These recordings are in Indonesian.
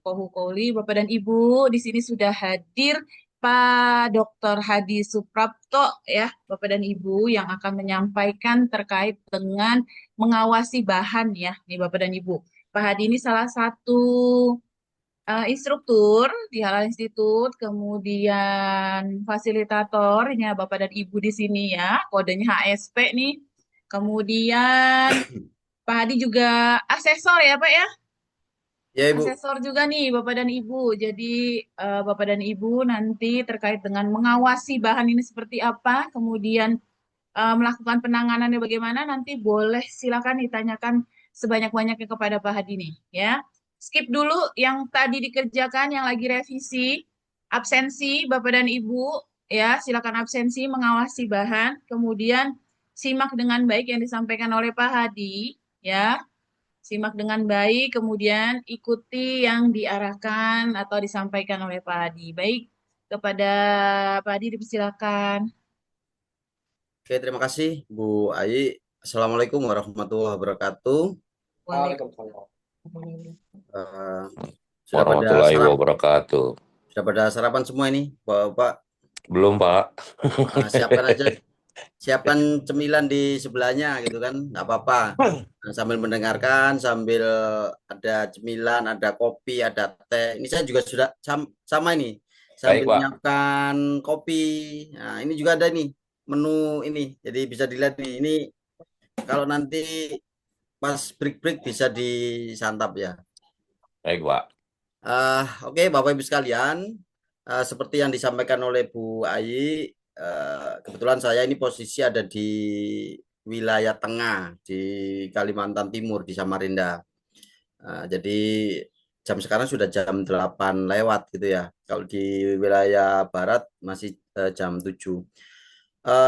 Fuqahu Qouli. Bapak dan Ibu, di sini sudah hadir Pak Dr. Hadi Suprapto ya, Bapak dan Ibu yang akan menyampaikan terkait dengan mengawasi bahan ya, nih Bapak dan Ibu. Pak Hadi ini salah satu instruktur di Halal Institute, kemudian fasilitatornya Bapak dan Ibu di sini ya, kodenya HSP nih. Kemudian Pak Hadi juga asesor ya Pak ya, Ya Ibu, asesor juga nih Bapak dan Ibu. Jadi Bapak dan Ibu nanti terkait dengan mengawasi bahan ini seperti apa, kemudian melakukan penanganannya bagaimana, nanti boleh silakan ditanyakan sebanyak-banyaknya kepada Pak Hadi nih ya. Skip dulu yang tadi dikerjakan, yang lagi revisi, absensi Bapak dan Ibu ya, silakan absensi mengawasi bahan, kemudian simak dengan baik yang disampaikan oleh Pak Hadi ya. Simak dengan baik, kemudian ikuti yang diarahkan atau disampaikan oleh Pak Hadi. Baik, kepada Pak Hadi dipersilakan. oke terima kasih Bu Ayi. Assalamualaikum warahmatullahi wabarakatuh. Waalaikumsalam. Eh, sudah pada Warahmatullahi sarap, wabarakatuh. sudah pada sarapan semua ini, Bapak. Belum, Pak. Siapkan aja, siapkan cemilan di sebelahnya gitu kan, nggak apa-apa. Nah, sambil mendengarkan, sambil ada cemilan, ada kopi, ada teh. Ini saya juga sudah sama ini, Baik, sambil Pak. menyiapkan kopi. Nah, ini juga ada nih menu ini, jadi bisa dilihat nih. Ini kalau nanti pas break-break bisa disantap ya. Baik, Pak. Oke, Bapak Ibu sekalian, seperti yang disampaikan oleh Bu Ayi, kebetulan saya ini posisi ada di wilayah tengah di Kalimantan Timur di Samarinda. Jadi jam sekarang sudah jam 8 lewat gitu ya. Kalau di wilayah barat masih jam 7.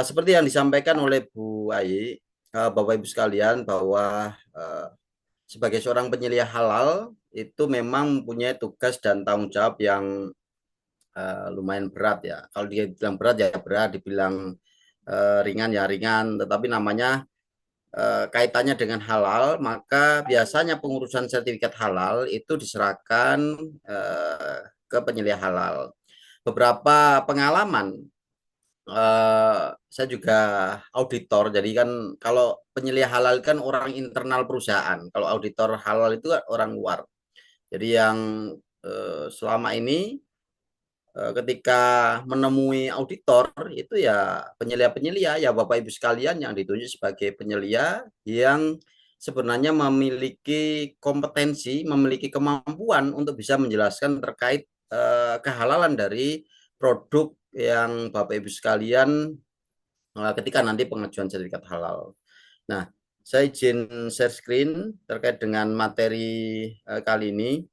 Seperti yang disampaikan oleh Bu Ayi, Bapak Ibu sekalian bahwa sebagai seorang penyelia halal itu memang mempunyai tugas dan tanggung jawab yang lumayan berat ya. Kalau dia bilang berat ya berat, dibilang ringan ya ringan, tetapi namanya kaitannya dengan halal, maka biasanya pengurusan sertifikat halal itu diserahkan ke penyelia halal. Beberapa pengalaman, saya juga auditor, jadi kan kalau penyelia halal kan orang internal perusahaan, kalau auditor halal itu kan orang luar. Jadi yang selama ini ketika menemui auditor itu ya penyelia-penyelia ya Bapak Ibu sekalian yang ditunjuk sebagai penyelia yang sebenarnya memiliki kompetensi, memiliki kemampuan untuk bisa menjelaskan terkait kehalalan dari produk yang Bapak Ibu sekalian ketika nanti pengajuan sertifikat halal. Nah, saya izin share screen terkait dengan materi kali ini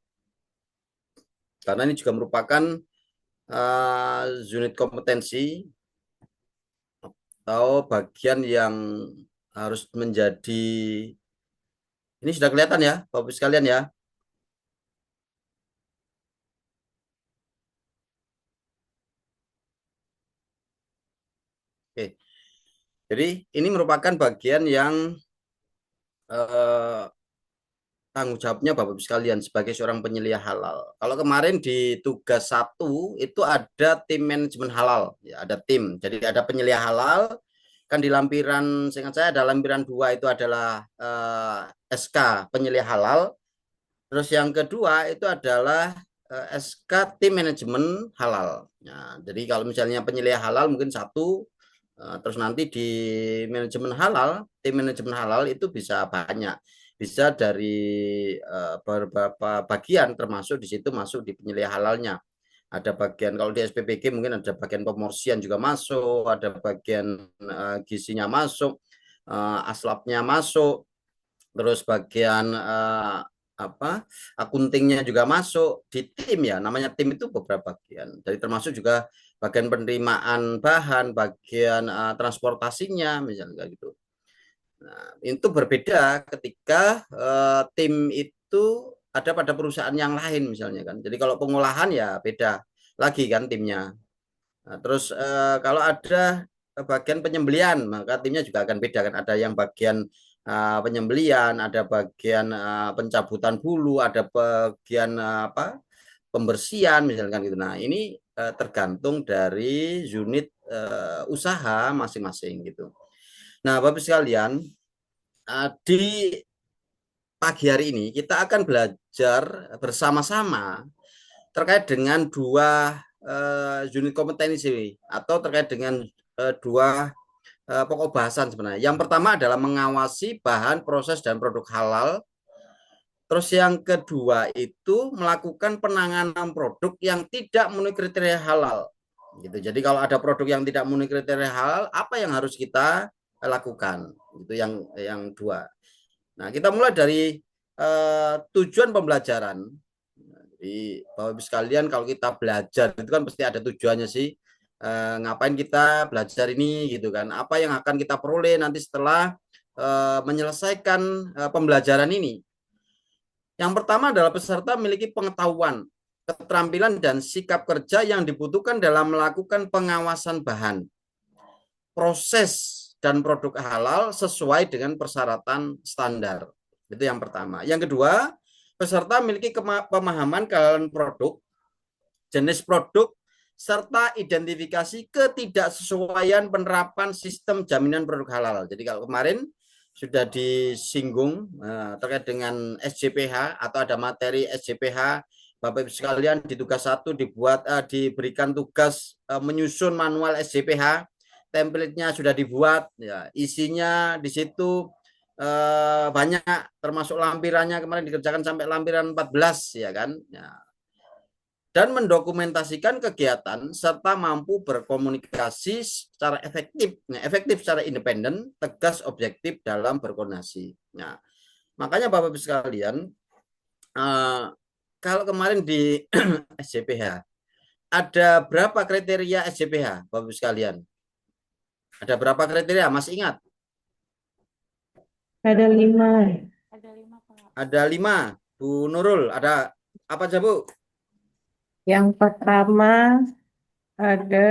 karena ini juga merupakan unit kompetensi atau bagian yang harus menjadi, ini sudah kelihatan ya Bapak sekalian ya. Oke, jadi ini merupakan bagian yang eh, tanggung jawabnya Bapak Ibu sekalian sebagai seorang penyelia halal. Kalau kemarin di tugas 1 itu ada tim manajemen halal, ya ada tim. Jadi ada penyelia halal, kan di lampiran, seingat saya ada lampiran 2 itu adalah SK penyelia halal. Terus yang kedua itu adalah SK tim manajemen halal. Nah, jadi kalau misalnya penyelia halal mungkin 1, terus nanti di manajemen halal, tim manajemen halal itu bisa banyak, bisa dari beberapa bagian, termasuk di situ masuk di penyelia halalnya. Ada bagian kalau di SPPG mungkin ada bagian pemorsian juga masuk, ada bagian gizinya masuk, aslabnya masuk, terus bagian apa akuntingnya juga masuk di tim ya, namanya tim itu beberapa bagian, jadi termasuk juga bagian penerimaan bahan, bagian transportasinya misalnya kayak gitu. Nah, itu berbeda ketika tim itu ada pada perusahaan yang lain misalnya kan, jadi kalau pengolahan ya beda lagi kan timnya. Nah, terus kalau ada bagian penyembelian, maka timnya juga akan beda kan. Ada yang bagian penyembelian, ada bagian pencabutan bulu, ada bagian apa? pembersihan misalkan gitu. Nah, ini tergantung dari unit usaha masing-masing gitu. Nah, Bapak sekalian, di pagi hari ini kita akan belajar bersama-sama terkait dengan dua unit kompetensi atau terkait dengan dua pokok bahasan sebenarnya. Yang pertama adalah mengawasi bahan, proses, dan produk halal. Terus yang kedua itu melakukan penanganan produk yang tidak memenuhi kriteria halal. Gitu. Jadi kalau ada produk yang tidak memenuhi kriteria halal, apa yang harus kita lakukan? Itu yang dua. Nah, kita mulai dari tujuan pembelajaran. Jadi Bapak Ibu sekalian, kalau kita belajar itu kan pasti ada tujuannya sih. Ngapain kita belajar ini gitu kan? Apa yang akan kita peroleh nanti setelah menyelesaikan pembelajaran ini? Yang pertama adalah peserta memiliki pengetahuan, keterampilan, dan sikap kerja yang dibutuhkan dalam melakukan pengawasan bahan, proses, dan produk halal sesuai dengan persyaratan standar. Itu yang pertama. Yang kedua, peserta memiliki pemahaman kehalalan produk, jenis produk, serta identifikasi ketidaksesuaian penerapan sistem jaminan produk halal. Jadi kalau kemarin sudah disinggung terkait dengan SJPH atau ada materi SJPH, Bapak Ibu sekalian di tugas 1 diberikan tugas menyusun manual SJPH, template-nya sudah dibuat, ya, isinya di situ banyak, termasuk lampirannya kemarin dikerjakan sampai lampiran 14 ya kan. Ya, dan mendokumentasikan kegiatan serta mampu berkomunikasi secara efektif secara independen, tegas, objektif dalam berkoordinasi. Nah, makanya Bapak Ibu sekalian, kalau kemarin di SJPH ada berapa kriteria SJPH, Bapak Ibu sekalian? Ada berapa kriteria? Masih ingat? Ada 5. Ada 5. Bu Nurul, ada apa aja Bu? Yang pertama ada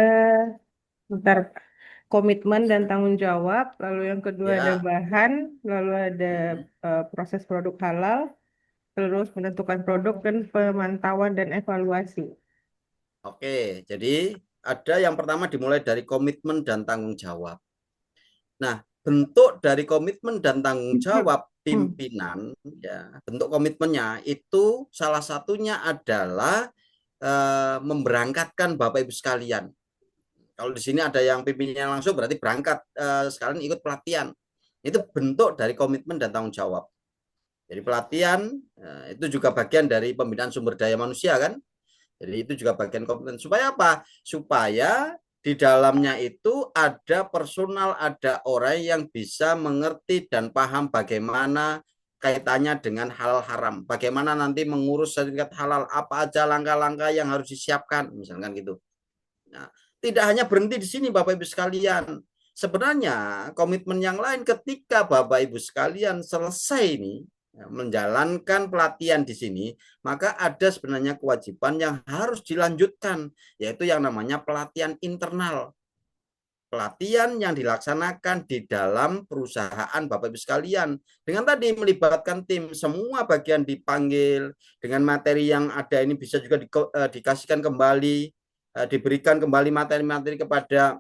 komitmen dan tanggung jawab, lalu yang kedua ada Ya. bahan, lalu ada proses produk halal, terus menentukan produk dan pemantauan dan evaluasi. Oke, jadi ada yang pertama dimulai dari komitmen dan tanggung jawab. Nah, bentuk dari komitmen dan tanggung jawab pimpinan, ya, bentuk komitmennya itu salah satunya adalah memberangkatkan Bapak Ibu sekalian. Kalau di sini ada yang pimpinnya langsung berarti berangkat sekalian ikut pelatihan. Itu bentuk dari komitmen dan tanggung jawab. Jadi pelatihan itu juga bagian dari pembinaan sumber daya manusia kan. Jadi itu juga bagian komitmen. Supaya apa? Supaya di dalamnya itu ada personal, ada orang yang bisa mengerti dan paham bagaimana kaitannya dengan halal haram. Bagaimana nanti mengurus sertifikat halal, apa aja langkah-langkah yang harus disiapkan, misalkan gitu. Nah, tidak hanya berhenti di sini Bapak Ibu sekalian. Sebenarnya komitmen yang lain ketika Bapak Ibu sekalian selesai ini menjalankan pelatihan di sini, maka ada sebenarnya kewajiban yang harus dilanjutkan, yaitu yang namanya pelatihan internal. Pelatihan yang dilaksanakan di dalam perusahaan Bapak Ibu sekalian. Dengan tadi melibatkan tim, semua bagian dipanggil, dengan materi yang ada ini bisa juga dikasihkan kembali, diberikan kembali materi-materi kepada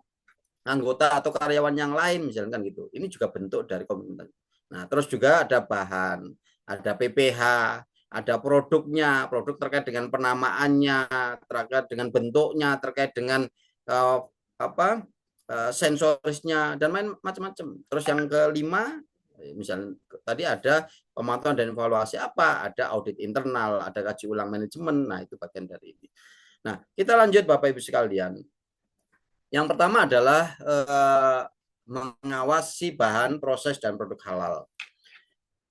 anggota atau karyawan yang lain, misalkan gitu. Ini juga bentuk dari komitmen. Nah, terus juga ada bahan, ada PPH, ada produknya, produk terkait dengan penamaannya, terkait dengan bentuknya, terkait dengan sensorisnya dan main macam-macam. Terus yang kelima, misalnya tadi ada pemantauan dan evaluasi apa, ada audit internal, ada kaji ulang manajemen. Nah, itu bagian dari ini. Nah, kita lanjut Bapak Ibu sekalian. Yang pertama adalah mengawasi bahan, proses, dan produk halal.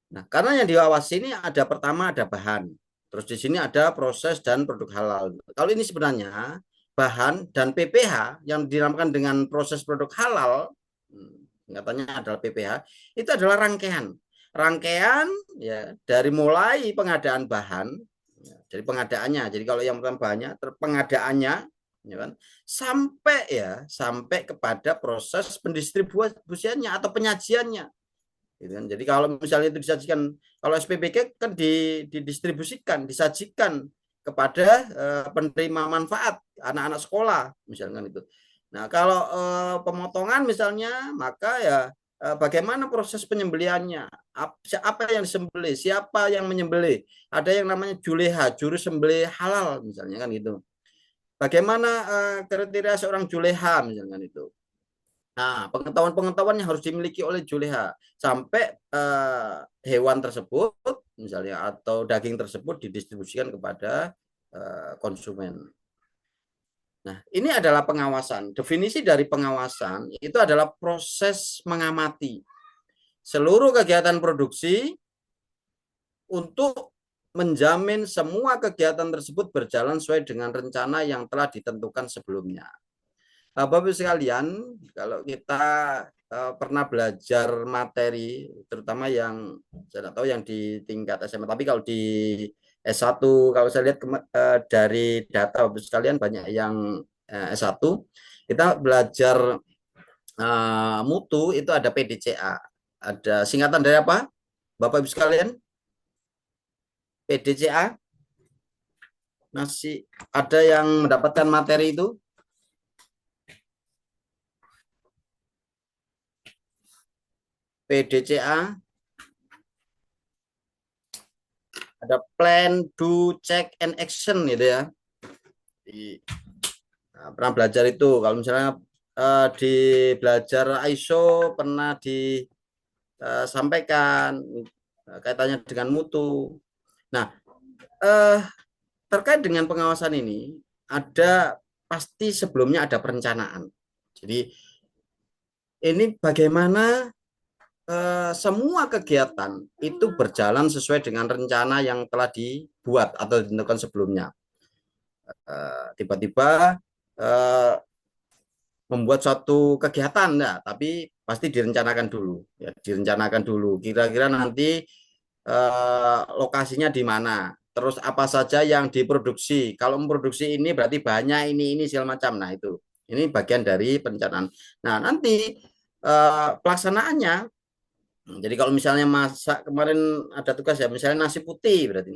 Nah, karena yang diawasi ini ada pertama ada bahan, terus di sini ada proses dan produk halal. Kalau ini sebenarnya bahan dan PPH yang dinamakan dengan proses produk halal, katanya adalah PPH, itu adalah rangkaian ya dari mulai pengadaan bahan, ya, dari pengadaannya. Jadi kalau yang pertama bahannya, pengadaannya, ya kan, sampai kepada proses pendistribusiannya atau penyajiannya. Gitu kan. Jadi kalau misalnya itu disajikan, kalau SPBK kan didistribusikan, disajikan kepada penerima manfaat anak-anak sekolah misalkan itu. Nah, kalau pemotongan misalnya, maka ya bagaimana proses penyembelihannya? Apa yang disembelih? Siapa yang menyembelih? Ada yang namanya juleha, juru sembelih halal misalnya kan gitu. Bagaimana kriteria seorang juleha misalkan itu. Nah, pengetahuan-pengetahuan yang harus dimiliki oleh juleha sampai hewan tersebut misalnya atau daging tersebut didistribusikan kepada konsumen. Nah, ini adalah pengawasan. Definisi dari pengawasan itu adalah proses mengamati seluruh kegiatan produksi untuk menjamin semua kegiatan tersebut berjalan sesuai dengan rencana yang telah ditentukan sebelumnya. Bapak-Ibu sekalian, kalau kita pernah belajar materi, terutama yang saya tahu yang di tingkat SMA, tapi kalau di S1, kalau saya lihat dari data Bapak-Ibu sekalian banyak yang S1, kita belajar mutu itu ada PDCA. Ada singkatan dari apa? Bapak-Ibu sekalian? PDCA? Masih ada yang mendapatkan materi itu? PDCA, ada plan, do, check, and action gitu ya. Nah, pernah belajar itu. Kalau misalnya di belajar ISO pernah disampaikan kaitannya dengan mutu. Nah, terkait dengan pengawasan ini ada pasti sebelumnya ada perencanaan. Jadi ini bagaimana semua kegiatan itu berjalan sesuai dengan rencana yang telah dibuat atau ditentukan sebelumnya. Tiba-tiba membuat suatu kegiatan, ya, tapi pasti direncanakan dulu. Ya, direncanakan dulu. Kira-kira nanti lokasinya di mana. Terus apa saja yang diproduksi. Kalau memproduksi ini berarti bahannya ini segala macam. Nah itu. Ini bagian dari perencanaan. Nah nanti pelaksanaannya. Jadi kalau misalnya masak kemarin ada tugas ya, misalnya nasi putih berarti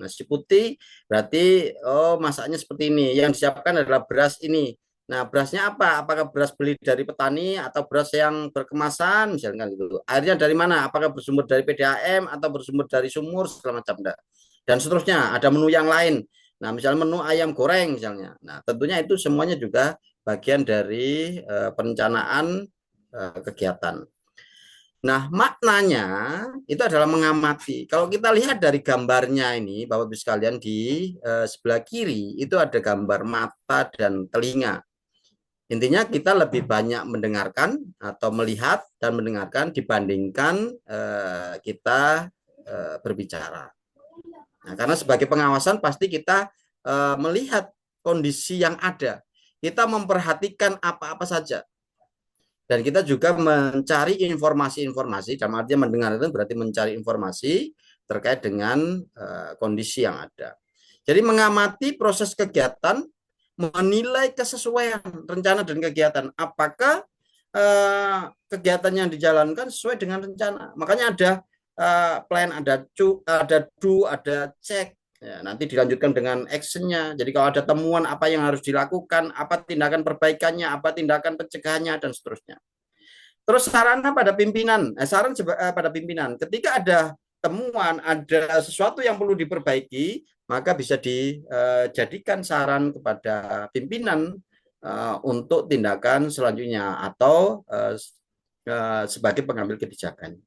masaknya seperti ini. Yang disiapkan adalah beras ini. Nah, berasnya apa? Apakah beras beli dari petani atau beras yang berkemasan misalnya gitu. Airnya dari mana? Apakah bersumber dari PDAM atau bersumber dari sumur segala macam enggak. Dan seterusnya, ada menu yang lain. Nah, misalnya menu ayam goreng misalnya. Nah, tentunya itu semuanya juga bagian dari perencanaan kegiatan. Nah, maknanya itu adalah mengamati. Kalau kita lihat dari gambarnya ini, Bapak-Ibu sekalian, di sebelah kiri itu ada gambar mata dan telinga. Intinya kita lebih banyak mendengarkan atau melihat dan mendengarkan dibandingkan kita berbicara. Nah, karena sebagai pengawasan pasti kita melihat kondisi yang ada. Kita memperhatikan apa-apa saja. Dan kita juga mencari informasi-informasi, dalam artinya mendengar itu berarti mencari informasi terkait dengan kondisi yang ada. Jadi mengamati proses kegiatan, menilai kesesuaian rencana dan kegiatan. Apakah kegiatan yang dijalankan sesuai dengan rencana. Makanya ada plan, ada do, ada check. Ya, nanti dilanjutkan dengan actionnya. Jadi kalau ada temuan apa yang harus dilakukan, apa tindakan perbaikannya, apa tindakan pencegahannya dan seterusnya. Terus saran pada pimpinan, pada pimpinan. Ketika ada temuan, ada sesuatu yang perlu diperbaiki, maka bisa dijadikan saran kepada pimpinan untuk tindakan selanjutnya atau sebagai pengambil kebijakan.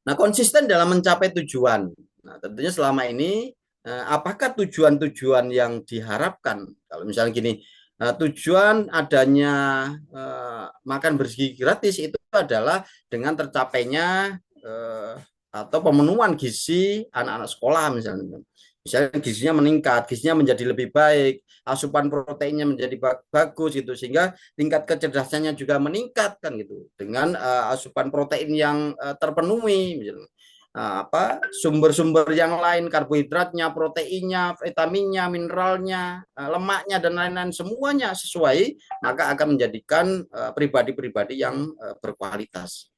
Nah, konsisten dalam mencapai tujuan. Nah, tentunya selama ini apakah tujuan-tujuan yang diharapkan? Kalau misalnya gini, tujuan adanya makan bergizi gratis itu adalah dengan tercapainya atau pemenuhan gizi anak-anak sekolah misalnya. Misalnya gizinya meningkat, gizinya menjadi lebih baik, asupan proteinnya menjadi bagus gitu, sehingga tingkat kecerdasannya juga meningkat kan gitu dengan asupan protein yang terpenuhi misalnya. Sumber-sumber yang lain, karbohidratnya, proteinnya, vitaminnya, mineralnya, lemaknya dan lain-lain semuanya sesuai, maka akan menjadikan pribadi-pribadi yang berkualitas.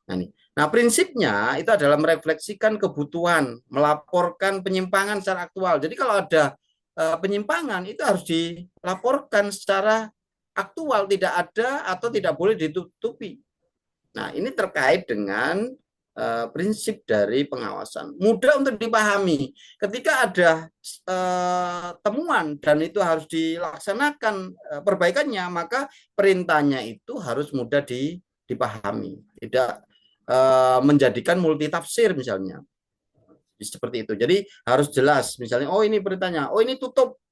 Nah, prinsipnya itu adalah merefleksikan kebutuhan, melaporkan penyimpangan secara aktual. Jadi kalau ada penyimpangan itu harus dilaporkan secara aktual, tidak ada atau tidak boleh ditutupi. Nah, ini terkait dengan prinsip dari pengawasan. Mudah untuk dipahami. Ketika ada temuan dan itu harus dilaksanakan perbaikannya, maka perintahnya itu harus mudah dipahami. Tidak menjadikan multitafsir misalnya. Seperti itu. Jadi harus jelas. Misalnya, oh ini perintahnya, oh ini tutup.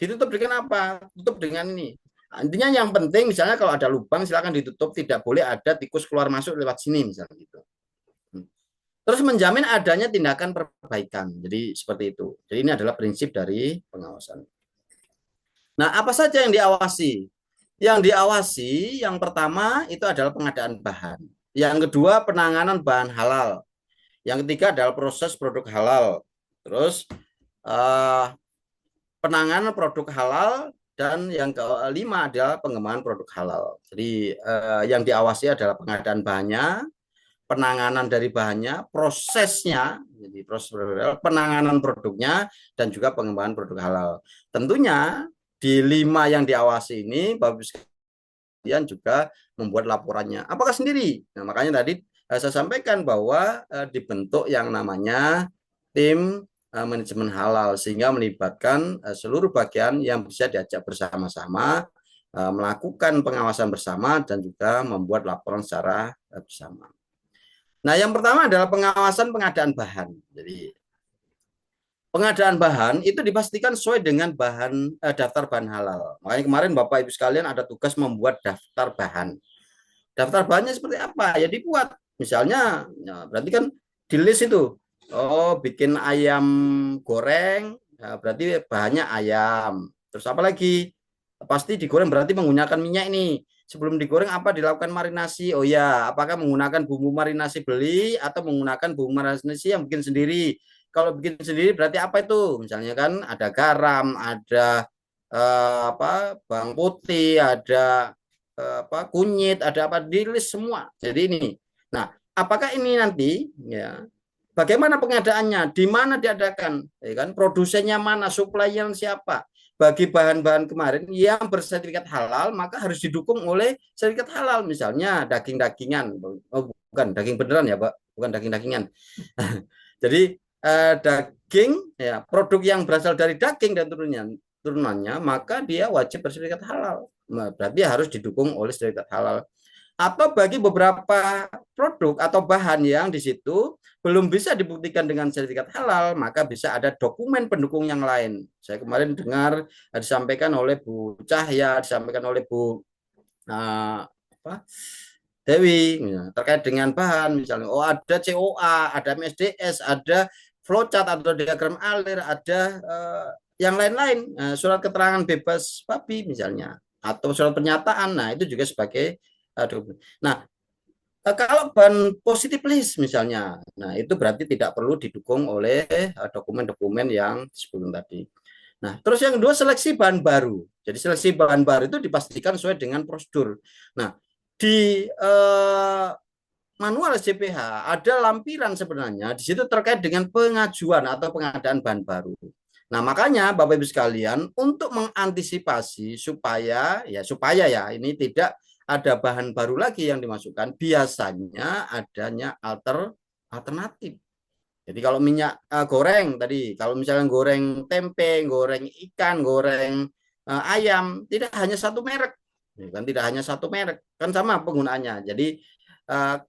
Ditutup dengan apa? Tutup dengan ini. Intinya yang penting misalnya kalau ada lubang silakan ditutup, tidak boleh ada tikus keluar masuk lewat sini misalnya gitu. Terus menjamin adanya tindakan perbaikan. Jadi seperti itu. Jadi ini adalah prinsip dari pengawasan. Nah, apa saja yang diawasi? Yang diawasi yang pertama itu adalah pengadaan bahan. Yang kedua penanganan bahan halal. Yang ketiga adalah proses produk halal. Terus penanganan produk halal. Dan yang kelima adalah pengembangan produk halal. Jadi yang diawasi adalah pengadaan bahannya, penanganan dari bahannya, prosesnya, jadi proses penanganan produknya, dan juga pengembangan produk halal. Tentunya di 5 yang diawasi ini, Bapak sekalian juga membuat laporannya. Apakah sendiri? Nah, makanya tadi saya sampaikan bahwa dibentuk yang namanya tim manajemen halal, sehingga melibatkan seluruh bagian yang bisa diajak bersama-sama melakukan pengawasan bersama dan juga membuat laporan secara bersama. Nah, yang pertama adalah pengawasan pengadaan bahan. Jadi pengadaan bahan itu dipastikan sesuai dengan bahan daftar bahan halal. Makanya kemarin Bapak Ibu sekalian ada tugas membuat daftar bahan. Daftar bahannya seperti apa? Ya dibuat. Misalnya, ya berarti kan di list itu. Oh, bikin ayam goreng, ya berarti bahannya ayam. Terus apa lagi? Pasti digoreng berarti menggunakan minyak ini. Sebelum digoreng apa dilakukan marinasi? Oh ya, apakah menggunakan bumbu marinasi beli atau menggunakan bumbu marinasi yang bikin sendiri? Kalau bikin sendiri berarti apa itu? Misalnya kan ada garam, ada bawang putih, ada kunyit, ada apa di list semua. Jadi ini. Nah, apakah ini nanti ya bagaimana pengadaannya? Di mana diadakan? Ya kan? Produsennya mana? Supplier siapa? Bagi bahan-bahan kemarin yang bersertifikat halal, maka harus didukung oleh sertifikat halal. Misalnya daging-dagingan. Oh, bukan daging beneran ya, Pak. Bukan daging-dagingan. Jadi daging, ya produk yang berasal dari daging dan turunannya, maka dia wajib bersertifikat halal. Nah, berarti harus didukung oleh sertifikat halal. Atau bagi beberapa produk atau bahan yang di situ belum bisa dibuktikan dengan sertifikat halal, maka bisa ada dokumen pendukung yang lain. Saya kemarin dengar disampaikan oleh Bu Cahya, disampaikan oleh Bu Dewi, ya, terkait dengan bahan, misalnya, oh ada COA, ada MSDS, ada flowchart atau diagram alir, ada yang lain-lain, surat keterangan bebas babi misalnya, atau surat pernyataan. Nah, itu juga sebagai dokumen. Nah, kalau bahan positif list misalnya, nah itu berarti tidak perlu didukung oleh dokumen-dokumen yang sebelum tadi. Nah, terus yang kedua seleksi bahan baru. Jadi seleksi bahan baru itu dipastikan sesuai dengan prosedur. Nah, di manual SCPH ada lampiran sebenarnya di situ terkait dengan pengajuan atau pengadaan bahan baru. Nah, makanya Bapak Ibu sekalian untuk mengantisipasi supaya ya ini tidak ada bahan baru lagi yang dimasukkan, biasanya adanya alternatif. Jadi kalau minyak goreng tadi, kalau misalnya goreng tempe, goreng ikan, goreng ayam, tidak hanya satu merek, kan tidak hanya satu merek, kan sama penggunaannya. Jadi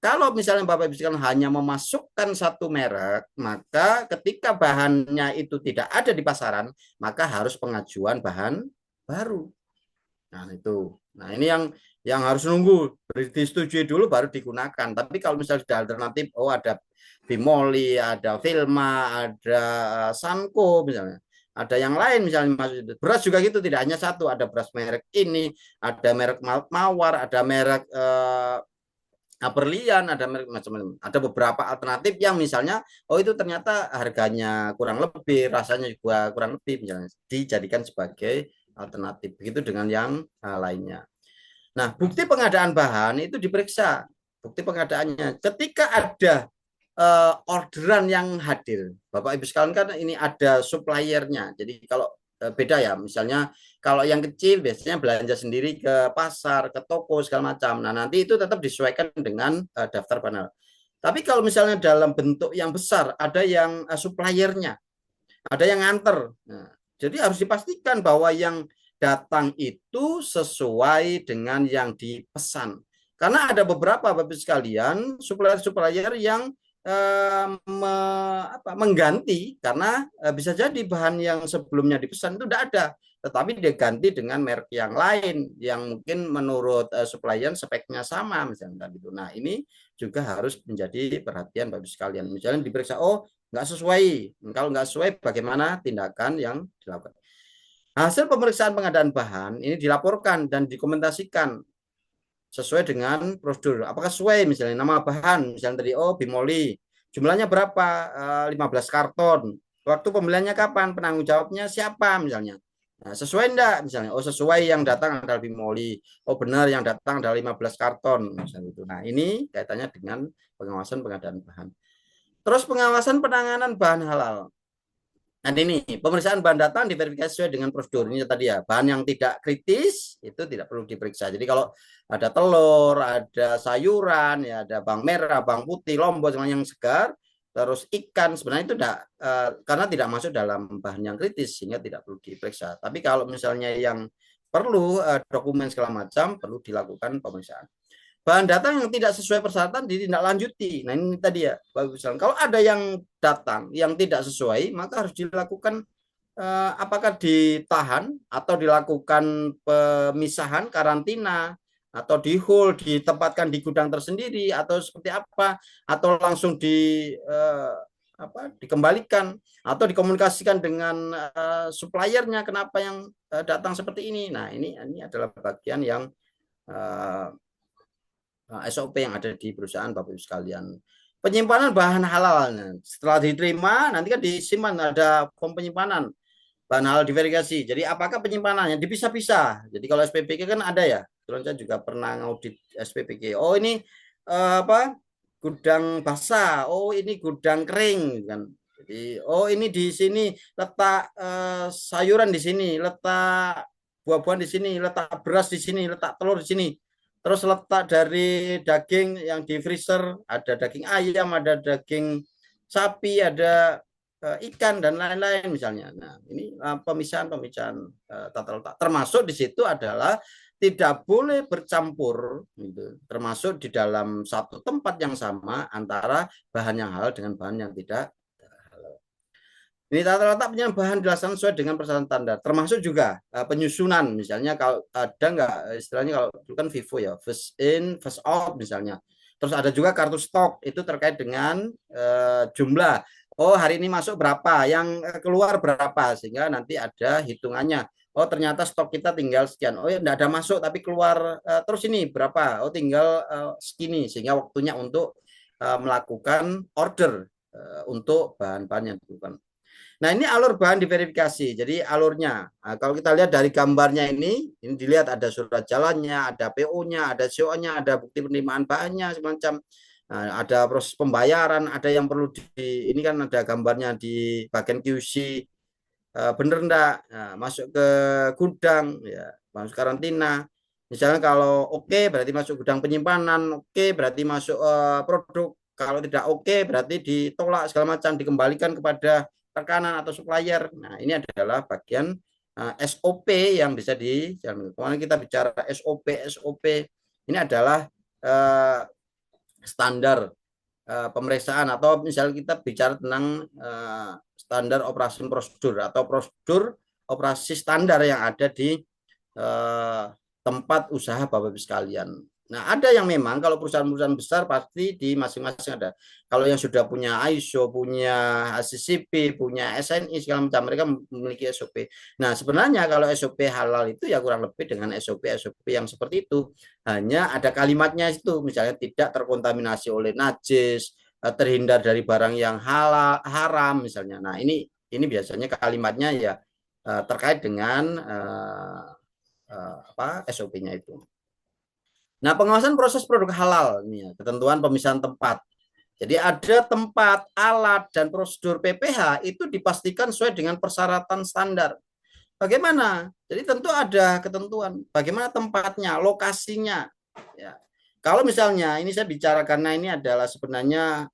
kalau misalnya Bapak Ibu sekalian hanya memasukkan satu merek, maka ketika bahannya itu tidak ada di pasaran, maka harus pengajuan bahan baru. Nah, itu. Nah, ini yang harus nunggu disetujui dulu baru digunakan. Tapi kalau misalnya sudah alternatif, oh ada Bimoli, ada Vilma, ada Sanko misalnya. Ada yang lain misalnya beras juga gitu, tidak hanya satu, ada beras merek ini, ada merek Mawar, ada merek Berlian, ada merek macam-macam. Ada beberapa alternatif yang misalnya oh itu ternyata harganya kurang lebih, rasanya juga kurang lebih misalnya dijadikan sebagai alternatif. Begitu dengan yang lainnya. Nah, bukti pengadaan bahan itu diperiksa. Bukti pengadaannya. Ketika ada orderan yang hadir, Bapak Ibu sekalian kan ini ada suppliernya. Jadi kalau beda ya. Misalnya kalau yang kecil biasanya belanja sendiri ke pasar, ke toko segala macam. Nah, nanti itu tetap disesuaikan dengan daftar bahan halal. Tapi kalau misalnya dalam bentuk yang besar, ada yang suppliernya, ada yang nganter. Nah, jadi harus dipastikan bahwa yang datang itu sesuai dengan yang dipesan. Karena ada beberapa Bapak sekalian supplier-supplier yang mengganti karena bisa jadi bahan yang sebelumnya dipesan itu tidak ada, tetapi dia ganti dengan merek yang lain yang mungkin menurut supplier speknya sama misalnya gitu. Nah, ini juga harus menjadi perhatian Bapak sekalian. Misalnya diperiksa, oh nggak sesuai. Kalau nggak sesuai, bagaimana tindakan yang dilakukan? Hasil pemeriksaan pengadaan bahan ini dilaporkan dan dikomentasikan sesuai dengan prosedur. Apakah sesuai misalnya nama bahan, misalnya tadi bimoli, jumlahnya berapa? 15 karton. Waktu pembeliannya kapan? Penanggung jawabnya siapa misalnya? Nah, sesuai enggak misalnya? Sesuai, yang datang adalah bimoli. Benar, yang datang adalah 15 karton misalnya itu. Nah, ini kaitannya dengan pengawasan pengadaan bahan. Terus pengawasan penanganan bahan halal. Nah, ini pemeriksaan bahan datang diverifikasi sesuai dengan prosedur. Ini tadi ya, bahan yang tidak kritis itu tidak perlu diperiksa. Jadi kalau ada telur, ada sayuran, ya ada bawang merah, bawang putih, lombok yang segar, terus ikan, sebenarnya itu tidak karena tidak masuk dalam bahan yang kritis sehingga tidak perlu diperiksa. Tapi kalau misalnya yang perlu dokumen segala macam, perlu dilakukan pemeriksaan. Bahan datang yang tidak sesuai persyaratan ditindaklanjuti. Nah, ini tadi ya, kalau ada yang datang yang tidak sesuai, maka harus dilakukan apakah ditahan atau dilakukan pemisahan, karantina, atau di hold, ditempatkan di gudang tersendiri, atau seperti apa, atau langsung dikembalikan, atau dikomunikasikan dengan suppliernya kenapa yang datang seperti ini. Nah, ini adalah bagian yang SOP yang ada di perusahaan Bapak Ibu sekalian. Penyimpanan bahan halal, setelah diterima nanti kan disimpan, ada form penyimpanan bahan halal diverifikasi. Jadi apakah penyimpanannya dipisah-pisah? Jadi kalau SPPK kan ada ya, saya juga pernah ngaudit SPPK. Ini gudang basah, ini gudang kering kan. Jadi ini di sini letak sayuran, di sini letak buah-buahan, di sini letak beras, di sini letak telur, di sini. Terus letak dari daging yang di freezer, ada daging ayam, ada daging sapi, ada ikan dan lain-lain misalnya. Nah, ini pemisahan tata letak. Termasuk di situ adalah tidak boleh bercampur, gitu. Termasuk di dalam satu tempat yang sama antara bahan yang halal dengan bahan yang tidak halal. Ini tata letak penyimpanan bahan dilaksanakan sesuai dengan persyaratan standar, termasuk juga penyusunan. Misalnya kalau ada nggak istilahnya, kalau itu kan FIFO ya, first in, first out misalnya. Terus ada juga kartu stok, itu terkait dengan jumlah. Hari ini masuk berapa, yang keluar berapa, sehingga nanti ada hitungannya. Ternyata stok kita tinggal sekian. Ya enggak ada masuk tapi keluar terus ini berapa. Tinggal segini, sehingga waktunya untuk melakukan order untuk bahan-bahan yang dibutuhkan. Nah, ini alur bahan diverifikasi. Jadi alurnya, kalau kita lihat dari gambarnya ini dilihat ada surat jalannya, ada PO-nya, ada CO-nya, ada bukti penerimaan bahannya semacam. Nah, ada proses pembayaran, ada yang perlu ini kan ada gambarnya di bagian QC, bener enggak, masuk ke gudang, ya masuk karantina. Misalnya kalau oke, berarti masuk gudang penyimpanan, oke berarti masuk produk. Kalau tidak oke, berarti ditolak segala macam, dikembalikan kepada rekanan atau supplier. Nah, ini adalah bagian SOP yang bisa dijalankan. Kemarin kita bicara SOP, ini adalah standar pemeriksaan, atau misalnya kita bicara tentang standar operasi prosedur atau prosedur operasi standar yang ada di tempat usaha Bapak Ibu sekalian. Nah, ada yang memang kalau perusahaan-perusahaan besar pasti di masing-masing ada. Kalau yang sudah punya ISO, punya HACCP, punya SNI segala macam, mereka memiliki SOP. Nah, sebenarnya kalau SOP halal itu ya kurang lebih dengan SOP yang seperti itu. Hanya ada kalimatnya itu, misalnya tidak terkontaminasi oleh najis, terhindar dari barang yang haram misalnya. Nah, ini biasanya kalimatnya ya terkait dengan SOP-nya itu. Nah, pengawasan proses produk halal ini ya, ketentuan pemisahan tempat. Jadi ada tempat, alat, dan prosedur PPH itu dipastikan sesuai dengan persyaratan standar. bagaimana? Jadi tentu ada ketentuan. Bagaimana tempatnya, lokasinya. Ya. Kalau misalnya ini saya bicara karena ini adalah sebenarnya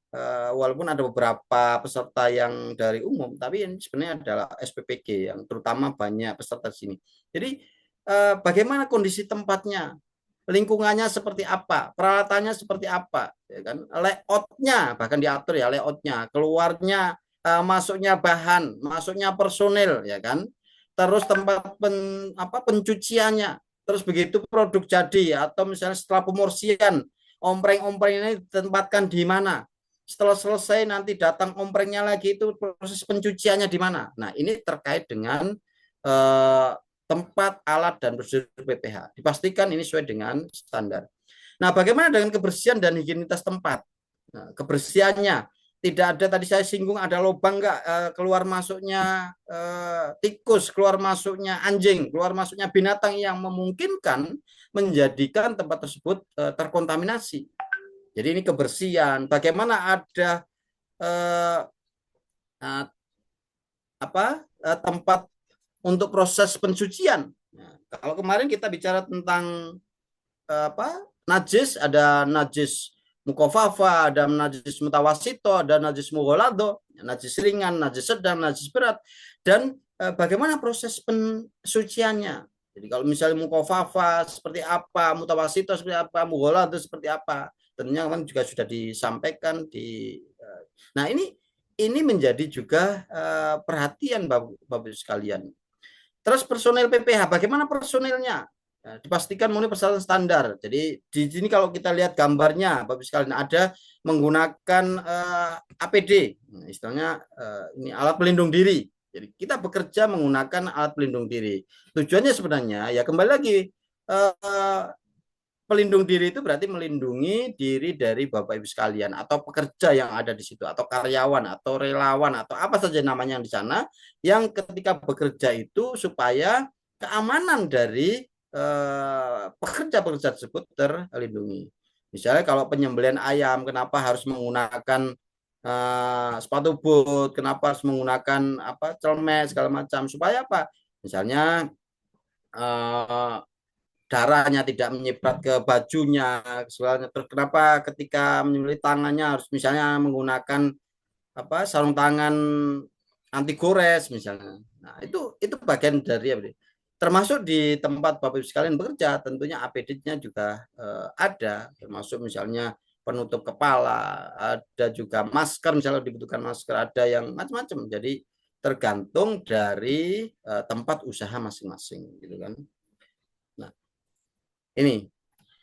walaupun ada beberapa peserta yang dari umum, tapi ini sebenarnya adalah SPPG yang terutama banyak peserta di sini. Jadi bagaimana kondisi tempatnya, lingkungannya seperti apa, peralatannya seperti apa, ya kan? Layoutnya bahkan diatur ya layoutnya, keluarnya, masuknya bahan, masuknya personil, ya kan? Terus tempat pencuciannya, terus begitu produk jadi atau misalnya setelah pemursian, ompreng-ompreng ini ditempatkan di mana? Setelah selesai nanti datang omprengnya lagi, itu proses pencuciannya di mana? Nah, ini terkait dengan tempat, alat, dan prosedur PPH. Dipastikan ini sesuai dengan standar. Nah, bagaimana dengan kebersihan dan higienitas tempat? Nah, kebersihannya, tidak ada, tadi saya singgung, ada lubang nggak, keluar masuknya tikus, keluar masuknya anjing, keluar masuknya binatang yang memungkinkan menjadikan tempat tersebut terkontaminasi. Jadi ini kebersihan. Bagaimana ada tempat untuk proses pencucian. Nah, kalau kemarin kita bicara tentang najis, ada najis mukofafa, ada najis mutawasito, ada najis mughalado, najis ringan, najis sedang, najis berat, dan bagaimana proses pensuciannya. Jadi kalau misalnya mukofafa seperti apa, mutawasito seperti apa, mughalado seperti apa, tentunya kan juga sudah disampaikan di. Nah, ini menjadi juga perhatian Bapak Ibu sekalian. Terus personel PPH, bagaimana personilnya? Nah, dipastikan memenuhi persyaratan standar. Jadi di sini kalau kita lihat gambarnya, Bapak sekalian, ada menggunakan APD, nah, istilahnya ini alat pelindung diri. Jadi kita bekerja menggunakan alat pelindung diri. Tujuannya sebenarnya ya kembali lagi, pelindung diri itu berarti melindungi diri dari Bapak Ibu sekalian atau pekerja yang ada di situ, atau karyawan atau relawan atau apa saja namanya yang di sana, yang ketika bekerja itu supaya keamanan dari pekerja-pekerja tersebut terlindungi. Misalnya kalau penyembelihan ayam, kenapa harus menggunakan sepatu boot, kenapa harus menggunakan celmet segala macam, supaya apa? Misalnya darahnya tidak menyiprat ke bajunya. Terus kenapa ketika menyembelih tangannya harus misalnya menggunakan sarung tangan anti gores misalnya. Nah, itu bagian dari apa? Termasuk di tempat Bapak Ibu sekalian bekerja, tentunya APD-nya juga ada, termasuk misalnya penutup kepala, ada juga masker, misalnya dibutuhkan masker, ada yang macam-macam. Jadi tergantung dari tempat usaha masing-masing, gitu kan. Nah, ini.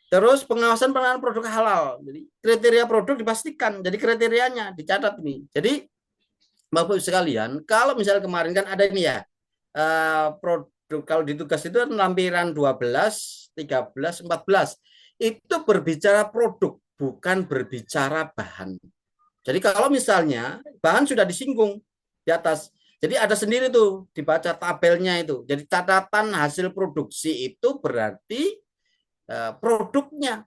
Terus pengawasan pengenalan produk halal. Jadi kriteria produk dipastikan. Jadi kriterianya dicatat ini. Jadi Bapak Ibu sekalian, kalau misalnya kemarin kan ada ini ya, produk kalau di tugas itu lampiran 12, 13, 14. Itu berbicara produk, bukan berbicara bahan. Jadi kalau misalnya bahan sudah disinggung di atas, jadi ada sendiri tuh dibaca tabelnya itu. Jadi catatan hasil produksi itu berarti produknya.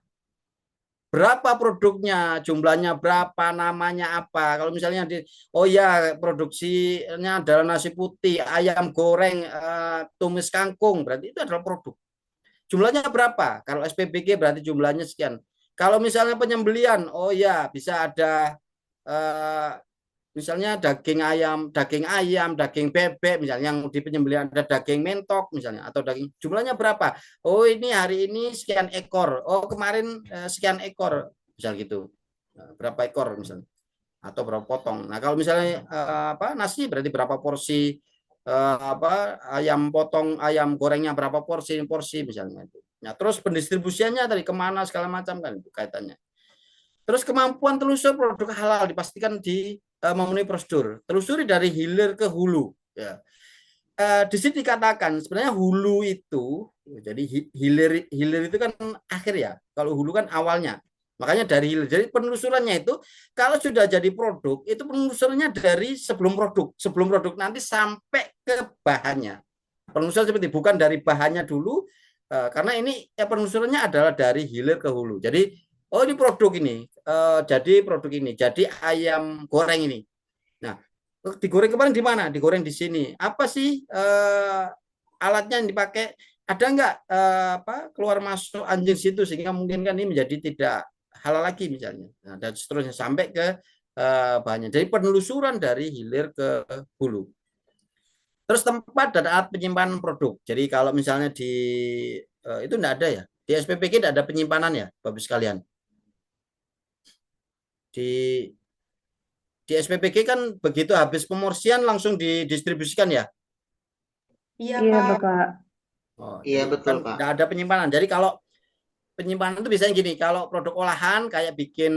Berapa produknya, jumlahnya berapa, namanya apa. Kalau misalnya oh ya produksinya adalah nasi putih, ayam goreng, tumis kangkung, berarti itu adalah produk. Jumlahnya berapa? Kalau SPBG berarti jumlahnya sekian. Kalau misalnya penyembelian, oh ya bisa ada misalnya daging ayam, daging bebek, misalnya yang di penyembelihan ada daging mentok misalnya, atau daging, jumlahnya berapa? Oh ini hari ini sekian ekor, oh kemarin sekian ekor, misal gitu, berapa ekor misalnya, atau berapa potong. Nah kalau misalnya nasi berarti berapa porsi, ayam potong, ayam gorengnya berapa porsi misalnya itu. Nah terus pendistribusiannya tadi kemana segala macam kan itu kaitannya. Terus kemampuan telusur produk halal dipastikan memenuhi prosedur. Telusuri dari hilir ke hulu. Ya. Di sini dikatakan sebenarnya hulu itu, jadi hilir itu kan akhir ya. Kalau hulu kan awalnya. Makanya dari hilir. Jadi penelusurannya itu kalau sudah jadi produk, itu penelusurannya dari sebelum produk nanti sampai ke bahannya. Penelusuran seperti bukan dari bahannya dulu, karena ini penelusurannya adalah dari hilir ke hulu. Jadi oh ini produk ini, jadi produk ini, jadi ayam goreng ini. Nah, digoreng kemarin di mana? Digoreng di sini. Apa sih alatnya yang dipakai ada nggak keluar masuk anjing situ sehingga mungkin kan ini menjadi tidak halal lagi misalnya. Nah, dan seterusnya sampai ke bahannya. Jadi penelusuran dari hilir ke hulu. Terus tempat dan alat penyimpanan produk. Jadi kalau misalnya itu enggak ada ya. Di SPPG tidak ada penyimpanan ya, Bapak sekalian. Di SPPG kan begitu habis pemursian langsung didistribusikan ya. Iya, Iya, Pak. Bapak. Oh, Iya, jadi betul, kan Pak. tidak ada penyimpanan. Jadi kalau penyimpanan itu biasanya gini, kalau produk olahan kayak bikin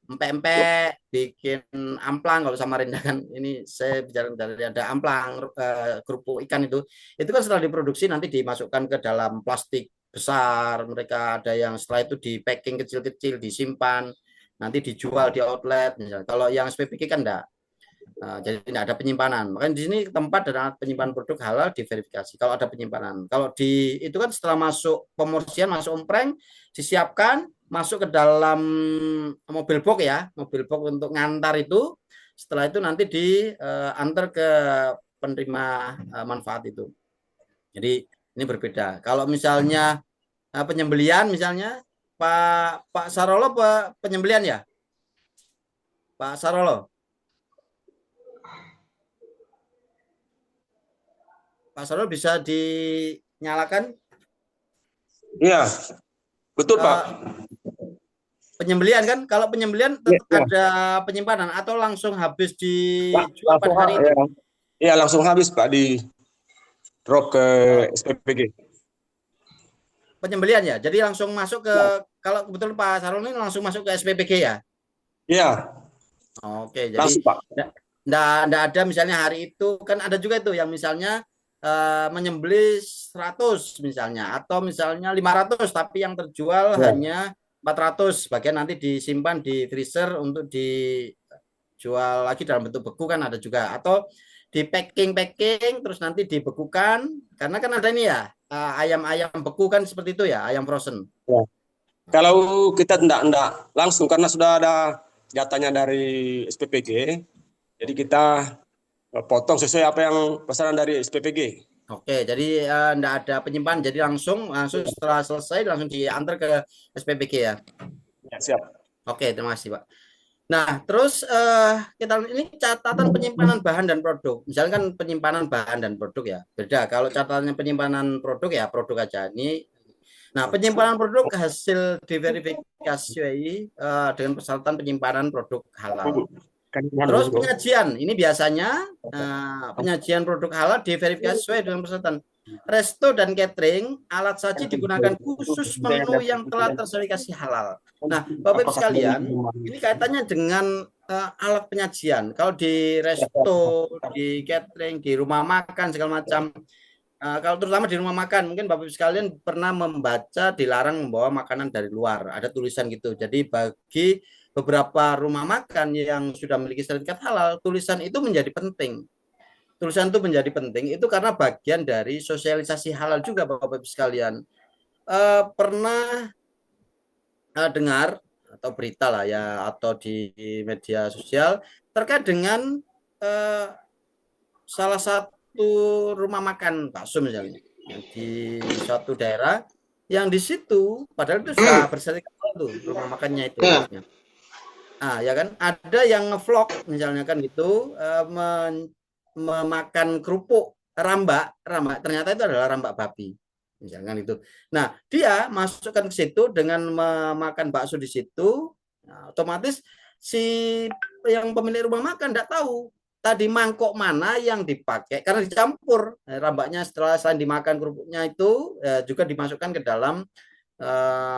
empek-empek, bikin amplang kalau Samarinda kan ini saya bicara dari ada amplang kerupuk ikan itu kan setelah diproduksi nanti dimasukkan ke dalam plastik besar, mereka ada yang setelah itu di packing kecil-kecil disimpan, nanti dijual di outlet misalnya. Kalau yang SPPG kan enggak. Jadi tidak ada penyimpanan. Makanya di sini tempat dan alat penyimpanan produk halal diverifikasi kalau ada penyimpanan. Kalau itu kan setelah masuk pemursian, masuk ompreng, disiapkan, masuk ke dalam mobil box ya, mobil box untuk ngantar itu. Setelah itu nanti diantar ke penerima manfaat itu. Jadi ini berbeda. Kalau misalnya penyembelian misalnya Pak Sarolo penyembelian ya? Pak Sarolo. Pak Sarul bisa dinyalakan? Iya, betul Pak. Penyembelian kan? Kalau penyembelian tetap Ya. ada penyimpanan atau langsung habis dijual Langsung, pada hari itu? Iya, langsung habis Pak di drop ke SPPG. Penyembelian ya? Jadi langsung masuk ke, kalau kebetulan Pak Sarul ini langsung masuk ke SPPG ya? Iya, Oke, jadi langsung Pak. enggak ada misalnya hari itu, kan ada juga itu yang misalnya menyembelih 100 misalnya, atau misalnya 500 tapi yang terjual hanya 400, bagian nanti disimpan di freezer untuk dijual lagi dalam bentuk beku kan ada juga, atau di packing terus nanti dibekukan, karena kan ada ini ya ayam-ayam beku kan seperti itu ya, ayam frozen. Ya. Kalau kita enggak langsung karena sudah ada datanya dari SPPG, jadi kita potong sesuai apa yang pesanan dari SPPG. Oke, jadi enggak ada penyimpanan, jadi langsung setelah selesai langsung diantar ke SPPG ya. Ya, siap. Oke, terima kasih Pak. Nah, terus kita ini catatan penyimpanan bahan dan produk. Misalkan kan penyimpanan bahan dan produk ya, beda. Kalau catatannya penyimpanan produk ya produk aja ini. Nah, penyimpanan produk hasil diverifikasi dengan persyaratan penyimpanan produk halal. Terus penyajian, ini biasanya penyajian produk halal diverifikasi sesuai dengan persyaratan. Resto dan catering, alat saji digunakan khusus menu yang telah tersertifikasi halal. Nah, Bapak Ibu sekalian, ini kaitannya dengan alat penyajian. Kalau di resto, di catering, di rumah makan segala macam, kalau terutama di rumah makan, mungkin Bapak Ibu sekalian pernah membaca dilarang membawa makanan dari luar. Ada tulisan gitu. Jadi bagi beberapa rumah makan yang sudah memiliki sertifikat halal, tulisan itu menjadi penting. Tulisan itu menjadi penting itu karena bagian dari sosialisasi halal juga Bapak Ibu sekalian. Pernah dengar atau berita lah ya, atau di media sosial terkait dengan salah satu rumah makan bakso misalnya di suatu daerah yang di situ padahal itu sudah bersertifikat itu rumah makannya itu. Nah, ya kan ada yang ngevlog misalnya kan gitu memakan kerupuk rambak, ternyata itu adalah rambak babi. Misalkan itu. Nah, dia masukkan ke situ dengan memakan bakso di situ, nah, otomatis si yang pemilik rumah makan tidak tahu tadi mangkok mana yang dipakai karena dicampur rambaknya selain dimakan kerupuknya itu juga dimasukkan ke dalam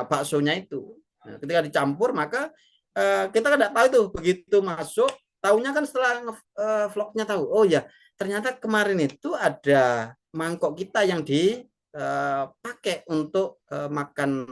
baksonya itu. Nah, ketika dicampur maka kita kan tidak tahu itu begitu masuk, tahunya kan setelah vlognya tahu. Oh ya, ternyata kemarin itu ada mangkok kita yang dipakai untuk makan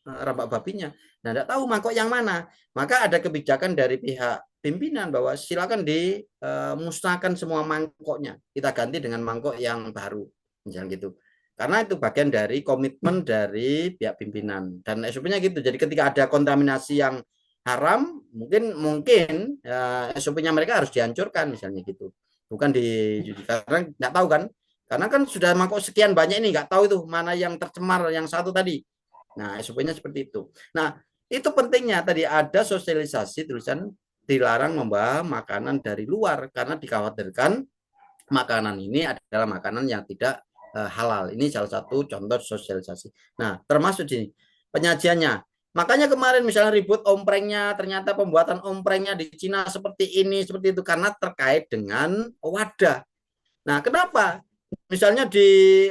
rambak babinya. Nah, tidak tahu mangkok yang mana. Maka ada kebijakan dari pihak pimpinan bahwa silakan dimusnahkan semua mangkoknya. Kita ganti dengan mangkok yang baru, misalnya gitu. Karena itu bagian dari komitmen dari pihak pimpinan dan SOP-nya gitu. Jadi ketika ada kontaminasi yang haram, mungkin SOP-nya mereka harus dihancurkan misalnya gitu. Bukan karena nggak tahu kan Karena kan sudah mangkok sekian banyak ini, nggak tahu itu mana yang tercemar yang satu tadi. Nah, SOP-nya seperti itu. Nah, itu pentingnya tadi ada sosialisasi tulisan dilarang membawa makanan dari luar karena dikhawatirkan makanan ini adalah makanan yang tidak halal. Ini salah satu contoh sosialisasi. Nah, termasuk di penyajiannya. Makanya kemarin misalnya ribut omprengnya, ternyata pembuatan omprengnya di Cina seperti ini, seperti itu karena terkait dengan wadah. Nah, kenapa? Misalnya di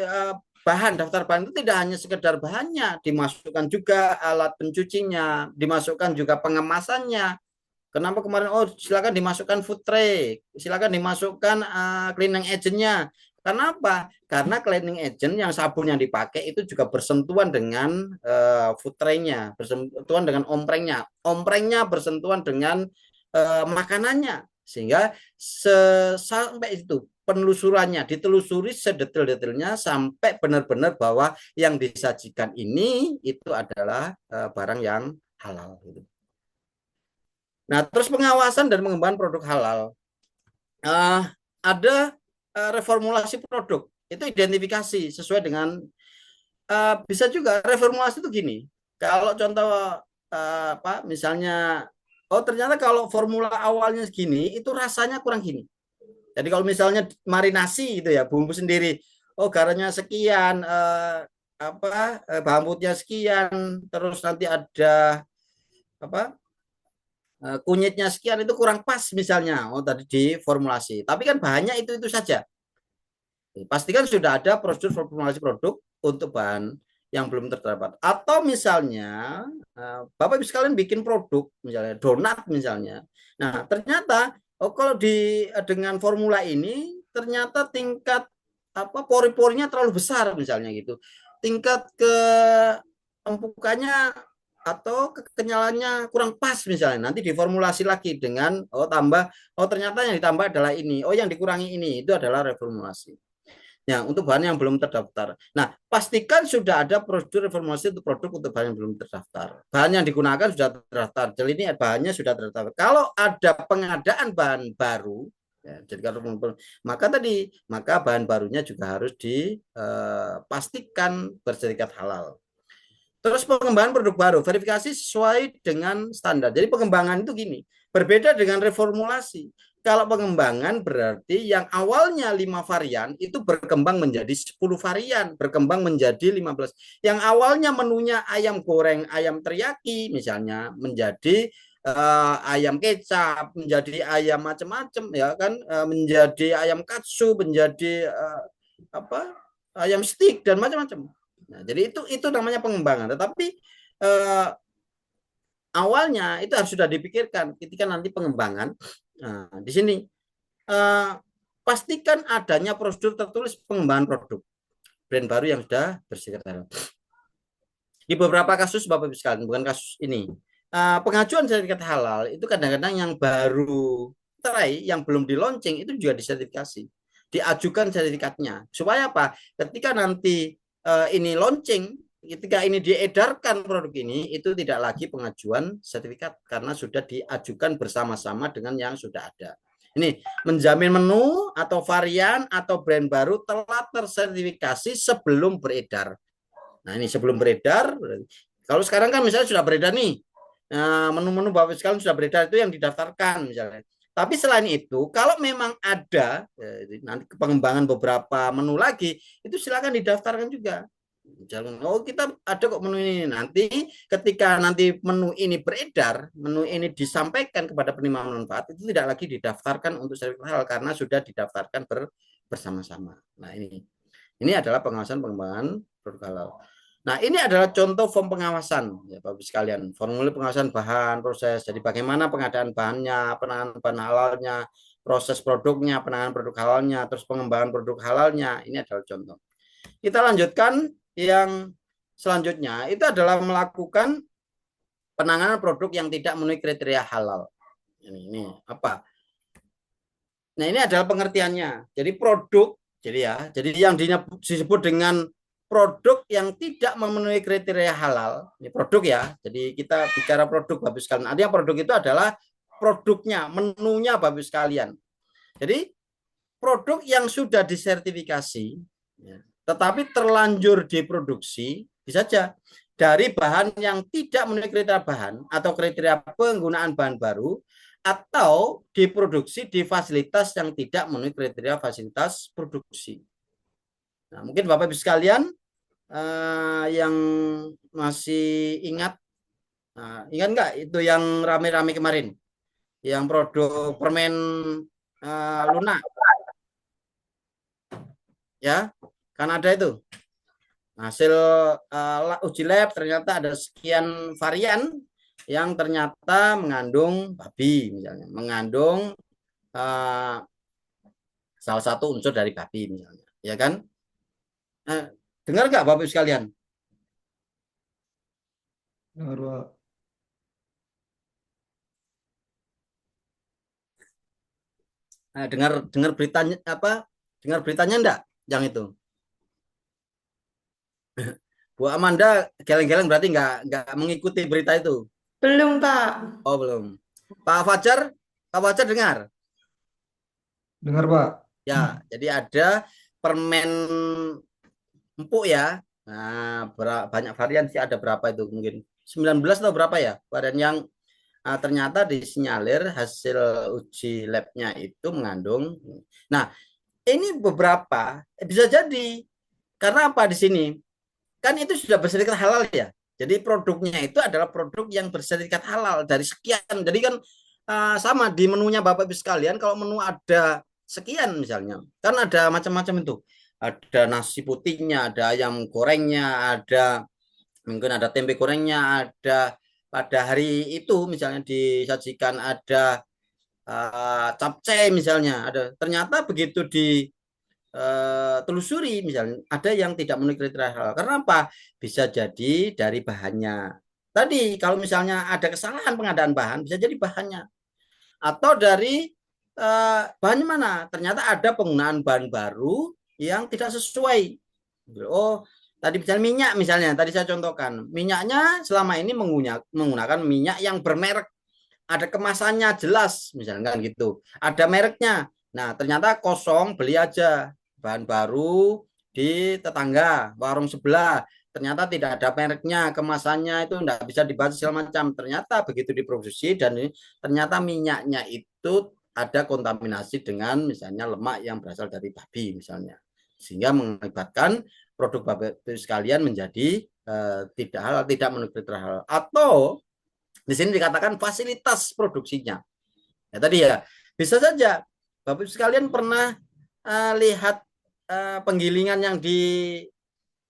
bahan daftar bahan itu tidak hanya sekedar bahannya, dimasukkan juga alat pencucinya, dimasukkan juga pengemasannya. Kenapa kemarin silakan dimasukkan food tray, silakan dimasukkan cleaning agentnya. Karena apa? Karena cleaning agent yang sabun yang dipakai itu juga bersentuhan dengan food tray-nya, bersentuhan dengan omprengnya bersentuhan dengan makanannya, sehingga sampai itu penelusurannya ditelusuri sedetail-detailnya sampai benar-benar bahwa yang disajikan ini itu adalah barang yang halal. Nah, terus pengawasan dan pengembangan produk halal. Ada reformulasi produk, itu identifikasi sesuai dengan bisa juga reformulasi itu gini. Kalau contoh misalnya, ternyata kalau formula awalnya segini, itu rasanya kurang gini. Jadi kalau misalnya marinasi gitu ya, bumbu sendiri, garamnya sekian, bahan putihnya sekian, terus nanti ada kunyitnya sekian, itu kurang pas misalnya. Tadi diformulasi. Tapi kan bahannya itu saja. Pastikan sudah ada prosedur formulasi produk untuk bahan yang belum terdapat. Atau misalnya Bapak Ibu sekalian bikin produk misalnya donat misalnya. Nah, ternyata kalau dengan formula ini ternyata tingkat pori-porinya terlalu besar misalnya gitu. Tingkat keempukannya atau kekenyalannya kurang pas misalnya, nanti diformulasi lagi dengan ternyata yang ditambah adalah ini, yang dikurangi ini, itu adalah reformulasi. Ya, untuk bahan yang belum terdaftar. Nah, pastikan sudah ada prosedur reformulasi untuk produk untuk bahan yang belum terdaftar. Bahan yang digunakan sudah terdaftar. Jadi ini bahannya sudah terdaftar. Kalau ada pengadaan bahan baru, ya, jadi kalau maka bahan barunya juga harus dipastikan bersertifikat halal. Terus pengembangan produk baru, verifikasi sesuai dengan standar. Jadi pengembangan itu gini, berbeda dengan reformulasi. Kalau pengembangan berarti yang awalnya 5 varian itu berkembang menjadi 10 varian, berkembang menjadi 15. Yang awalnya menunya ayam goreng, ayam teriyaki misalnya menjadi ayam kecap, menjadi ayam macam-macam ya kan, menjadi ayam katsu, menjadi ayam steak dan macam-macam. Nah, jadi itu namanya pengembangan. Tetapi awalnya itu harus sudah dipikirkan ketika nanti pengembangan. Nah, di sini pastikan adanya prosedur tertulis pengembangan produk brand baru yang sudah bersifat halal. Di beberapa kasus Bapak Ibu sekalian, bukan kasus ini, pengajuan sertifikat halal itu kadang-kadang yang baru try, yang belum di launching itu juga disertifikasi, diajukan sertifikatnya supaya apa? Ketika nanti ini launching, ketika ini diedarkan produk ini, itu tidak lagi pengajuan sertifikat karena sudah diajukan bersama-sama dengan yang sudah ada. Ini menjamin menu atau varian atau brand baru telah tersertifikasi sebelum beredar. Nah, ini sebelum beredar. Kalau sekarang kan misalnya sudah beredar nih, menu-menu Bapak sekalian sudah beredar, itu yang didaftarkan misalnya. Tapi selain itu, kalau memang ada nanti pengembangan beberapa menu lagi, itu silakan didaftarkan juga. Jangan, kita ada kok menu ini. Nanti ketika nanti menu ini beredar, menu ini disampaikan kepada penerima manfaat, itu tidak lagi didaftarkan untuk sertifikat halal karena sudah didaftarkan bersama-sama. Nah, ini adalah pengawasan pengembangan produk halal. Nah, ini adalah contoh form pengawasan ya Bapak sekalian. Formulir pengawasan bahan, proses. Jadi bagaimana pengadaan bahannya, penanganan bahan halalnya, proses produknya, penanganan produk halalnya, terus pengembangan produk halalnya. Ini adalah contoh. Kita lanjutkan yang selanjutnya, itu adalah melakukan penanganan produk yang tidak memenuhi kriteria halal. Ini apa? Nah, ini adalah pengertiannya. Jadi produk, jadi yang disebut dengan produk yang tidak memenuhi kriteria halal, ini produk ya. Jadi kita bicara produk Bapak sekalian. Artinya produk itu adalah produknya, menunya Bapak sekalian. Jadi produk yang sudah disertifikasi, ya, tetapi terlanjur diproduksi, bisa saja dari bahan yang tidak memenuhi kriteria bahan atau kriteria penggunaan bahan baru, atau diproduksi di fasilitas yang tidak memenuhi kriteria fasilitas produksi. Nah, mungkin Bapak Ibu sekalian yang masih ingat, ingat nggak itu yang rame-rame kemarin, yang produk permen lunak, ya, kan ada itu hasil uji lab, ternyata ada sekian varian yang ternyata mengandung babi, misalnya mengandung salah satu unsur dari babi, misalnya, ya kan? Dengar nggak Bapak Ibu sekalian? Dengar, Pak. Dengar beritanya apa? Dengar beritanya enggak yang itu? Bu Amanda geleng-geleng berarti nggak mengikuti berita itu. Belum, Pak. Oh, belum. Pak Fajar dengar? Dengar, Pak. Ya, jadi ada permen empuk ya. Nah, banyak varian sih, ada berapa itu mungkin 19 atau berapa ya varian yang ternyata disinyalir hasil uji labnya itu mengandung. Nah, ini beberapa bisa jadi karena apa di sini? Kan itu sudah bersertifikat halal ya. Jadi produknya itu adalah produk yang bersertifikat halal dari sekian. Jadi kan sama di menunya Bapak Ibu sekalian, kalau menu ada sekian misalnya, kan ada macam-macam itu. Ada nasi putihnya, ada ayam gorengnya, ada mungkin ada tempe gorengnya, ada pada hari itu misalnya disajikan ada capcay misalnya, ada. Ternyata begitu di telusuri misalnya ada yang tidak memenuhi kriteria halal. Karena apa? Bisa jadi dari bahannya. Tadi kalau misalnya ada kesalahan pengadaan bahan, bisa jadi bahannya. Atau dari bahannya mana? Ternyata ada penggunaan bahan baru yang tidak sesuai. Oh, tadi misalnya minyak misalnya, tadi saya contohkan. Minyaknya selama ini menggunakan minyak yang bermerek. Ada kemasannya jelas, misalnya kan gitu. Ada mereknya. Nah, ternyata kosong, beli aja bahan baru di tetangga, warung sebelah. Ternyata tidak ada mereknya, kemasannya itu tidak bisa dibaca segala macam. Ternyata begitu diproduksi dan ini ternyata minyaknya itu ada kontaminasi dengan misalnya lemak yang berasal dari babi misalnya. Sehingga mengakibatkan produk Bapak Ibu sekalian menjadi tidak halal, tidak memenuhi kriteria halal. Atau di sini dikatakan fasilitas produksinya. Ya tadi ya, bisa saja Bapak Ibu sekalian pernah lihat penggilingan yang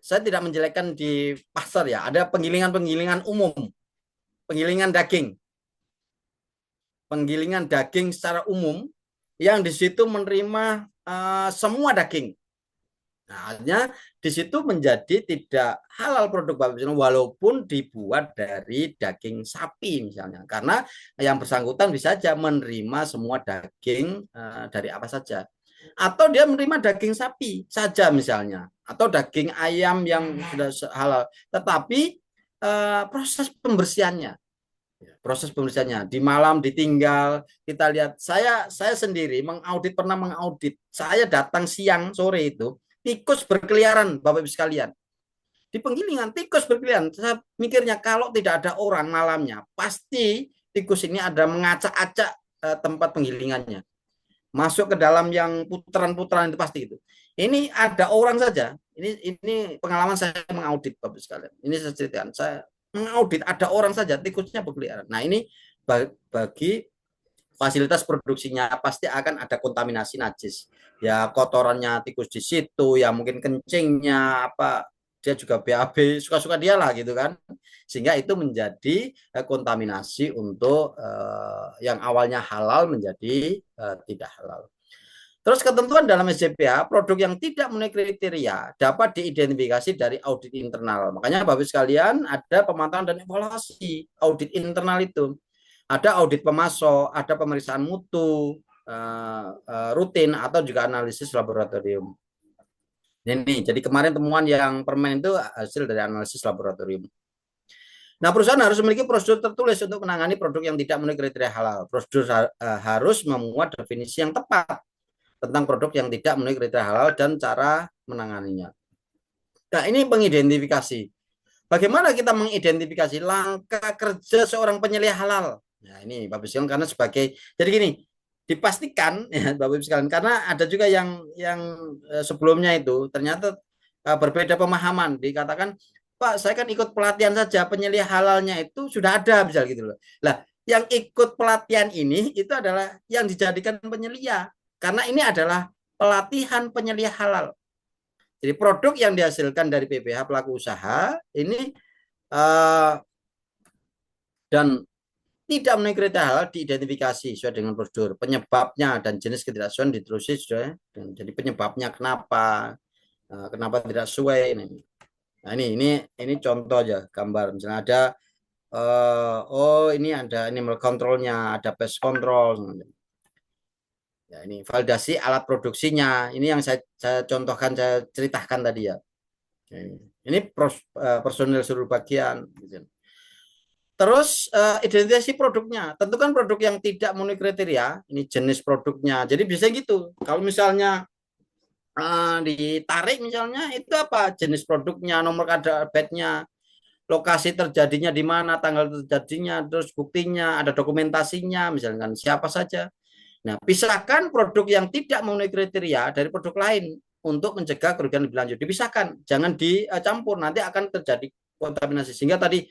saya tidak menjelekkan di pasar ya, ada penggilingan umum, penggilingan daging secara umum yang di situ menerima semua daging. Nah, artinya di situ menjadi tidak halal produk Bapak Ibu walaupun dibuat dari daging sapi misalnya, karena yang bersangkutan bisa saja menerima semua daging dari apa saja. Atau dia menerima daging sapi saja misalnya, atau daging ayam yang sudah halal, tetapi proses pembersihannya di malam ditinggal. Kita lihat, saya sendiri pernah mengaudit, saya datang siang sore itu tikus berkeliaran Bapak Ibu sekalian di penggilingan, tikus berkeliaran. Saya mikirnya kalau tidak ada orang malamnya pasti tikus ini ada mengacak-acak tempat penggilingannya, masuk ke dalam yang putaran-putaran itu pasti itu. Ini ada orang saja. Ini pengalaman saya mengaudit Bapak sekalian. Ini saya ceritakan. Saya mengaudit ada orang saja tikusnya berkeliaran. Nah, ini bagi fasilitas produksinya pasti akan ada kontaminasi najis. Ya kotorannya tikus di situ, ya mungkin kencingnya apa, dia juga BAB, suka-suka dia lah gitu kan. Sehingga itu menjadi kontaminasi untuk yang awalnya halal menjadi tidak halal. Terus ketentuan dalam SJPH, produk yang tidak memenuhi kriteria dapat diidentifikasi dari audit internal. Makanya Bapak sekalian ada pemantauan dan evaluasi audit internal itu. Ada audit pemasok, ada pemeriksaan mutu rutin atau juga analisis laboratorium. Ini jadi kemarin temuan yang permen itu hasil dari analisis laboratorium. Nah, perusahaan harus memiliki prosedur tertulis untuk menangani produk yang tidak memenuhi kriteria halal. Prosedur harus memuat definisi yang tepat tentang produk yang tidak memenuhi kriteria halal dan cara menanganinya. Nah, ini pengidentifikasi. Bagaimana kita mengidentifikasi langkah kerja seorang penyeliah halal? Nah, ini Bapak Ibu sekalian, karena sebagai, jadi gini, dipastikan ya Bapak Ibu sekalian, karena ada juga yang sebelumnya itu ternyata berbeda pemahaman, dikatakan, Pak, saya kan ikut pelatihan saja, penyeliah halalnya itu sudah ada, misal gitu loh. Lah, yang ikut pelatihan ini itu adalah yang dijadikan penyelia, karena ini adalah pelatihan penyeliah halal. Jadi produk yang dihasilkan dari PPH pelaku usaha ini dan tidak memenuhi kriteria halal diidentifikasi sesuai dengan prosedur, penyebabnya dan jenis ketidaksesuaian ditelusuri sudah. Jadi penyebabnya kenapa tidak sesuai ini. Nah, ini contoh aja gambar, misalnya ada ini ada animal controlnya, ada pest control. Ya, ini validasi alat produksinya. Ini yang saya contohkan, saya ceritakan tadi ya. Ini personil seluruh bagian. Terus identifikasi produknya. Tentukan produk yang tidak memenuhi kriteria. Ini jenis produknya. Jadi bisa gitu. Kalau misalnya ditarik misalnya, itu apa? Jenis produknya, nomor KDR-nya, lokasi terjadinya di mana, tanggal terjadinya, terus buktinya, ada dokumentasinya, misalkan siapa saja. Nah, pisahkan produk yang tidak memenuhi kriteria dari produk lain untuk mencegah kerugian lebih lanjut. Dipisahkan, jangan dicampur, nanti akan terjadi kontaminasi. Sehingga tadi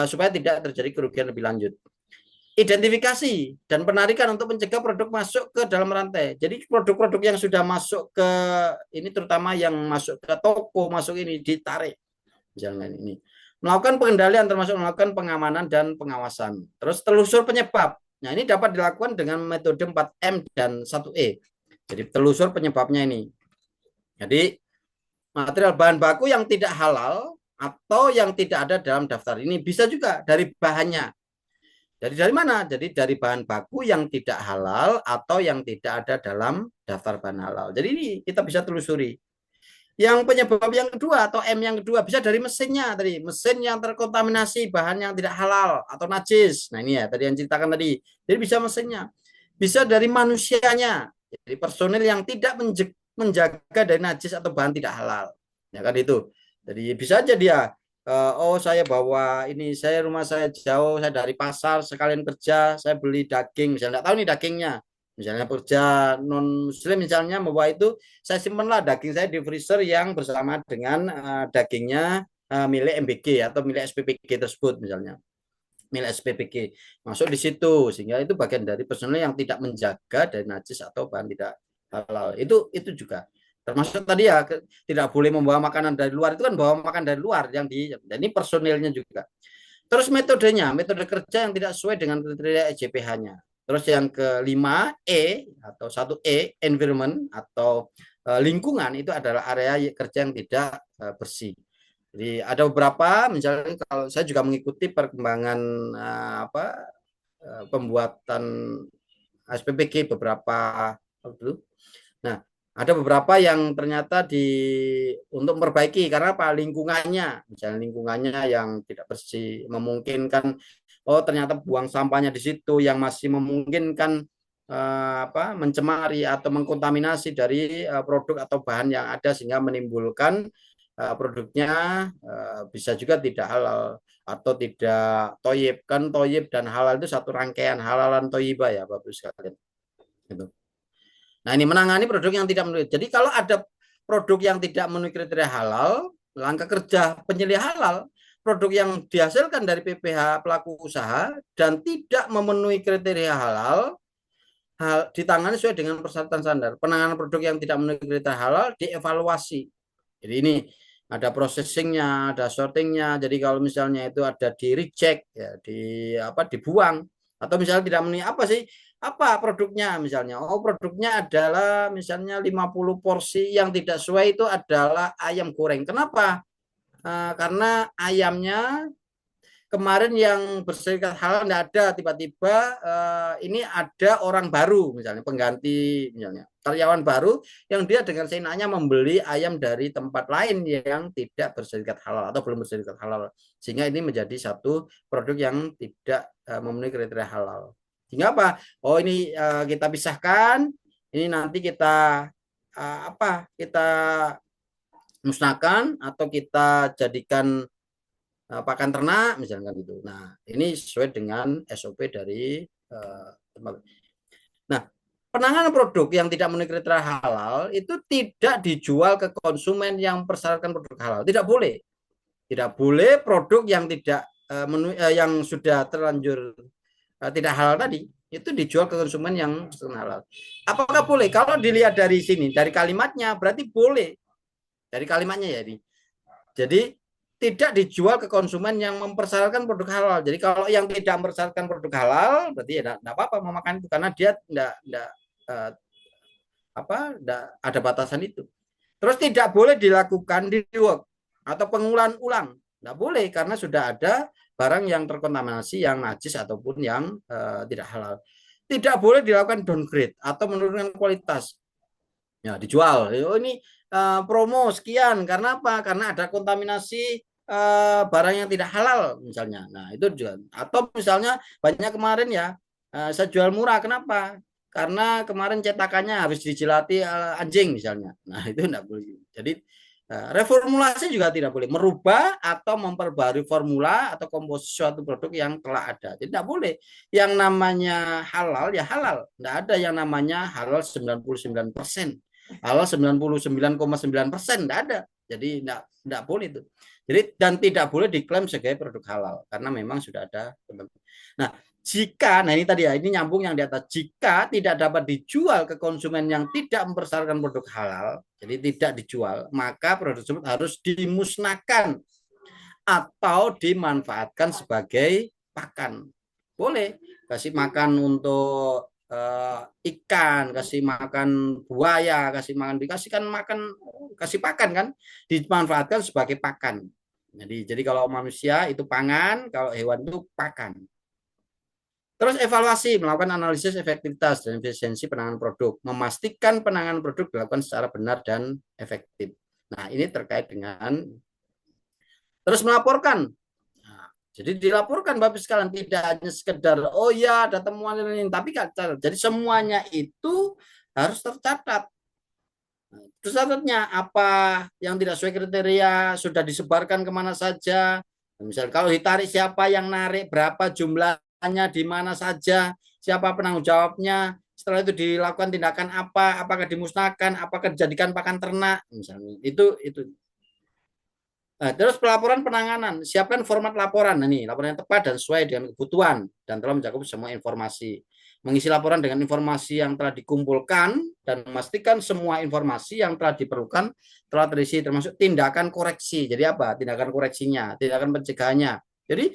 supaya tidak terjadi kerugian lebih lanjut. Identifikasi dan penarikan untuk mencegah produk masuk ke dalam rantai. Jadi produk-produk yang sudah masuk ke ini, terutama yang masuk ke toko, masuk ini ditarik. Misalnya ini. Melakukan pengendalian termasuk melakukan pengamanan dan pengawasan. Terus telusur penyebab. Nah, ini dapat dilakukan dengan metode 4M dan 1E. Jadi telusur penyebabnya ini. Jadi material bahan baku yang tidak halal atau yang tidak ada dalam daftar ini bisa juga dari bahannya. Jadi dari mana? Jadi dari bahan baku yang tidak halal atau yang tidak ada dalam daftar bahan halal. Jadi ini kita bisa telusuri. Yang penyebab yang kedua atau M yang kedua bisa dari mesinnya tadi, mesin yang terkontaminasi bahan yang tidak halal atau najis. Nah, ini ya tadi yang ceritakan tadi. Jadi bisa mesinnya. Bisa dari manusianya. Jadi personil yang tidak menjaga dari najis atau bahan tidak halal. Ya kan itu. Jadi bisa aja dia saya bawa ini, rumah saya jauh, saya dari pasar sekalian kerja, saya beli daging, misalnya nggak tahu nih dagingnya. Misalnya kerja non muslim misalnya membawa itu, saya simpanlah daging saya di freezer yang bersama dengan dagingnya milik MBG atau milik SPPG tersebut, misalnya milik SPPG masuk di situ, sehingga itu bagian dari personil yang tidak menjaga dari najis atau bahan tidak halal. Itu juga termasuk tadi ya, tidak boleh membawa makanan dari luar, itu kan bawa makan dari luar dan ini personilnya juga. Terus metodenya, metode kerja yang tidak sesuai dengan kriteria EJPH-nya. Terus yang kelima, E atau 1E, environment atau lingkungan, itu adalah area kerja yang tidak bersih. Jadi ada beberapa, misalnya kalau saya juga mengikuti perkembangan pembuatan SPPG beberapa waktu. Nah, ada beberapa yang ternyata untuk memperbaiki karena apa? Lingkungannya, misalnya lingkungannya yang tidak bersih, memungkinkan ternyata buang sampahnya di situ yang masih memungkinkan mencemari atau mengkontaminasi dari produk atau bahan yang ada, sehingga menimbulkan produknya bisa juga tidak halal atau tidak toyib. Kan toyib dan halal itu satu rangkaian, halalan toyibah ya Bapak sekalian. Gitu. Nah, ini menangani produk yang tidak memenuhi. Jadi kalau ada produk yang tidak memenuhi kriteria halal, langkah kerja penyelia halal, produk yang dihasilkan dari PPH pelaku usaha dan tidak memenuhi kriteria halal, ditangani sesuai dengan persyaratan standar. Penanganan produk yang tidak memenuhi kriteria halal dievaluasi. Jadi ini ada processingnya, ada sortingnya. Jadi kalau misalnya itu ada di reject, ya dibuang, atau misalnya tidak memenuhi apa produknya, misalnya produknya adalah misalnya 50 porsi yang tidak sesuai, itu adalah ayam goreng. Kenapa? Karena ayamnya kemarin yang bersertifikat halal tidak ada, tiba-tiba ini ada orang baru, misalnya pengganti, misalnya karyawan baru yang dia dengan seenaknya membeli ayam dari tempat lain yang tidak bersertifikat halal atau belum bersertifikat halal, sehingga ini menjadi satu produk yang tidak memenuhi kriteria halal. Sehingga apa? Ini kita pisahkan, ini nanti kita kita musnahkan atau kita jadikan pakan ternak misalkan gitu. Nah, ini sesuai dengan SOP dari tempat. Nah, penanganan produk yang tidak memenuhi kriteria halal itu tidak dijual ke konsumen yang mempersyaratkan produk halal. Tidak boleh. Tidak boleh produk yang tidak yang sudah terlanjur tidak halal tadi itu dijual ke konsumen yang halal. Apakah boleh? Kalau dilihat dari sini, dari kalimatnya berarti boleh. Dari kalimatnya ya ini. Jadi tidak dijual ke konsumen yang mempersyaratkan produk halal. Jadi kalau yang tidak mempersyaratkan produk halal, berarti ya tidak apa-apa memakan itu karena dia tidak ada batasan itu. Terus tidak boleh dilakukan rework atau pengulangan ulang. Tidak boleh karena sudah ada barang yang terkontaminasi, yang najis ataupun yang tidak halal. Tidak boleh dilakukan downgrade atau menurunkan kualitas. Ya, dijual. Oh, ini promo sekian karena apa? Karena ada kontaminasi barang yang tidak halal misalnya. Nah, itu juga. Atau misalnya banyak kemarin ya saya jual murah. Kenapa? Karena kemarin cetakannya habis dijilati anjing misalnya. Nah, itu tidak boleh. Jadi reformulasi juga tidak boleh, merubah atau memperbarui formula atau komposisi suatu produk yang telah ada. Jadi tidak boleh. Yang namanya halal ya halal. Tidak ada yang namanya halal 99%. Halal 99,9%, tidak ada. Jadi tidak boleh itu. Jadi dan tidak boleh diklaim sebagai produk halal karena memang sudah ada. Nah, jika, nah ini tadi ya, ini nyambung yang di atas. Jika tidak dapat dijual ke konsumen yang tidak mempersyaratkan produk halal, jadi tidak dijual, maka produk tersebut harus dimusnahkan atau dimanfaatkan sebagai pakan. Boleh kasih makan untuk ikan, kasih makan buaya, kasih pakan kan, dimanfaatkan sebagai pakan. Jadi kalau manusia itu pangan, kalau hewan itu pakan. Terus evaluasi, melakukan analisis efektivitas dan efisiensi penanganan produk, memastikan penanganan produk dilakukan secara benar dan efektif. Nah, ini terkait dengan terus melaporkan. Nah, jadi dilaporkan Bapak sekalian, tidak hanya sekedar oh ya ada temuan ini, tapi jadi semuanya itu harus tercatat. Tercatatnya apa yang tidak sesuai kriteria sudah disebarkan kemana saja. Misal kalau ditarik siapa yang narik, berapa jumlahnya, di mana saja, siapa penanggung jawabnya, setelah itu dilakukan tindakan apa, apakah dimusnahkan, apakah dijadikan pakan ternak, misalnya itu. Nah, terus pelaporan penanganan, siapkan format laporan. Nah, ini laporan yang tepat dan sesuai dengan kebutuhan dan telah mencakup semua informasi. Mengisi laporan dengan informasi yang telah dikumpulkan dan memastikan semua informasi yang telah diperlukan telah terisi, termasuk tindakan koreksi. Jadi apa? Tindakan koreksinya, tindakan pencegahannya. Jadi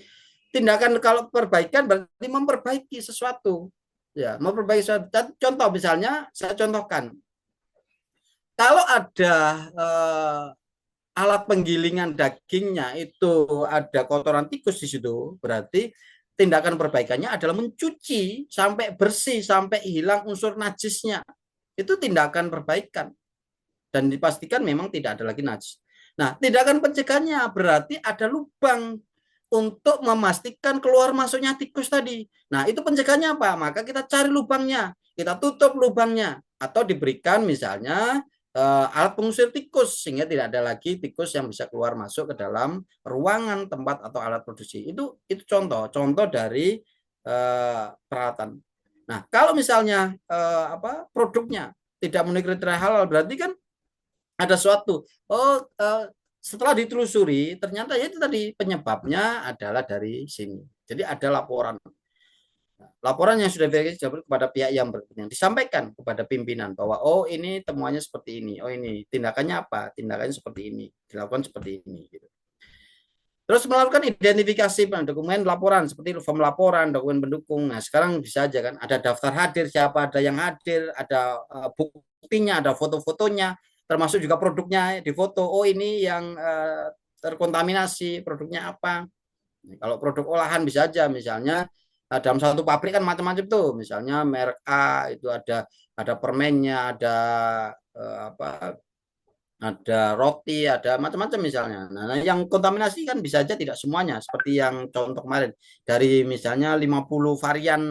tindakan kalau perbaikan berarti memperbaiki sesuatu. Ya, memperbaiki sesuatu. Contoh misalnya, saya contohkan. Kalau ada alat penggilingan dagingnya itu ada kotoran tikus di situ, berarti tindakan perbaikannya adalah mencuci sampai bersih, sampai hilang unsur najisnya. Itu tindakan perbaikan. Dan dipastikan memang tidak ada lagi najis. Nah, tindakan pencegahannya berarti ada lubang untuk memastikan keluar masuknya tikus tadi. Nah, itu pencegahannya apa? Maka kita cari lubangnya, kita tutup lubangnya, atau diberikan misalnya alat pengusir tikus sehingga tidak ada lagi tikus yang bisa keluar masuk ke dalam ruangan tempat atau alat produksi. Itu contoh dari peralatan. Nah, kalau misalnya produknya tidak memenuhi kriteria halal, berarti kan ada suatu setelah ditelusuri ternyata ya itu tadi penyebabnya adalah dari sini. Jadi ada laporan yang sudah verifikasi kepada pihak yang berkepentingan, disampaikan kepada pimpinan bahwa oh ini temuannya seperti ini, oh ini tindakannya apa, tindakannya seperti ini, dilakukan seperti ini gitu. Terus melakukan identifikasi dokumen laporan seperti form laporan, dokumen pendukung. Nah, sekarang bisa aja kan ada daftar hadir, siapa ada yang hadir, ada buktinya, ada foto-fotonya, termasuk juga produknya difoto. Oh ini yang terkontaminasi, produknya apa. Nah, kalau produk olahan bisa aja misalnya dalam satu pabrik kan macam-macam tuh, misalnya merek A itu ada permennya, ada roti, ada macam-macam misalnya. Nah, yang kontaminasi kan bisa aja tidak semuanya, seperti yang contoh kemarin dari misalnya 50 varian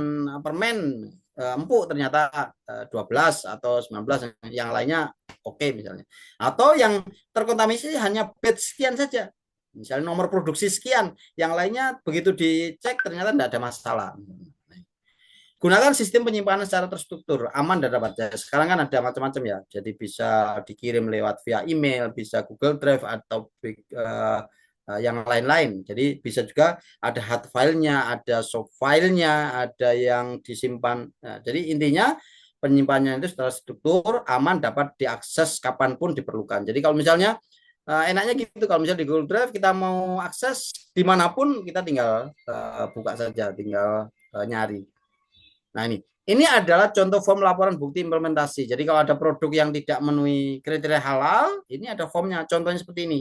permen empuk ternyata 12 atau 19, yang lainnya oke misalnya. Atau yang terkontaminasi hanya batch sekian saja. Misalnya nomor produksi sekian, yang lainnya begitu dicek ternyata tidak ada masalah. Gunakan sistem penyimpanan secara terstruktur, aman dan dapat. Sekarang kan ada macam-macam ya, jadi bisa dikirim lewat via email, bisa Google Drive atau yang lain-lain. Jadi bisa juga ada hard filenya, ada soft filenya, ada yang disimpan. Nah, jadi intinya penyimpanannya itu secara struktur, aman, dapat diakses kapanpun diperlukan. Jadi kalau misalnya enaknya gitu, kalau misalnya di Google Drive kita mau akses dimanapun, kita tinggal buka saja, tinggal nyari. Nah ini adalah contoh form laporan bukti implementasi. Jadi kalau ada produk yang tidak memenuhi kriteria halal, ini ada formnya. Contohnya seperti ini.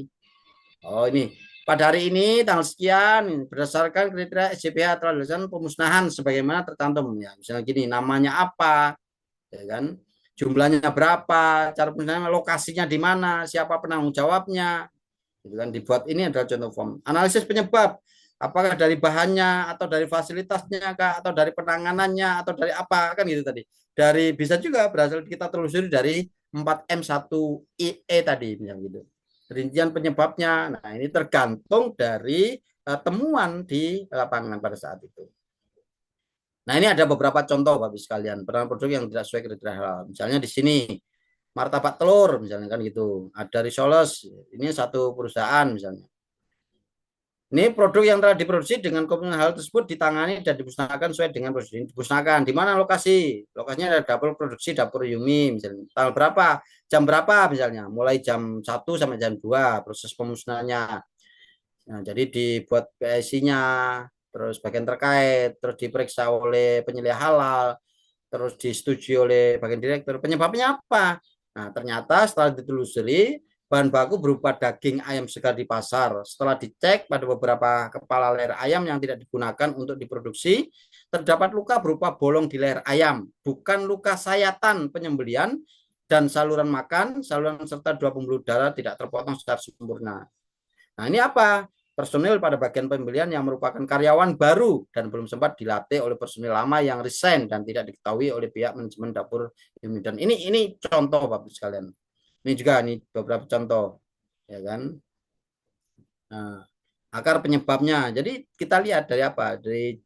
Oh ini, pada hari ini tanggal sekian berdasarkan kriteria SJPH telah dilakukan pemusnahan sebagaimana tercantum ya. Misalnya gini, namanya apa, ya kan? Jumlahnya berapa, cara pemusnahan, lokasinya di mana, siapa penanggung jawabnya, gitu kan? Dibuat ini adalah contoh form. Analisis penyebab, apakah dari bahannya atau dari fasilitasnya kah, atau dari penanganannya atau dari apa, kan gitu tadi. Dari bisa juga berhasil kita telusuri dari 4M1E tadi yang gitu. Rincian penyebabnya. Nah, ini tergantung dari temuan di lapangan pada saat itu. Nah, ini ada beberapa contoh Bapak sekalian, penamaan produk yang tidak sesuai kriteria halal. Misalnya di sini martabak telur misalnya kan gitu. Ada Risoles, ini satu perusahaan misalnya. Ini produk yang telah diproduksi dengan komitmen hal tersebut ditangani dan dimusnahkan sesuai dengan prosedur dimusnahkan. Di mana lokasi? Lokasinya ada dapur produksi dapur Yumi misalnya. Tanggal berapa? Jam berapa misalnya? Mulai jam 1 sampai jam 2 proses pemusnahannya. Nah, jadi dibuat PSI-nya, terus bagian terkait, terus diperiksa oleh penyelia halal, terus disetujui oleh bagian direktur. Penyebabnya apa? Nah, ternyata setelah ditelusuri, bahan baku berupa daging ayam segar di pasar. Setelah dicek pada beberapa kepala leher ayam yang tidak digunakan untuk diproduksi, terdapat luka berupa bolong di leher ayam, bukan luka sayatan penyembelian, dan saluran makan, saluran serta dua pembuluh darah tidak terpotong secara sempurna. Nah, ini apa? Personil pada bagian pembelian yang merupakan karyawan baru dan belum sempat dilatih oleh personil lama yang resign dan tidak diketahui oleh pihak manajemen dapur Yumi. Dan ini contoh Bapak sekalian. Ini juga nih beberapa contoh, ya kan? Nah, akar penyebabnya. Jadi kita lihat dari apa? Dari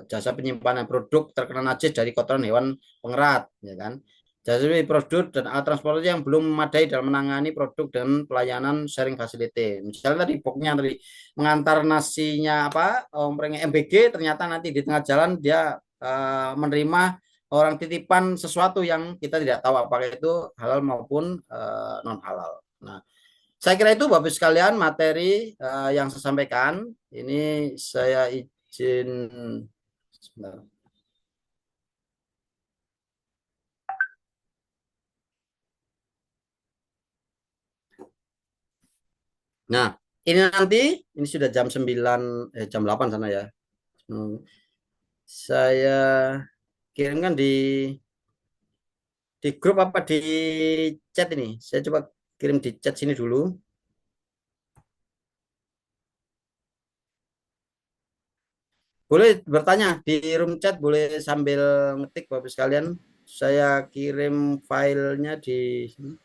jasa penyimpanan produk terkena najis dari kotoran hewan pengerat, ya kan? Jasa produk dan alat transportasi yang belum memadai dalam menangani produk dan pelayanan sharing facility. Misalnya tadi boxnya tadi mengantar nasinya apa, MBG, ternyata nanti di tengah jalan dia menerima orang titipan sesuatu yang kita tidak tahu apakah itu halal maupun non halal. Nah, saya kira itu Bapak sekalian materi yang saya sampaikan. Ini saya izin sebentar. Nah, ini nanti ini sudah jam 9 jam 8 sana ya. Saya kirimkan di grup apa di chat ini. Saya coba kirim di chat sini dulu. Boleh bertanya di room chat, boleh sambil ngetik Bapak sekalian. Saya kirim filenya di sini.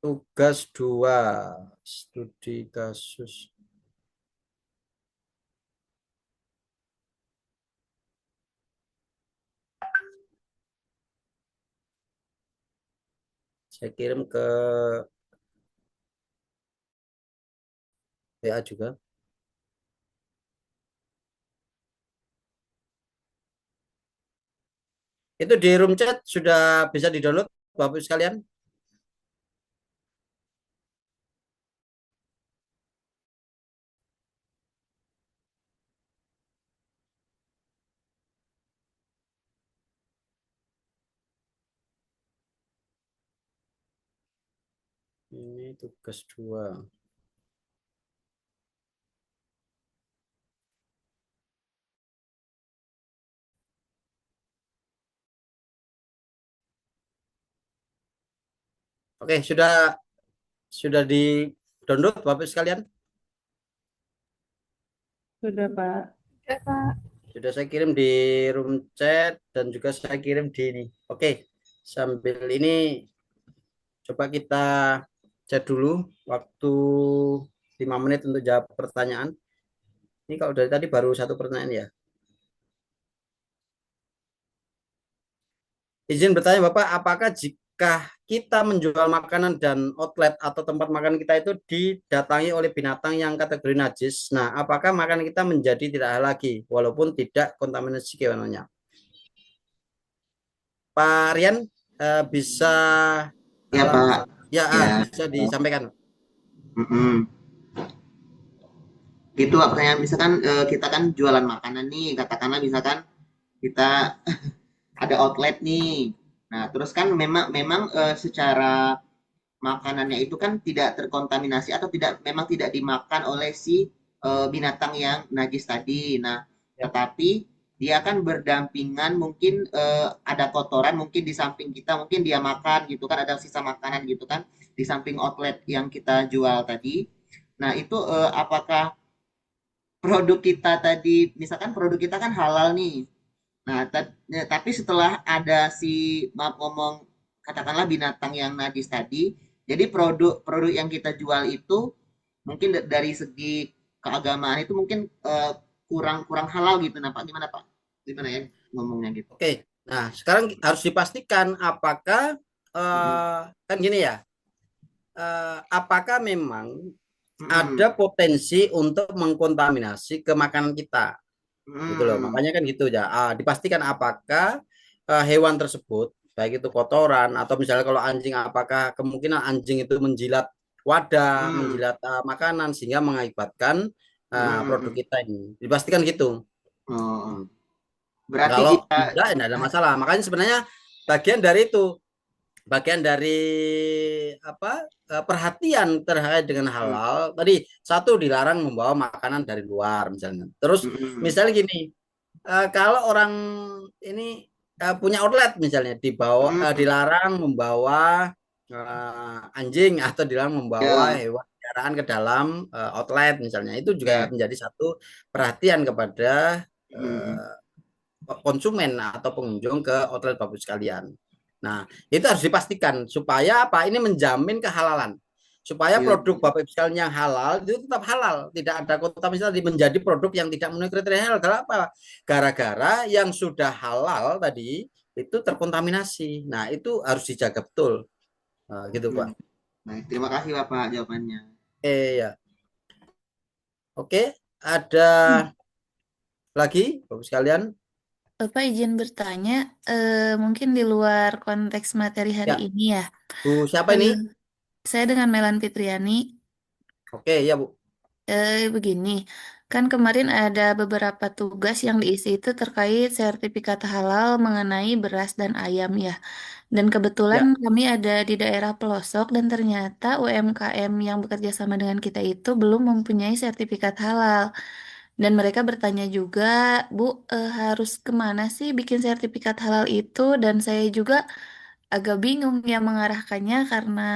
Tugas 2, studi kasus. Saya kirim ke WA juga. Itu di room chat sudah bisa di-download Bapak sekalian. Ini tugas 2. Oke, sudah di download Bapak sekalian. Sudah, Pak. Ya, Pak. Sudah saya kirim di room chat dan juga saya kirim di ini. Oke, sambil ini coba kita chat dulu waktu 5 menit untuk jawab pertanyaan. Ini kalau dari tadi baru satu pertanyaan ya. Izin bertanya Bapak, apakah jika kita menjual makanan dan outlet atau tempat makan kita itu didatangi oleh binatang yang kategori najis, nah apakah makanan kita menjadi tidak halal lagi walaupun tidak kontaminasi kewenangannya? Pak Rian bisa Ya, Pak. ya Ya. bisa disampaikan. Mm-mm. Gitu Pak, pertanyaan misalkan kita kan jualan makanan nih, katakanlah misalkan kita ada outlet nih. Nah, terus kan memang secara makanannya itu kan tidak terkontaminasi atau memang tidak dimakan oleh si binatang yang najis tadi. Nah, Ya. tetapi dia kan berdampingan mungkin ada kotoran mungkin di samping kita, mungkin dia makan gitu kan, ada sisa makanan gitu kan di samping outlet yang kita jual tadi. Nah, itu apakah produk kita tadi, misalkan produk kita kan halal nih. Nah, tapi setelah ada si maaf ngomong katakanlah binatang yang najis tadi, jadi produk yang kita jual itu mungkin dari segi keagamaan itu mungkin kurang kurang halal gitu. Nah, Pak, gimana Pak? Gimana ya ngomongnya gitu? Oke, nah sekarang harus dipastikan apakah kan gini ya, apakah memang ada potensi untuk mengkontaminasi ke makanan kita, gitu loh. Makanya kan gitu ya. Dipastikan apakah hewan tersebut, baik itu kotoran atau misalnya kalau anjing, apakah kemungkinan anjing itu menjilat wadah, menjilat makanan sehingga mengakibatkan produk kita ini. Dipastikan gitu. Oh, berarti Kalau kita tidak ada masalah. Makanya sebenarnya bagian dari itu, bagian dari apa perhatian terkait dengan halal tadi, satu, dilarang membawa makanan dari luar misalnya. Terus misalnya gini, kalau orang ini punya outlet misalnya, dilarang membawa anjing atau dilarang membawa ya. hewan peliharaan ke dalam outlet misalnya, itu juga menjadi satu perhatian kepada konsumen atau pengunjung ke outlet Bapak sekalian. Nah, itu harus dipastikan supaya apa? Ini menjamin kehalalan. Supaya produk Bapak Ibu sekalian yang halal itu tetap halal, tidak ada kontaminasi menjadi produk yang tidak memenuhi kriteria halal. Kenapa? Gara-gara yang sudah halal tadi itu terkontaminasi. Nah, itu harus dijaga betul. Nah, gitu, Pak. Baik, terima kasih Bapak jawabannya. Ya. Oke, ada lagi Bapak sekalian? Bapak izin bertanya, mungkin di luar konteks materi hari Ya. ini ya. Bu, siapa ini? Saya dengan Melan Fitriani. Oke, ya Bu. Begini, kan kemarin ada beberapa tugas yang diisi itu terkait sertifikat halal mengenai beras dan ayam ya. Dan kebetulan kami ada di daerah pelosok dan ternyata UMKM yang bekerja sama dengan kita itu belum mempunyai sertifikat halal. Dan mereka bertanya juga, Bu, harus kemana sih bikin sertifikat halal itu? Dan saya juga agak bingung ya mengarahkannya karena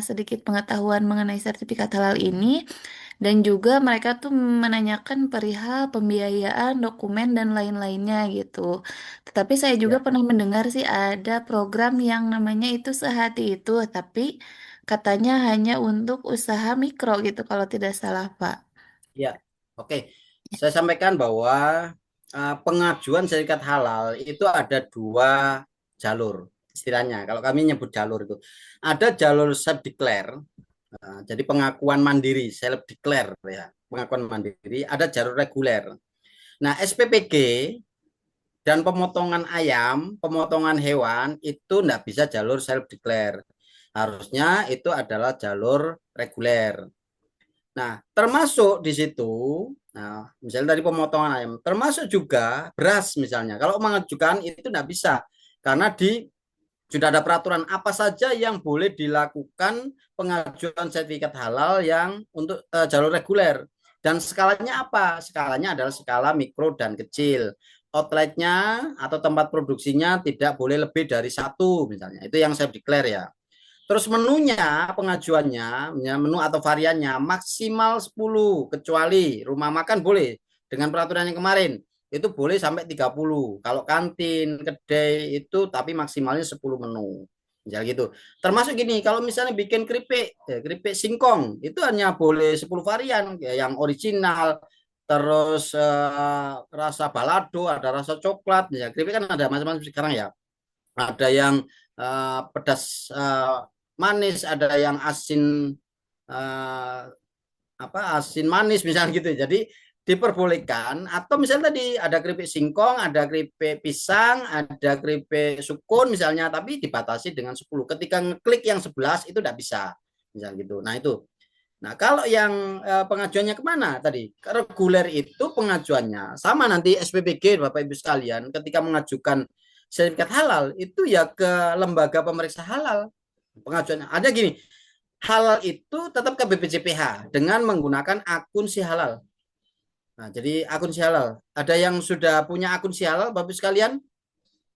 sedikit pengetahuan mengenai sertifikat halal ini. Dan juga mereka tuh menanyakan perihal pembiayaan, dokumen, dan lain-lainnya gitu. Tetapi saya juga pernah mendengar sih ada program yang namanya itu Sehati Itu, tapi katanya hanya untuk usaha mikro gitu kalau tidak salah, Pak. Ya, oke. Saya sampaikan bahwa pengajuan sertifikat halal itu ada 2 jalur istilahnya. Kalau kami nyebut jalur itu, ada jalur self declare, jadi pengakuan mandiri, self declare ya, pengakuan mandiri. Ada jalur reguler. Nah, SPPG dan pemotongan ayam, pemotongan hewan itu tidak bisa jalur self declare. Harusnya itu adalah jalur reguler. Nah, termasuk di situ, nah, misalnya dari pemotongan ayam, termasuk juga beras misalnya. Kalau mengajukan itu tidak bisa, karena sudah ada peraturan apa saja yang boleh dilakukan pengajuan sertifikat halal yang untuk jalur reguler. Dan skalanya apa? Skalanya adalah skala mikro dan kecil. Outletnya atau tempat produksinya tidak boleh lebih dari 1 misalnya. Itu yang saya declare ya. Terus menunya, pengajuannya, menu atau variannya maksimal 10, kecuali rumah makan boleh dengan peraturan yang kemarin itu boleh sampai 30. Kalau kantin, kedai itu tapi maksimalnya 10 menu. Misal gitu. Termasuk gini, kalau misalnya bikin keripik singkong itu hanya boleh 10 varian ya, yang original, terus rasa balado, ada rasa coklat ya. Keripik kan ada macam-macam sekarang ya. Ada yang pedas manis, ada yang asin eh, asin manis misalnya gitu. Jadi diperbolehkan, atau misalnya tadi ada keripik singkong, ada keripik pisang, ada keripik sukun misalnya, tapi dibatasi dengan 10. Ketika ngeklik yang 11 itu tidak bisa. Misalnya gitu. Nah, itu. Nah, kalau yang pengajuannya kemana tadi? Reguler itu pengajuannya sama nanti SPPG Bapak Ibu sekalian, ketika mengajukan sertifikat halal itu ya ke lembaga pemeriksa halal. Pengajuannya ada gini, halal itu tetap ke BPJPH dengan menggunakan akun si halal. Nah, jadi akun si halal. Ada yang sudah punya akun si halal, Bapak sekalian?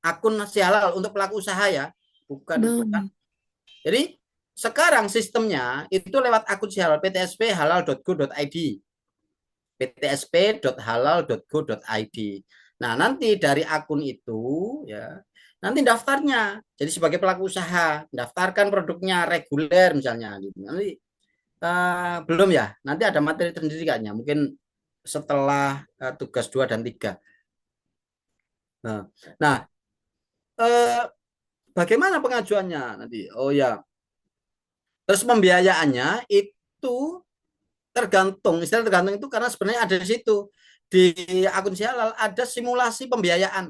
Akun si halal untuk pelaku usaha ya, bukan. Belum. Jadi sekarang sistemnya itu lewat akun si halal, ptsp.halal.go.id, ptsp.halal.go.id. Nah, nanti dari akun itu ya, nanti daftarnya. Jadi sebagai pelaku usaha, daftarkan produknya reguler misalnya. Nanti belum ya, nanti ada materi tersendiri kayaknya. Mungkin setelah tugas 2 dan 3. Nah, bagaimana pengajuannya nanti? Oh ya, terus pembiayaannya itu tergantung, istilah tergantung itu karena sebenarnya ada di situ. Di akun Sihalal ada simulasi pembiayaan.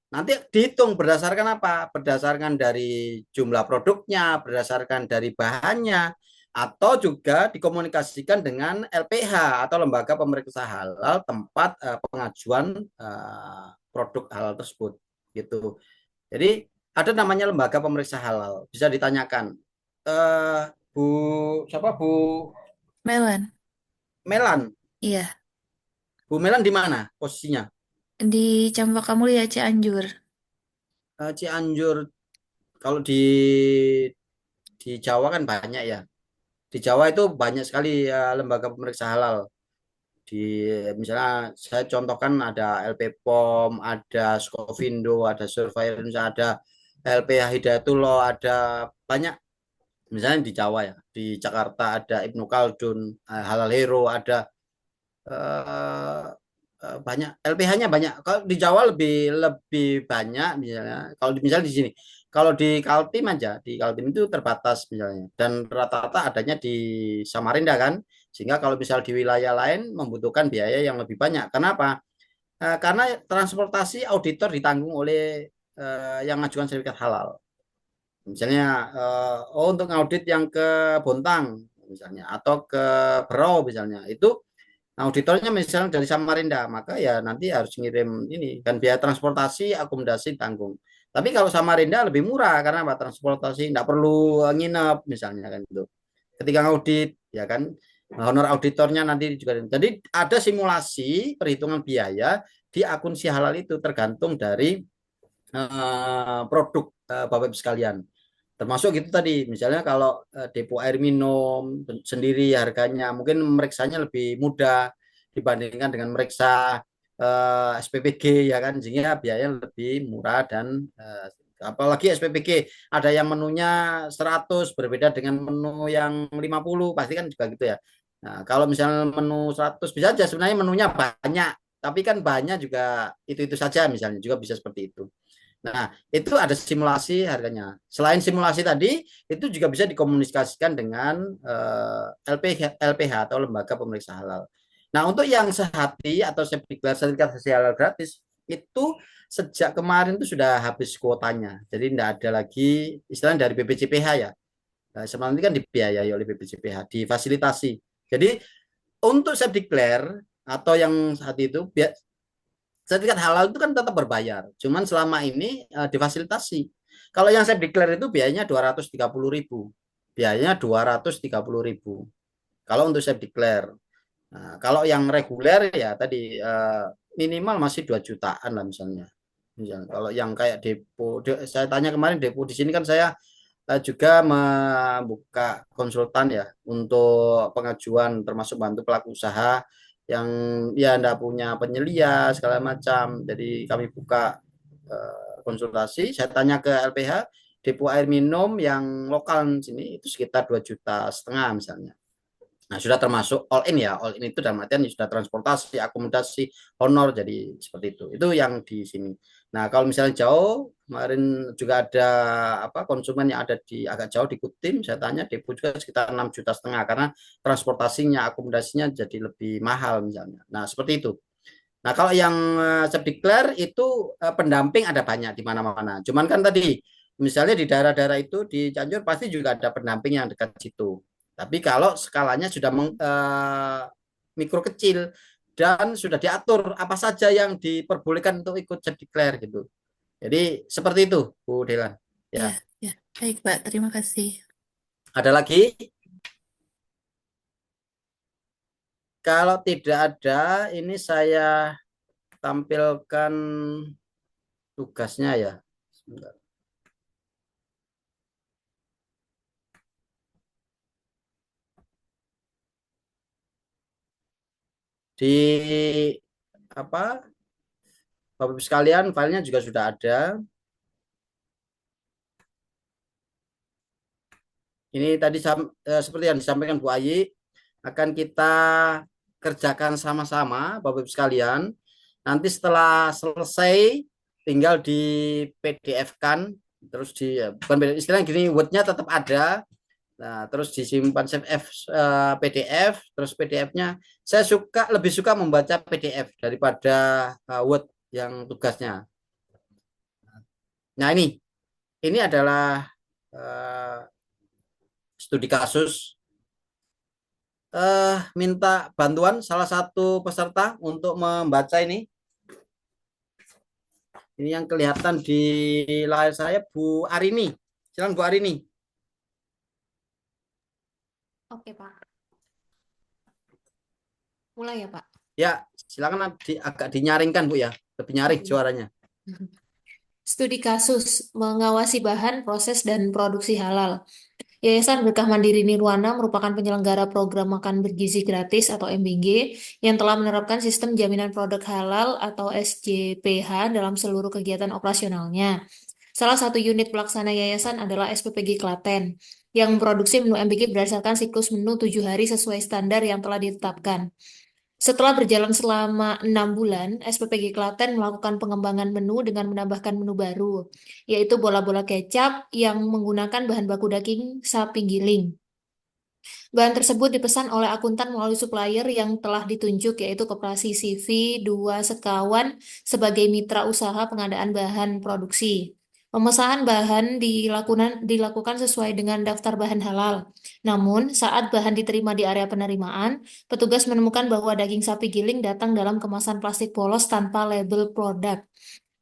Nanti dihitung berdasarkan apa? Berdasarkan dari jumlah produknya, berdasarkan dari bahannya, atau juga dikomunikasikan dengan LPH atau lembaga pemeriksa halal tempat pengajuan produk halal tersebut gitu. Jadi ada namanya lembaga pemeriksa halal, bisa ditanyakan Bu siapa Bu Melan. Melan. Iya. Bu Melan di mana posisinya? Di Cempaka Mulia, Cianjur. Cianjur. Kalau di Jawa kan banyak ya. Di Jawa itu banyak sekali lembaga pemeriksa halal. Di misalnya saya contohkan ada LP POM, ada Skovindo, ada Surveillance, ada LPH Hidayatullah, ada banyak. Misalnya di Jawa ya, di Jakarta ada Ibnu Khaldun, Halal Hero, ada banyak, LPH-nya banyak. Kalau di Jawa lebih banyak misalnya. Kalau misalnya di sini, kalau di Kaltim aja, di Kaltim itu terbatas misalnya, dan rata-rata adanya di Samarinda kan, sehingga kalau misal di wilayah lain membutuhkan biaya yang lebih banyak. Kenapa? Karena transportasi auditor ditanggung oleh yang mengajukan sertifikat halal. Misalnya, untuk audit yang ke Bontang misalnya, atau ke Berau misalnya, itu auditornya misalnya dari Samarinda, maka ya nanti harus ngirim ini, kan biaya transportasi, akomodasi tanggung. Tapi kalau Samarinda lebih murah karena apa? Transportasi tidak perlu nginep misalnya kan itu. Ketika audit ya kan, honor auditornya nanti juga. Jadi ada simulasi perhitungan biaya di akun si halal itu tergantung dari produk Bapak Ibu sekalian. Termasuk gitu tadi, misalnya kalau depo air minum sendiri harganya mungkin meriksanya lebih mudah dibandingkan dengan meriksa SPPG ya kan, sehingga biaya lebih murah. Dan apalagi SPPG ada yang menunya 100 berbeda dengan menu yang 50, pasti kan juga gitu ya. Nah, kalau misalnya menu 100 bisa aja sebenarnya menunya banyak, tapi kan bahannya juga itu-itu saja misalnya, juga bisa seperti itu. Nah, itu ada simulasi harganya. Selain simulasi tadi, itu juga bisa dikomunikasikan dengan LPH atau lembaga pemeriksa halal. Nah, untuk yang sehati atau sertifikat halal gratis, itu sejak kemarin itu sudah habis kuotanya. Jadi tidak ada lagi istilahnya dari BPJPH ya. Nah, sebenarnya ini kan dibiayai oleh BPJPH, difasilitasi. Jadi untuk self declare atau yang saat itu sertifikat halal itu kan tetap berbayar, cuman selama ini difasilitasi. Kalau yang saya declare itu biayanya 230.000, biayanya 230.000. Kalau untuk saya declare, nah, kalau yang reguler ya tadi minimal masih 2 jutaan lah misalnya. Kalau yang kayak depo, saya tanya kemarin depo di sini kan saya juga membuka konsultan ya untuk pengajuan termasuk bantu pelaku usaha yang ya enggak punya penyelia segala macam. Jadi kami buka konsultasi, saya tanya ke LPH, depo air minum yang lokal sini itu sekitar 2,5 juta misalnya. Nah, sudah termasuk all in ya. All in itu dalam artian sudah transportasi, akomodasi, honor, jadi seperti itu. Itu yang di sini. Nah, kalau misalnya jauh, kemarin juga ada konsumen yang ada di agak jauh di Kutim, saya tanya depo juga sekitar 6,5 juta karena transportasinya, akomodasinya jadi lebih mahal misalnya. Nah, seperti itu. Nah, kalau yang self declare itu pendamping ada banyak di mana-mana. Cuman kan tadi misalnya di daerah-daerah itu di Cianjur pasti juga ada pendamping yang dekat situ. Tapi kalau skalanya sudah mikro kecil dan sudah diatur apa saja yang diperbolehkan untuk ikut self declare gitu. Jadi seperti itu, Bu Delan. Ya, Ya, ya. Baik, Pak. Terima kasih. ada lagi? Kalau tidak ada, ini saya tampilkan tugasnya ya. Sebentar. Di apa Bapak Ibu sekalian, filenya juga sudah ada. Ini tadi seperti yang disampaikan Bu Ayi, akan kita kerjakan sama-sama Bapak Ibu sekalian. Nanti setelah selesai tinggal di PDF-kan, terus bukan istilahnya gini, Word-nya tetap ada. Nah, terus disimpan save PDF, terus PDF-nya saya lebih suka membaca PDF daripada Word yang tugasnya. Nah, ini adalah studi kasus. Minta bantuan salah satu peserta untuk membaca ini. Ini yang kelihatan di layar saya, Bu Arini. Silakan Bu Arini. Oke, Pak. Mulai ya, Pak. Ya, silakan agak dinyaringkan Bu ya. Lebih nyaring suaranya. Studi kasus mengawasi bahan, proses, dan produksi halal. Yayasan Berkah Mandiri Nirwana merupakan penyelenggara program makan bergizi gratis atau MBG yang telah menerapkan sistem jaminan produk halal atau SJPH dalam seluruh kegiatan operasionalnya. Salah satu unit pelaksana yayasan adalah SPPG Klaten yang memproduksi menu MBG berdasarkan siklus menu 7 hari sesuai standar yang telah ditetapkan. Setelah berjalan selama 6 bulan, SPPG Klaten melakukan pengembangan menu dengan menambahkan menu baru, yaitu bola-bola kecap yang menggunakan bahan baku daging sapi giling. Bahan tersebut dipesan oleh akuntan melalui supplier yang telah ditunjuk, yaitu Koperasi CV 2 Sekawan sebagai mitra usaha pengadaan bahan produksi. Pemesanan bahan dilakukan sesuai dengan daftar bahan halal. Namun, saat bahan diterima di area penerimaan, petugas menemukan bahwa daging sapi giling datang dalam kemasan plastik polos tanpa label produk,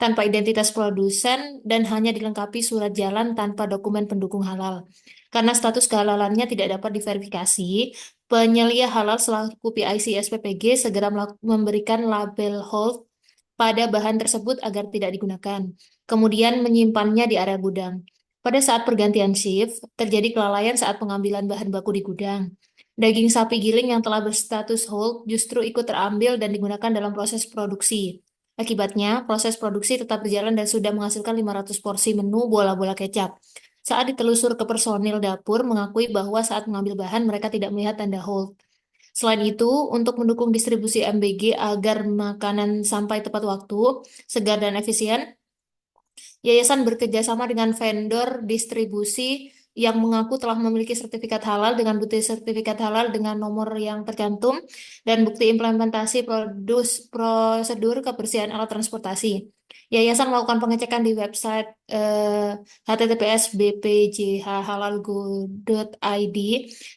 tanpa identitas produsen, dan hanya dilengkapi surat jalan tanpa dokumen pendukung halal. Karena status kehalalannya tidak dapat diverifikasi, penyelia halal selaku PIC SPPG segera memberikan label hold pada bahan tersebut agar tidak digunakan, kemudian menyimpannya di area gudang. Pada saat pergantian shift, terjadi kelalaian saat pengambilan bahan baku di gudang. Daging sapi giling yang telah berstatus hold justru ikut terambil dan digunakan dalam proses produksi. Akibatnya, proses produksi tetap berjalan dan sudah menghasilkan 500 porsi menu bola-bola kecap. Saat ditelusur ke personil dapur, mengakui bahwa saat mengambil bahan mereka tidak melihat tanda hold. Selain itu, untuk mendukung distribusi MBG agar makanan sampai tepat waktu, segar dan efisien, yayasan bekerja sama dengan vendor distribusi yang mengaku telah memiliki sertifikat halal dengan bukti sertifikat halal dengan nomor yang tercantum dan bukti implementasi prosedur kebersihan alat transportasi. Yayasan melakukan pengecekan di website https://bpjhhalalgo.id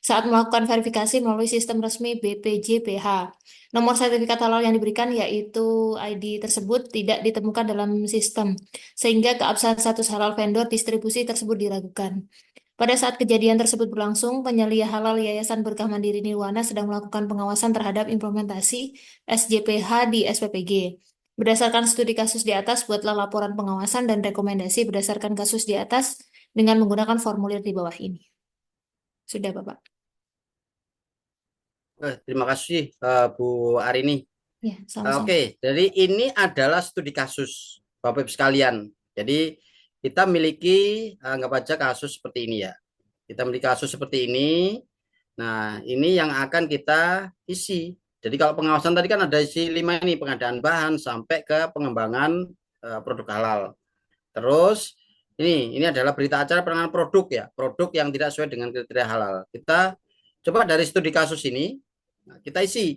saat melakukan verifikasi melalui sistem resmi BPJPH. Nomor sertifikat halal yang diberikan yaitu ID tersebut tidak ditemukan dalam sistem, sehingga keabsahan status halal vendor distribusi tersebut diragukan. Pada saat kejadian tersebut berlangsung, penyelia halal Yayasan Berkah Mandiri Nirwana sedang melakukan pengawasan terhadap implementasi SJPH di SPPG. Berdasarkan studi kasus di atas, buatlah laporan pengawasan dan rekomendasi berdasarkan kasus di atas dengan menggunakan formulir di bawah ini. Sudah, Bapak. Terima kasih Bu Arini. Ya, sama-sama. Oke, jadi ini adalah studi kasus, Bapak Ibu sekalian. Jadi kita miliki anggap aja kasus seperti ini ya. Kita memiliki kasus seperti ini. Nah, ini yang akan kita isi. Jadi kalau pengawasan tadi kan ada isi 5 ini, pengadaan bahan sampai ke pengembangan produk halal. Terus ini adalah berita acara penanganan produk ya, produk yang tidak sesuai dengan kriteria halal. Kita coba dari studi kasus ini, kita isi.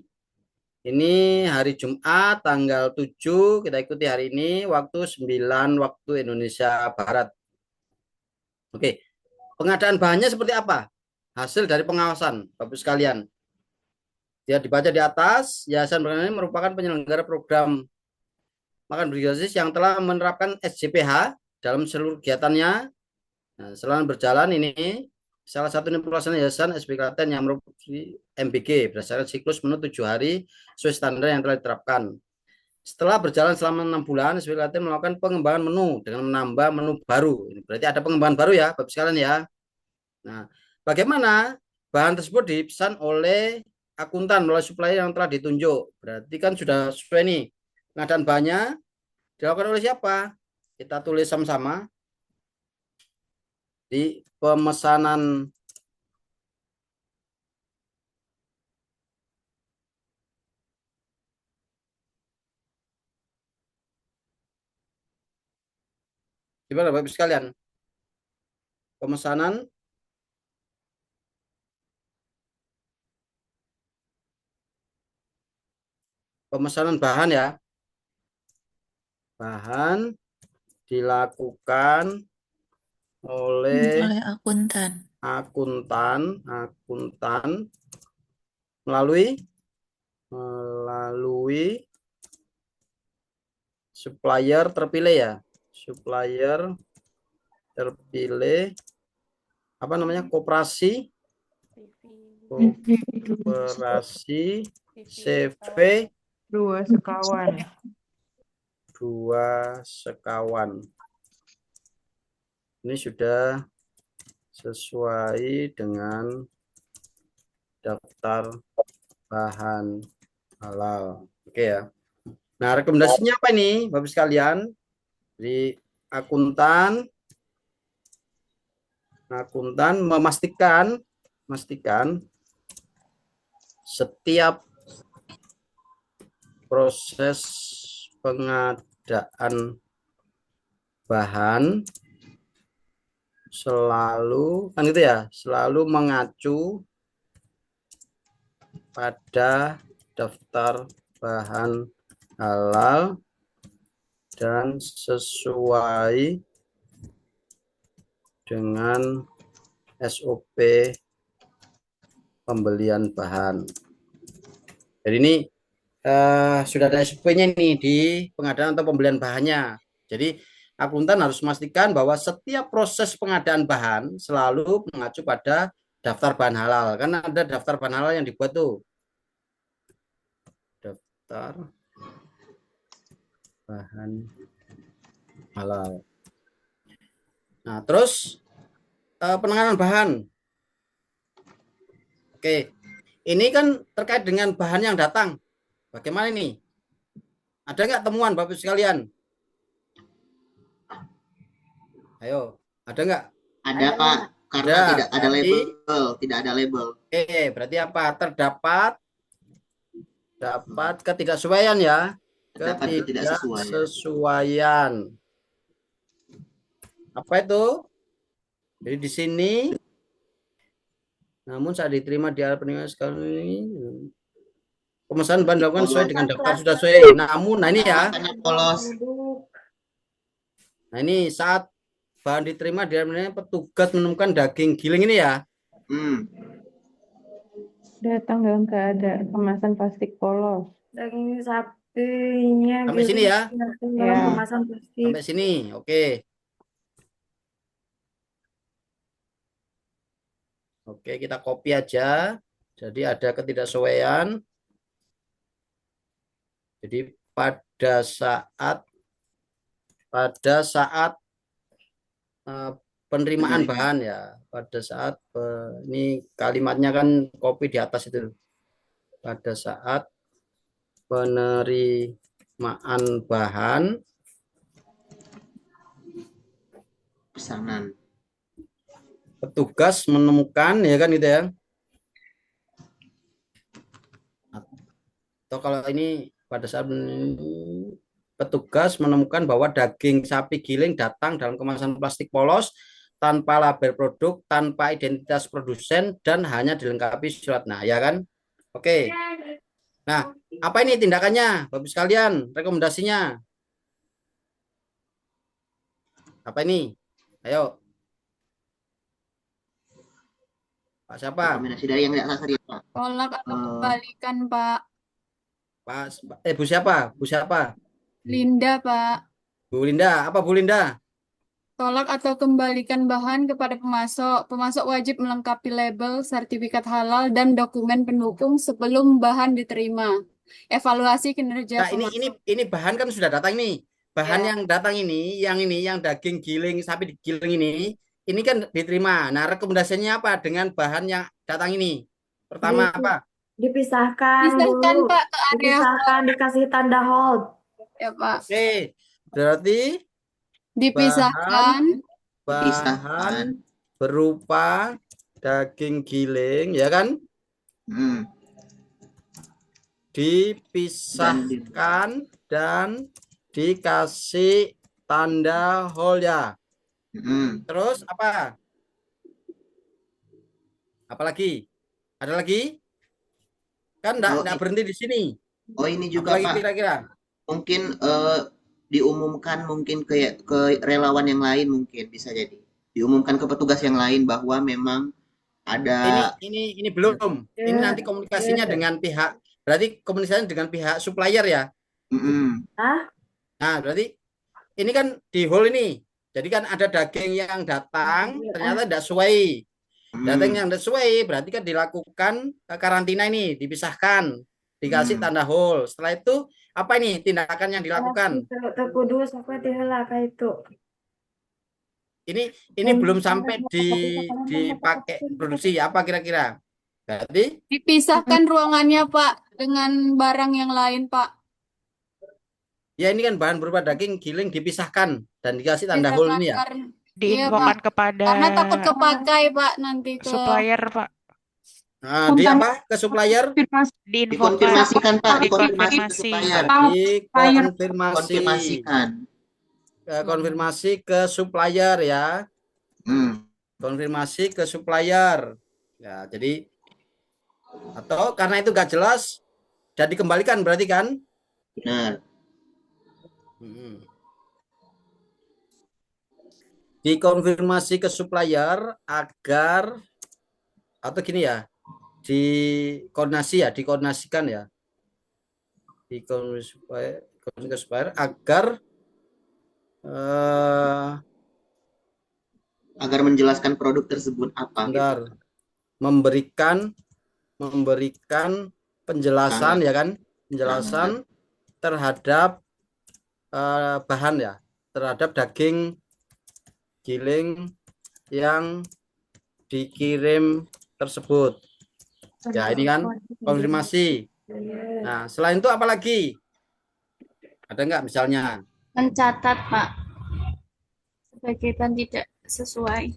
Ini hari Jumat tanggal 7, kita ikuti hari ini waktu 9 waktu Indonesia Barat. Oke, pengadaan bahannya seperti apa? Hasil dari pengawasan, Bapak sekalian. Dia dibaca di atas, Yayasan Berkenan ini merupakan penyelenggara program makan bergizi yang telah menerapkan SJPH dalam seluruh kegiatannya. Nah, selama berjalan ini, salah satu pelaksanaan Yayasan SB Klaten yang merupakan MBG berdasarkan siklus menu 7 hari sesuai standar yang telah diterapkan. Setelah berjalan selama 6 bulan, SB Klaten melakukan pengembangan menu dengan menambah menu baru. Ini berarti ada pengembangan baru ya, Bapak sekalian ya. Nah, bagaimana bahan tersebut dipesan oleh akuntan melalui supplier yang telah ditunjuk. Berarti kan sudah sesuai nih. Pengadaan bahannya dilakukan oleh siapa? Kita tulis sama-sama di pemesanan gimana Bapak sekalian? Pemesanan bahan ya. Bahan dilakukan oleh akuntan melalui supplier terpilih ya. Supplier terpilih apa namanya? Koperasi CV Dua sekawan. Ini sudah sesuai dengan daftar bahan halal. Oke ya. Nah, rekomendasinya apa ini, Bapak sekalian? Di akuntan memastikan setiap proses pengadaan bahan selalu kan gitu ya, selalu mengacu pada daftar bahan halal dan sesuai dengan SOP pembelian bahan. Jadi ini sudah ada SOP-nya nih di pengadaan atau pembelian bahannya. Jadi akuntan harus memastikan bahwa setiap proses pengadaan bahan selalu mengacu pada daftar bahan halal. Karena ada daftar bahan halal yang dibuat tuh. Daftar bahan halal. Nah, terus penanganan bahan. Oke, ini kan terkait dengan bahan yang datang. Bagaimana ini? Ada nggak temuan Bapak sekalian? Ayo, ada nggak? Ada Pak, karena tidak ada label, tidak ada label. Oke, berarti apa? Terdapat ketidaksesuaian ya. Ketidaksesuaian. Apa itu? Jadi di sini, namun saat diterima di area peningkatan sekarang ini, pemesanan bahan dilakukan sesuai dengan daftar sudah sesuai. Namun, nah ini ya. Nah ini saat bahan diterima di area petugas menemukan daging giling ini ya. Datang dalam keadaan kemasan plastik polos. Daging sapinya Sampai sini ya. dalam kemasan plastik. Sampai sini, oke. Oke, kita copy aja. Jadi ada ketidaksesuaian. Jadi pada saat penerimaan bahan ya, pada saat ini kalimatnya kan copy di atas itu. pada saat penerimaan bahan Pesanan. petugas menemukan, ya kan, gitu ya. Atau kalau ini pada saat petugas menemukan bahwa daging sapi giling datang dalam kemasan plastik polos tanpa label produk, tanpa identitas produsen, dan hanya dilengkapi surat. Nah, ya kan? Oke. Nah, apa ini tindakannya, Bapak sekalian? Rekomendasinya apa ini? Ayo, Pak siapa? Rekomendasi dari yang nggak tadi, Pak. Tolak atau Eh, kembalikan, Pak. Bu siapa? Bu siapa? Linda, Pak. Bu Linda. Apa Bu Linda? Tolak atau kembalikan bahan kepada pemasok. Pemasok wajib melengkapi label, sertifikat halal, dan dokumen pendukung sebelum bahan diterima. Evaluasi kinerja Nah, pemasok. ini bahan kan sudah datang nih. Bahan Ya. yang datang ini, yang daging giling sapi digiling ini kan diterima. Nah, rekomendasinya apa dengan bahan yang datang ini? Pertama apa? Dipisahkan Pisahkan, dulu. Pak, ke area Dipisahkan, dikasih tanda hold. Ya, Pak. Oke, berarti Dipisahkan. bahan berupa daging giling, ya kan? Dipisahkan dan dikasih tanda hold ya. Terus apa? Apalagi? Ada lagi? Kan enggak berhenti di sini. Oh, ini juga, apalagi Pak. Kira-kira? Mungkin diumumkan mungkin ke relawan yang lain, mungkin bisa jadi. Diumumkan ke petugas yang lain bahwa memang ada Ini belum. Ini nanti komunikasinya dengan pihak, berarti komunikasinya dengan pihak supplier ya. Nah, berarti ini kan di hall ini. Jadi kan ada daging yang datang ternyata tidak sesuai. Daging yang tidak sesuai berarti kan dilakukan karantina ini, dipisahkan, dikasih tanda hall. Setelah itu apa ini tindakan yang dilakukan? Terkudus apa diheula ka itu. Ini belum sampai dipakai produksi apa kira-kira? Berarti Dipisahkan ruangannya, Pak, dengan barang yang lain, Pak. ya ini kan bahan berupa daging giling dipisahkan dan dikasih tanda hole ini ya. Diinfokan Pak. kepada Karena takut kepakai, Pak, nanti ke supplier, Pak. Nah, di apa ke supplier? dikonfirmasikan, Pak, dikonfirmasi ke Dikonfirmasi. supplier. Konfirmasi ke supplier ya. Konfirmasi ke supplier. Ya, jadi atau karena itu gak jelas dan dikembalikan berarti kan? Benar. Dikonfirmasi ke supplier agar atau gini ya, dikoordinasikan ya, dikoordinasikan ke supplier agar agar menjelaskan produk tersebut apa gitu. memberikan penjelasan ya kan, penjelasan terhadap bahan ya, terhadap daging giling yang dikirim tersebut. Ya, ini kan konfirmasi. Nah, selain itu apa lagi? Ada nggak misalnya? mencatat, Pak. Sebagian tidak sesuai.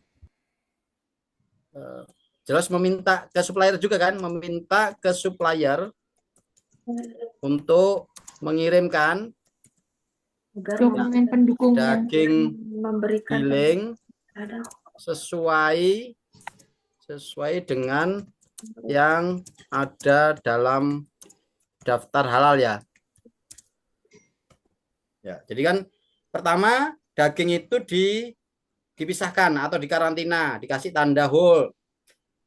Jelas meminta ke supplier juga kan, meminta ke supplier untuk mengirimkan dokumen pendukung daging memberikan giling sesuai dengan yang ada dalam daftar halal ya. Ya, jadi kan pertama daging itu dipisahkan atau dikarantina, dikasih tanda hole.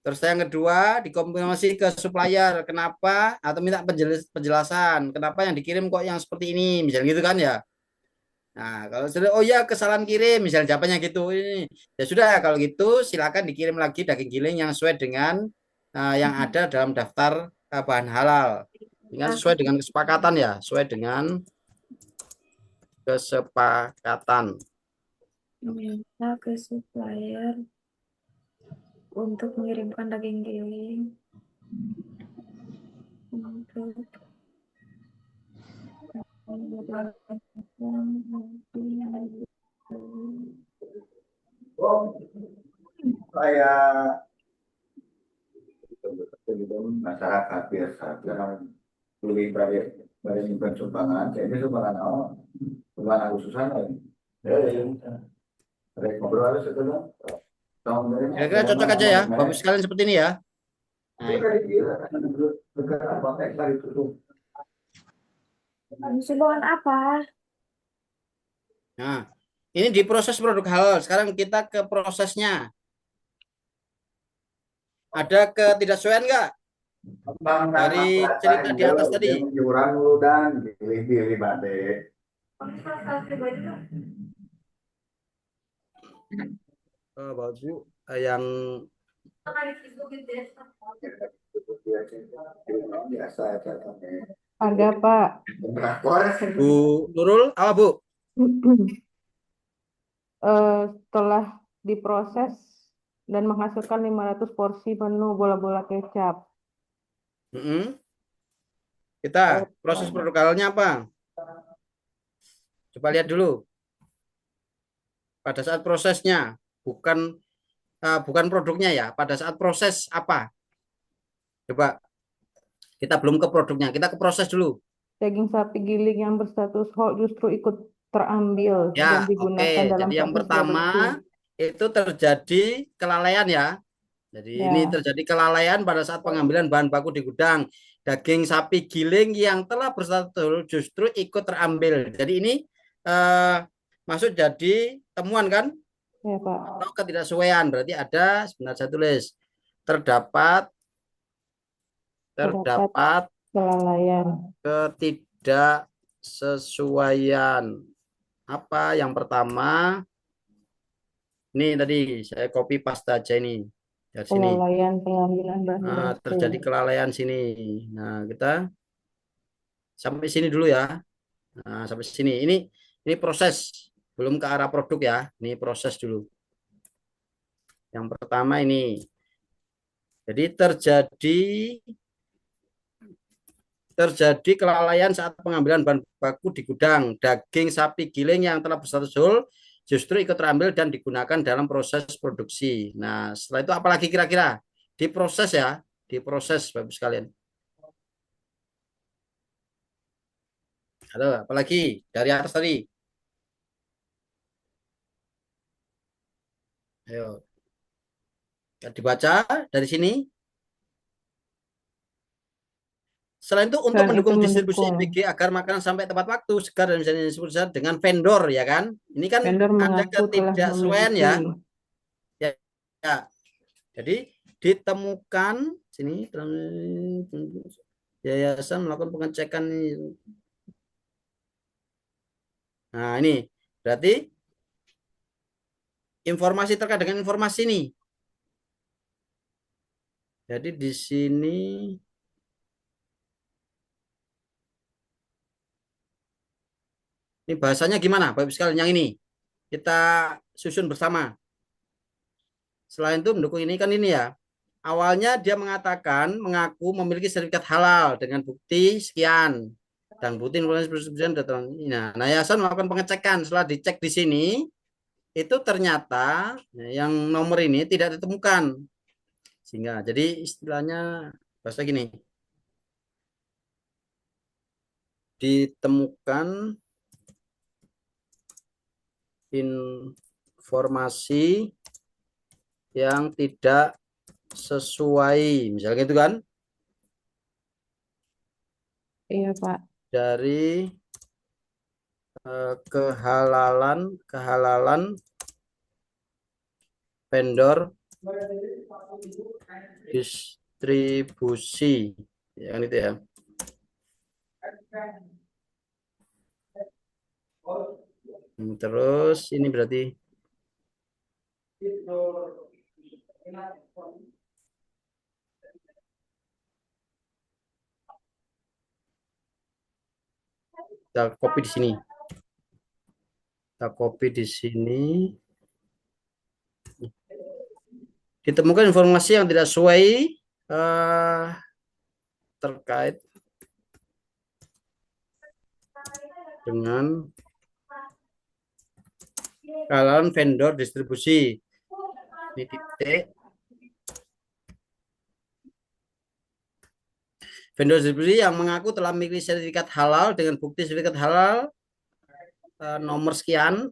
Terus yang kedua dikonfirmasi ke supplier kenapa, atau minta penjelasan kenapa yang dikirim kok yang seperti ini, misalnya gitu kan ya. Nah, kalau sudah oh ya kesalahan kirim, misalnya jawabannya gitu. Ini ya sudah, kalau gitu silakan dikirim lagi daging giling yang sesuai dengan yang ada dalam daftar bahan halal. Dengan sesuai dengan kesepakatan ya, sesuai dengan kesepakatan. Minta ke supplier untuk mengirimkan daging giling Kayak masyarakat biasa jangan lebih dari nyimpen sumbangan kayaknya sumbangan awal sumbangan Agustusan lagi ada ngobrol aja setelah tahun dari Kira-kira cocok aja ya, Bapak Ibu sekalian seperti ini ya. Sumbangan apa? Nah, ini di proses produk halal. Sekarang kita ke prosesnya. Ada ketidaksesuaian nggak dari cerita di atas tadi? Jurang lu dan pilih-pilih bade. Bapak Ibu yang Biasa Ada, Pak. Bu Nurul, apa Bu? Setelah diproses dan menghasilkan 500 porsi menu bola-bola kecap. Kita proses produk halalnya apa? Coba lihat dulu. Pada saat prosesnya, bukan produknya ya. Pada saat proses apa? Coba kita belum ke produknya, kita ke proses dulu. Daging sapi giling yang berstatus hold justru ikut terambil dan Ya, digunakan oke. dalam Jadi yang proses pertama produksi. itu terjadi kelalaian ya. Jadi Ya. ini terjadi kelalaian pada saat pengambilan bahan baku di gudang. Daging sapi giling yang telah berstatus justru ikut terambil. Jadi ini masuk jadi temuan kan? Ya, Pak. Atau ketidaksesuaian. Berarti ada, sebentar saya tulis. Terdapat kelalaian. Ketidaksesuaian. Apa yang pertama? Ini tadi saya copy paste aja ini. Dari sini. Kelalaian pengambilan bahan baku. Terjadi kelalaian sini. Nah, kita sampai sini dulu ya. Nah, sampai sini. Ini proses, belum ke arah produk ya. Ini proses dulu. Yang pertama ini. Jadi terjadi kelalaian saat pengambilan bahan baku di gudang. Daging sapi giling yang telah berstatus whole justru ikut terambil dan digunakan dalam proses produksi. Nah, setelah itu apalagi kira-kira? Diproses ya, diproses Bapak sekalian. Halo, apalagi dari atas tadi? Ayo. Dibaca dari sini. Selain itu untuk mendukung distribusi MBG agar makanan sampai tepat waktu, segar dan bisa distribusikan dengan vendor ya kan. Ini kan vendor ada ketidaksesuaian ya. Ya. Jadi ditemukan sini yayasan melakukan pengecekan. Nah, ini berarti informasi terkait dengan informasi ini. Jadi di sini ini bahasanya gimana Bapak sekalian, yang ini kita susun bersama. Selain itu mendukung ini kan ini ya. Awalnya dia mengatakan mengaku memiliki sertifikat halal dengan bukti sekian dan bukti informasi persetujuan datang. Nah, yayasan melakukan pengecekan. Setelah dicek di sini itu ternyata yang nomor ini tidak ditemukan. Sehingga jadi istilahnya bahasa gini. Ditemukan informasi yang tidak sesuai, misalnya gitu kan? Iya, Pak. Dari kehalalan vendor distribusi, ya kan itu ya. Terus ini berarti kita copy di sini. Kita copy di sini. Ditemukan informasi yang tidak sesuai terkait dengan kelalaian vendor distribusi. Ini titik. Vendor distribusi yang mengaku telah memiliki sertifikat halal dengan bukti sertifikat halal nomor sekian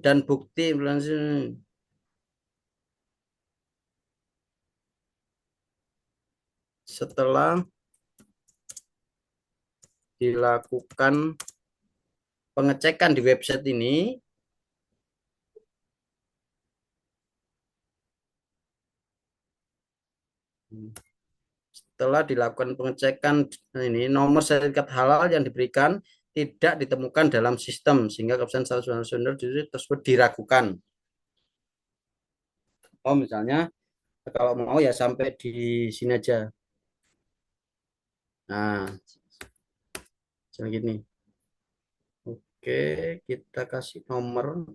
dan bukti setelah dilakukan pengecekan di website ini, setelah dilakukan pengecekan ini, nomor sertifikat halal yang diberikan tidak ditemukan dalam sistem sehingga keabsahan sumber tersebut diragukan. Oh, misalnya kalau mau ya sampai di sini aja. Nah, seperti gini. Oke, kita kasih nomor.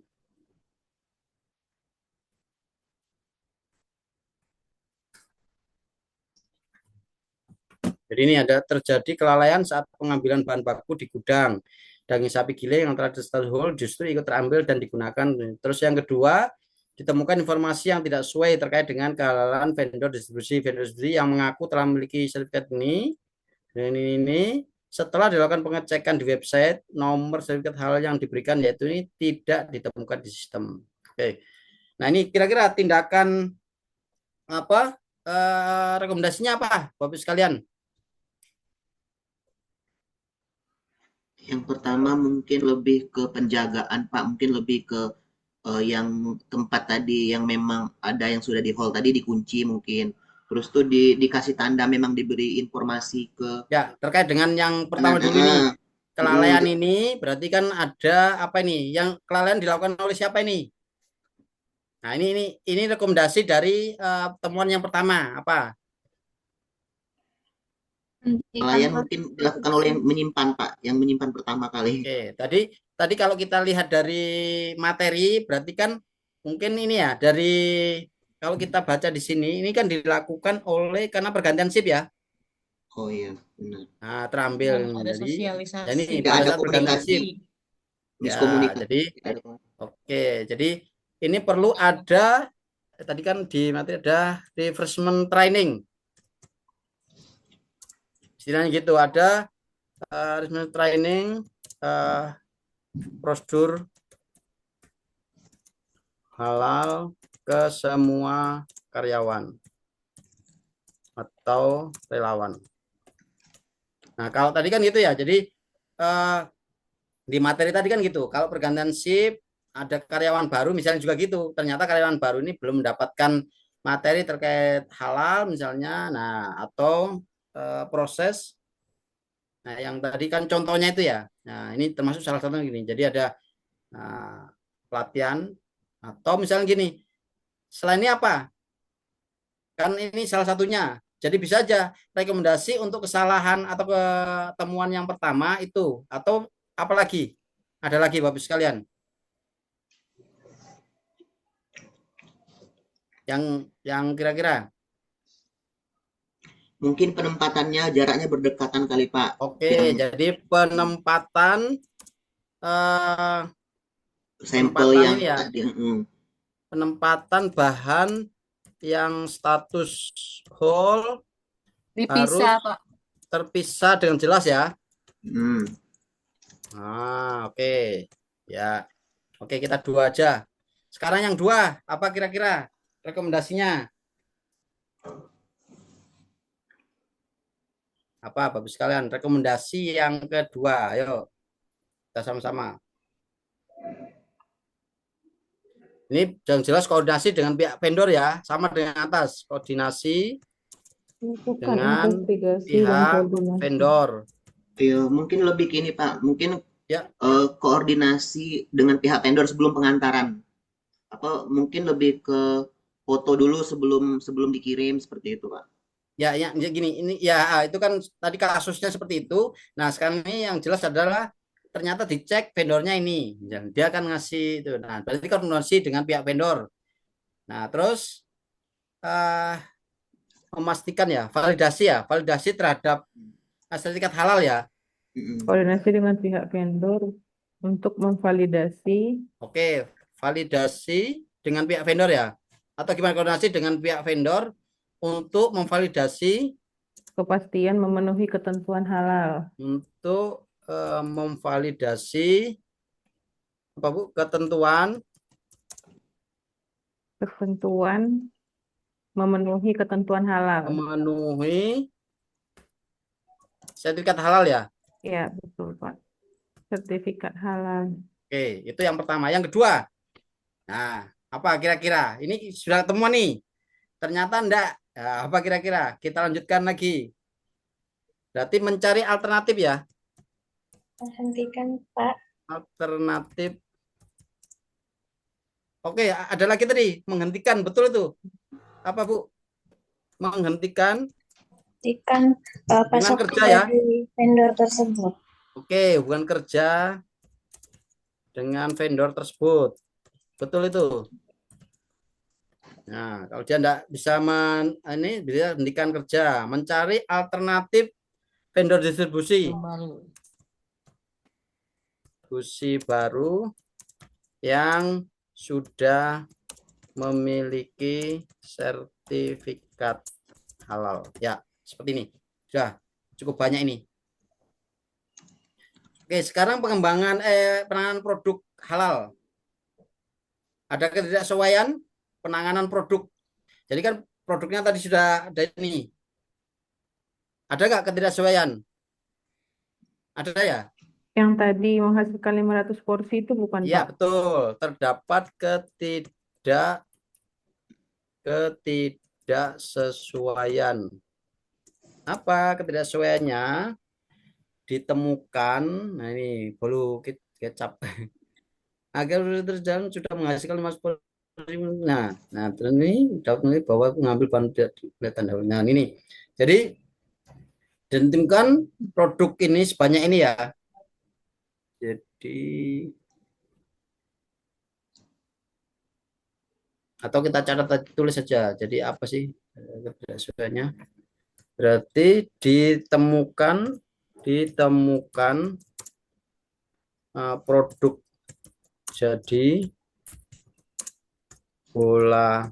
Jadi ini ada terjadi kelalaian saat pengambilan bahan baku di gudang. Daging sapi giling yang telah di whole justru ikut terambil dan digunakan. Terus yang kedua, ditemukan informasi yang tidak sesuai terkait dengan kehalalian vendor distribusi yang mengaku telah memiliki sertifikat ini. Setelah dilakukan pengecekan di website, nomor sertifikat halal yang diberikan yaitu ini tidak ditemukan di sistem. Oke. Nah, ini kira-kira tindakan apa? Rekomendasinya apa, Bapak sekalian? Yang pertama mungkin lebih ke penjagaan, Pak. Mungkin lebih ke yang tempat tadi yang memang ada yang sudah di hold tadi dikunci mungkin. Terus tuh dikasih tanda memang diberi informasi ke. Ya, terkait dengan yang pertama dulu nih. Kelalaian ini berarti kan ada apa ini? Yang kelalaian dilakukan oleh siapa ini? Nah, ini rekomendasi dari temuan yang pertama apa? Kelalaian mungkin dilakukan oleh yang menyimpan, Pak, yang menyimpan pertama kali. Oke, tadi kalau kita lihat dari materi berarti kan mungkin ini ya dari kalau kita baca di sini ini kan dilakukan oleh karena pergantian shift ya. Oh iya, benar. Nah, terambil ada jadi sosialisasi. ini Tidak pada ada saat pergantian komunikasi. shift. Ya, Miskomunikasi. jadi oke, jadi ini perlu ada tadi kan di materi ada refreshment training. Istilahnya gitu ada refreshment training prosedur halal ke semua karyawan atau relawan. Nah, kalau tadi kan gitu ya. Jadi di materi tadi kan gitu. Kalau pergantian shift ada karyawan baru misalnya juga gitu. Ternyata karyawan baru ini belum mendapatkan materi terkait halal misalnya. Nah, atau proses. Nah, yang tadi kan contohnya itu ya. Nah, ini termasuk salah satu gini. Jadi ada pelatihan atau misalnya gini. Selain ini apa? Kan ini salah satunya. Jadi bisa aja rekomendasi untuk kesalahan atau ketemuan yang pertama itu atau apalagi? Ada lagi Bapak sekalian? Yang kira-kira? Mungkin penempatannya jaraknya berdekatan kali, Pak. Oke, jadi penempatan sampel yang ya. Penempatan bahan yang status whole dipisah, harus Pak. terpisah dengan jelas ya. Oke. Ya. Oke, kita dua aja. Sekarang yang dua, apa kira-kira rekomendasinya? Apa Bapak sekalian? Rekomendasi yang kedua, ayo. Kita sama-sama. Ini yang jelas koordinasi dengan pihak vendor ya, sama dengan atas. Koordinasi dengan pihak vendor. Ya, mungkin lebih gini Pak, mungkin ya. Koordinasi dengan pihak vendor sebelum pengantaran. Apa mungkin lebih ke foto dulu sebelum dikirim seperti itu Pak. Ya gini, ini ya itu kan tadi kasusnya seperti itu. Nah, sekarang ini yang jelas adalah ternyata dicek vendornya ini, dia akan ngasih itu. Nah, berarti koordinasi dengan pihak vendor. Nah, terus memastikan ya, validasi terhadap sertifikat halal ya. Koordinasi dengan pihak vendor untuk memvalidasi Oke, validasi dengan pihak vendor ya. Atau gimana, koordinasi dengan pihak vendor untuk memvalidasi kepastian memenuhi ketentuan halal. untuk memvalidasi apa Bu? Ketentuan Memenuhi ketentuan halal. memenuhi sertifikat halal ya. Ya, betul, Pak. Sertifikat halal. Oke, itu yang pertama. Yang kedua, nah, apa kira-kira? Ini sudah ketemu nih. Ternyata enggak. Nah, apa kira-kira? Kita lanjutkan lagi. Berarti mencari alternatif ya. Menghentikan, Pak. Alternatif. Oke, ada lagi tadi. Menghentikan, betul itu. Apa Bu? Menghentikan Hentikan hubungan pasokan kerja ya. dari vendor tersebut. Oke, hubungan kerja dengan vendor tersebut. Betul itu. Nah, kalau dia tidak bisa ini bisa hentikan kerja, mencari alternatif vendor distribusi baru yang sudah memiliki sertifikat halal. Ya, seperti ini. Sudah cukup banyak ini. Oke, sekarang pengembangan penanganan produk halal. Ada ketidaksesuaian penanganan produk. Jadi kan produknya tadi sudah ada ini. Ada nggak ketidaksesuaian? Ada ya? Yang tadi menghasilkan 500 porsi itu bukan, Iya, Pak? betul. Terdapat ketidaksesuaian. Apa ketidaksesuaiannya? Ditemukan, nah ini bolu kecap. Agar terjalan sudah menghasilkan 500 porsi. Nah, terus ini dapat menilai bahwa aku ngambil bahan kelihatan dahulu. Nah, ini. Jadi ditentukan produk ini sebanyak ini ya. Jadi atau kita catat tulis saja. Jadi apa sih sesuainya? Berarti ditemukan produk jadi bola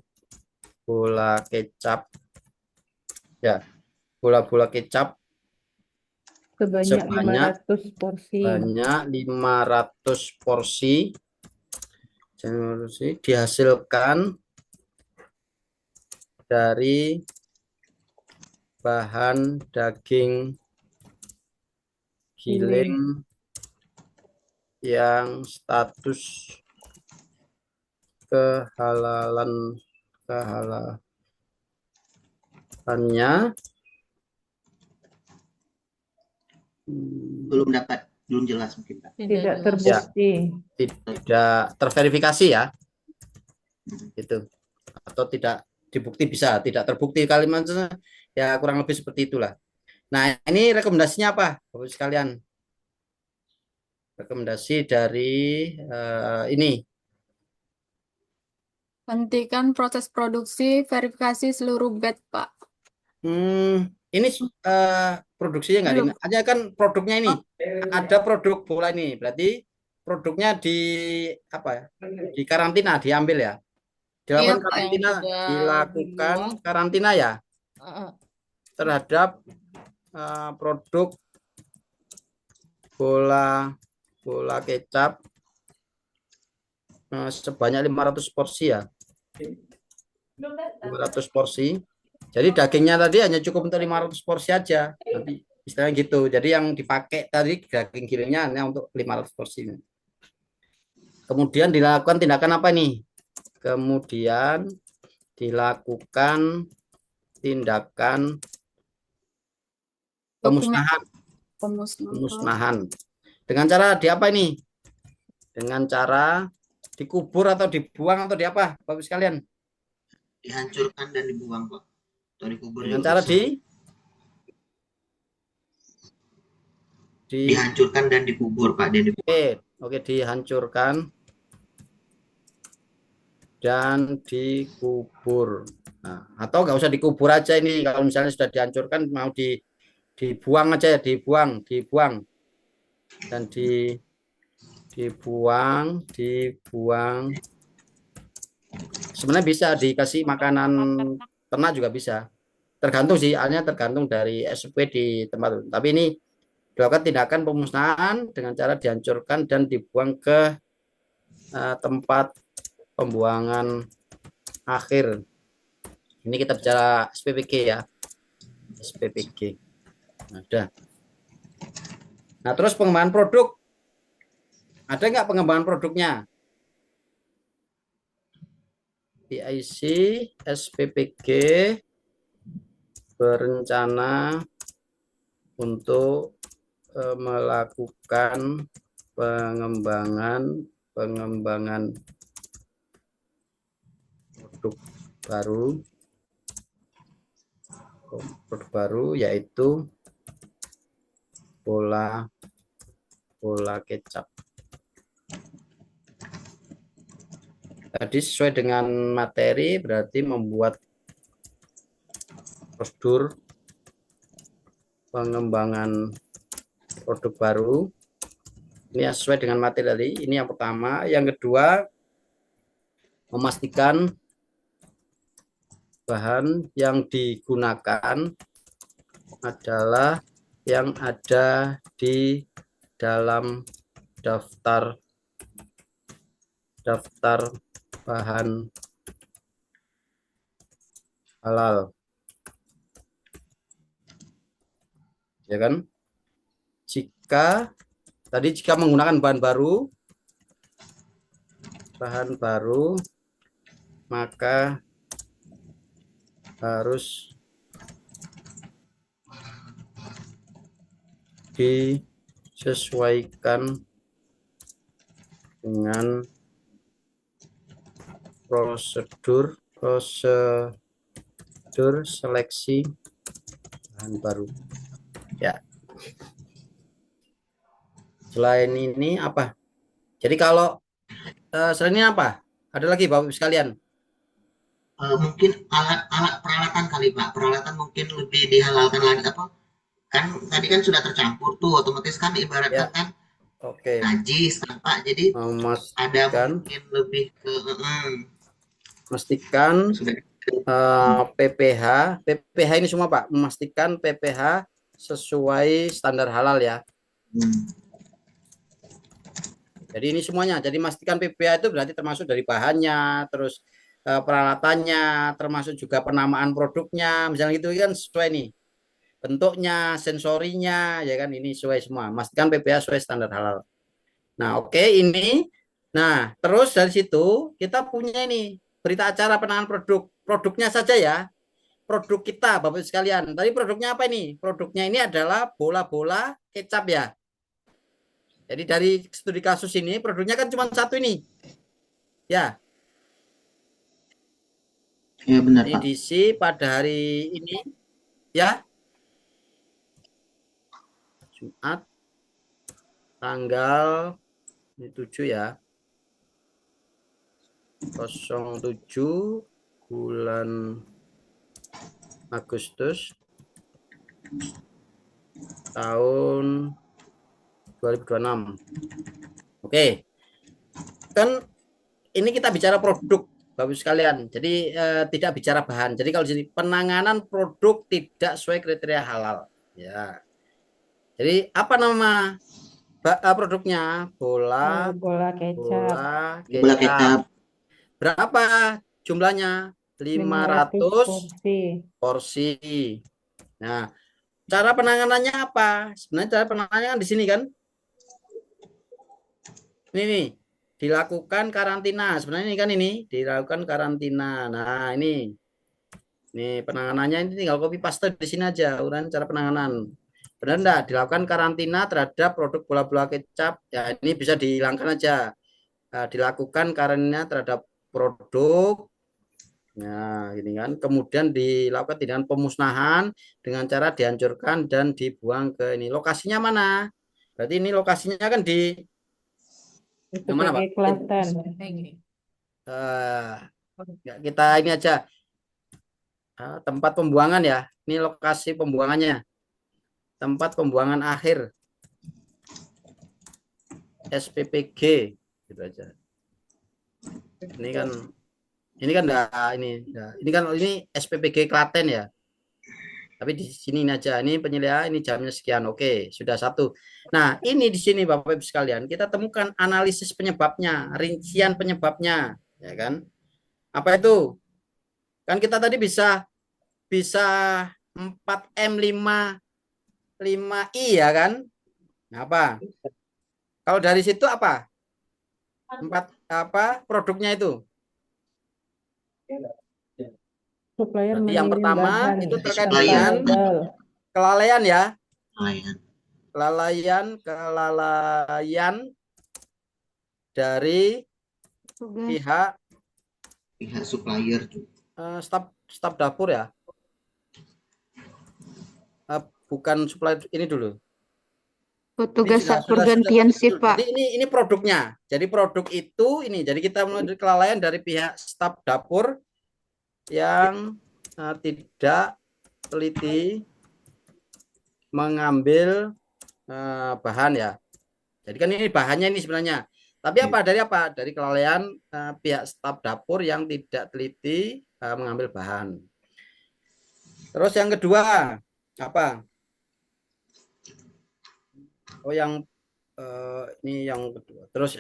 kecap ya, bola kecap Sebanyak 500 porsi. Banyak 500 porsi dihasilkan dari bahan daging giling yang status kehalalannya belum jelas mungkin Pak. Tidak terbukti. Ya, tidak terverifikasi ya. Itu. Atau tidak dibukti, bisa tidak terbukti kalimatnya ya, kurang lebih seperti itulah. Nah, ini rekomendasinya apa Bapak sekalian? Rekomendasi dari ini. Hentikan proses produksi, verifikasi seluruh batch, Pak. Ini produksinya nggak Belum. aja kan produknya ini. Ada produk bola ini, berarti produknya di apa ya? Di karantina, diambil ya. Dilakukan Pak, yang karantina, sudah dilakukan dibuang. karantina ya terhadap produk bola kecap sebanyak 500 porsi ya. 500 porsi. Jadi dagingnya tadi hanya cukup untuk 500 porsi aja. Nanti istilahnya gitu. Jadi yang dipakai tadi daging gilingnya hanya untuk 500 porsi. Kemudian dilakukan tindakan apa nih? Kemudian dilakukan tindakan pemusnahan. Dengan cara di apa ini? Dengan cara dikubur atau dibuang atau di apa, Bapak sekalian? Dihancurkan dan dibuang, Pak. Atau dikubur. Dengan cara dihancurkan dan dikubur, Pak. Oke, dihancurkan dan dikubur. Nah, atau nggak usah dikubur aja ini, kalau misalnya sudah dihancurkan mau dibuang aja ya, dibuang dan dibuang. Sebenarnya bisa dikasih makanan ternak juga bisa. Tergantung sih, hanya tergantung dari SOP di tempat itu. Tapi ini dilakukan tindakan pemusnahan dengan cara dihancurkan dan dibuang ke tempat pembuangan akhir. Ini kita bicara SPPG ya. SPPG. Ada. Nah, terus pengembangan produk. Ada nggak pengembangan produknya? PIC, SPPG berencana untuk melakukan pengembangan produk baru yaitu bola kecap. Tadi sesuai dengan materi berarti membuat prosedur pengembangan produk baru. Ini sesuai dengan materi tadi. Ini yang pertama. Yang kedua, memastikan bahan yang digunakan adalah yang ada di dalam daftar bahan halal. Ya kan? Jika menggunakan bahan baru, maka harus disesuaikan dengan prosedur seleksi bahan baru. Ya. Selain ini apa? Jadi kalau selain ini apa? Ada lagi Bapak Ibu sekalian? Mungkin alat-alat peralatan kali Pak. Peralatan mungkin lebih dihalalkan lagi apa? Kan tadi kan sudah tercampur tuh, otomatis kan ibaratnya kan najis kan Pak. Jadi ada mungkin lebih ke memastikan PPH ini semua Pak, memastikan PPH sesuai standar halal ya. Jadi ini semuanya. Jadi memastikan PPH itu berarti termasuk dari bahannya, terus peralatannya, termasuk juga penamaan produknya, misalnya gitu kan sesuai nih. Bentuknya, sensorinya, ya kan ini sesuai semua. Memastikan PPH sesuai standar halal. Nah, oke, ini. Nah, terus dari situ kita punya ini berita acara penanganan produknya saja ya. Produk kita, Bapak sekalian. Tadi produknya apa ini? Produknya ini adalah bola-bola kecap ya. Jadi dari studi kasus ini produknya kan cuma satu ini. Ya. Ya benar Pak. Edisi pada hari ini ya. Jumat tanggal 7 ya. 07 bulan Agustus tahun 2026. Oke. Kan ini kita bicara produk Bapak sekalian. Jadi tidak bicara bahan. Jadi kalau di penanganan produk tidak sesuai kriteria halal. Ya. Jadi apa nama produknya? Bola kecap. Berapa jumlahnya? 500 porsi. Nah, cara penanganannya apa? Sebenarnya cara penanganannya kan di sini kan? Ini nih, dilakukan karantina. Sebenarnya ini kan ini dilakukan karantina. Nah, ini penanganannya ini tinggal copy paste di sini aja uraian cara penanganan. Benar enggak? Dilakukan karantina terhadap produk bola-bola kecap. Ya, ini bisa dihilangkan aja. Dilakukan karantina terhadap produk. Nah, ini kan. Kemudian dilakukan tindakan pemusnahan dengan cara dihancurkan dan dibuang ke ini. Lokasinya mana? Berarti ini lokasinya kan di mana, Pak? Kita ini aja. tempat pembuangan ya. Ini lokasi pembuangannya. Tempat pembuangan akhir. SPPG gitu aja. Ini kan ini SPPG Klaten ya. Tapi di sini ini aja. Ini penyelidikan, ini jamnya sekian. Oke, sudah satu. Nah, ini di sini Bapak Ibu sekalian, kita temukan analisis penyebabnya, rincian penyebabnya, ya kan? Apa itu? Kan kita tadi bisa 4M5 5I ya kan? Nah, apa? Kalau dari situ apa? Produknya itu? Supplier Berarti yang mengirim pertama bahan itu terkait tanpa dengan label. kelalaian ya. Kelalaian. Kelalaian dari pihak supplier staf dapur ya. Bukan supplier ini dulu. Petugas Ini saat pergantian shift, Pak. Jadi ini produknya. Jadi produk itu ini. Jadi kita mulai kelalaian dari pihak staf dapur yang tidak teliti mengambil bahan ya. Jadi kan ini bahannya ini sebenarnya. Tapi apa? Dari kelalaian pihak staf dapur yang tidak teliti mengambil bahan. Terus yang kedua apa? Oh ini yang kedua. Terus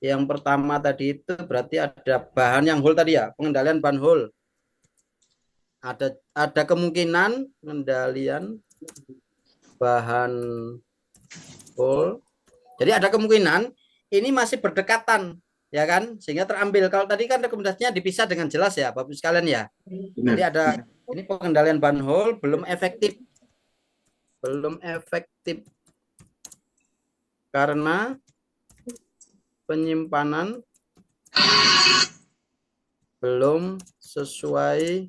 yang pertama tadi itu berarti ada bahan yang whole tadi ya, pengendalian bahan whole. Ada kemungkinan pengendalian bahan whole. Jadi ada kemungkinan ini masih berdekatan ya kan, sehingga terambil. Kalau tadi kan rekomendasinya dipisah dengan jelas ya Bapak sekalian ya. Jadi ada ini pengendalian bahan whole belum efektif. Karena penyimpanan belum sesuai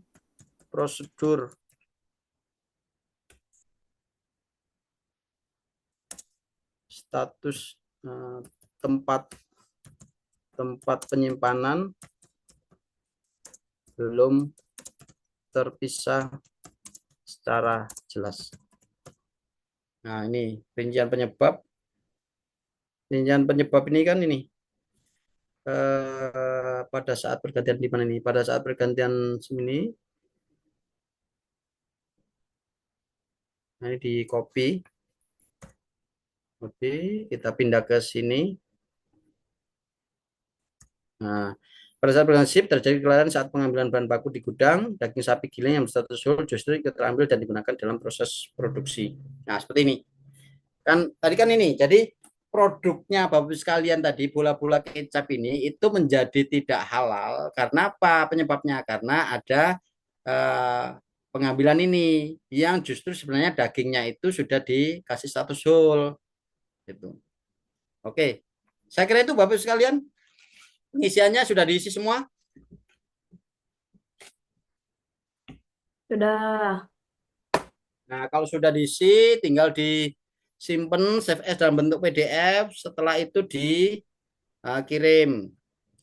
prosedur. Status tempat penyimpanan belum terpisah secara jelas. Nah, ini rincian penyebab. Rincian penyebab ini kan ini pada saat pergantian di mana ini? Pada saat pergantian sini. Nah, ini di copy. Oke, kita pindah ke sini. Nah, pada saat pergantian shift terjadi kelalaian saat pengambilan bahan baku di gudang, daging sapi giling yang berstatus whole justru ikut terambil dan digunakan dalam proses produksi. Nah, seperti ini. Kan tadi kan ini. Jadi produknya Bapak sekalian tadi bola-bola kecap ini itu menjadi tidak halal karena apa? Penyebabnya karena ada pengambilan ini yang justru sebenarnya dagingnya itu sudah dikasih status whole gitu. Oke. Saya kira itu Bapak sekalian. Pengisiannya sudah diisi semua? Sudah. Nah, kalau sudah diisi tinggal disimpan save as dalam bentuk PDF, setelah itu dikirim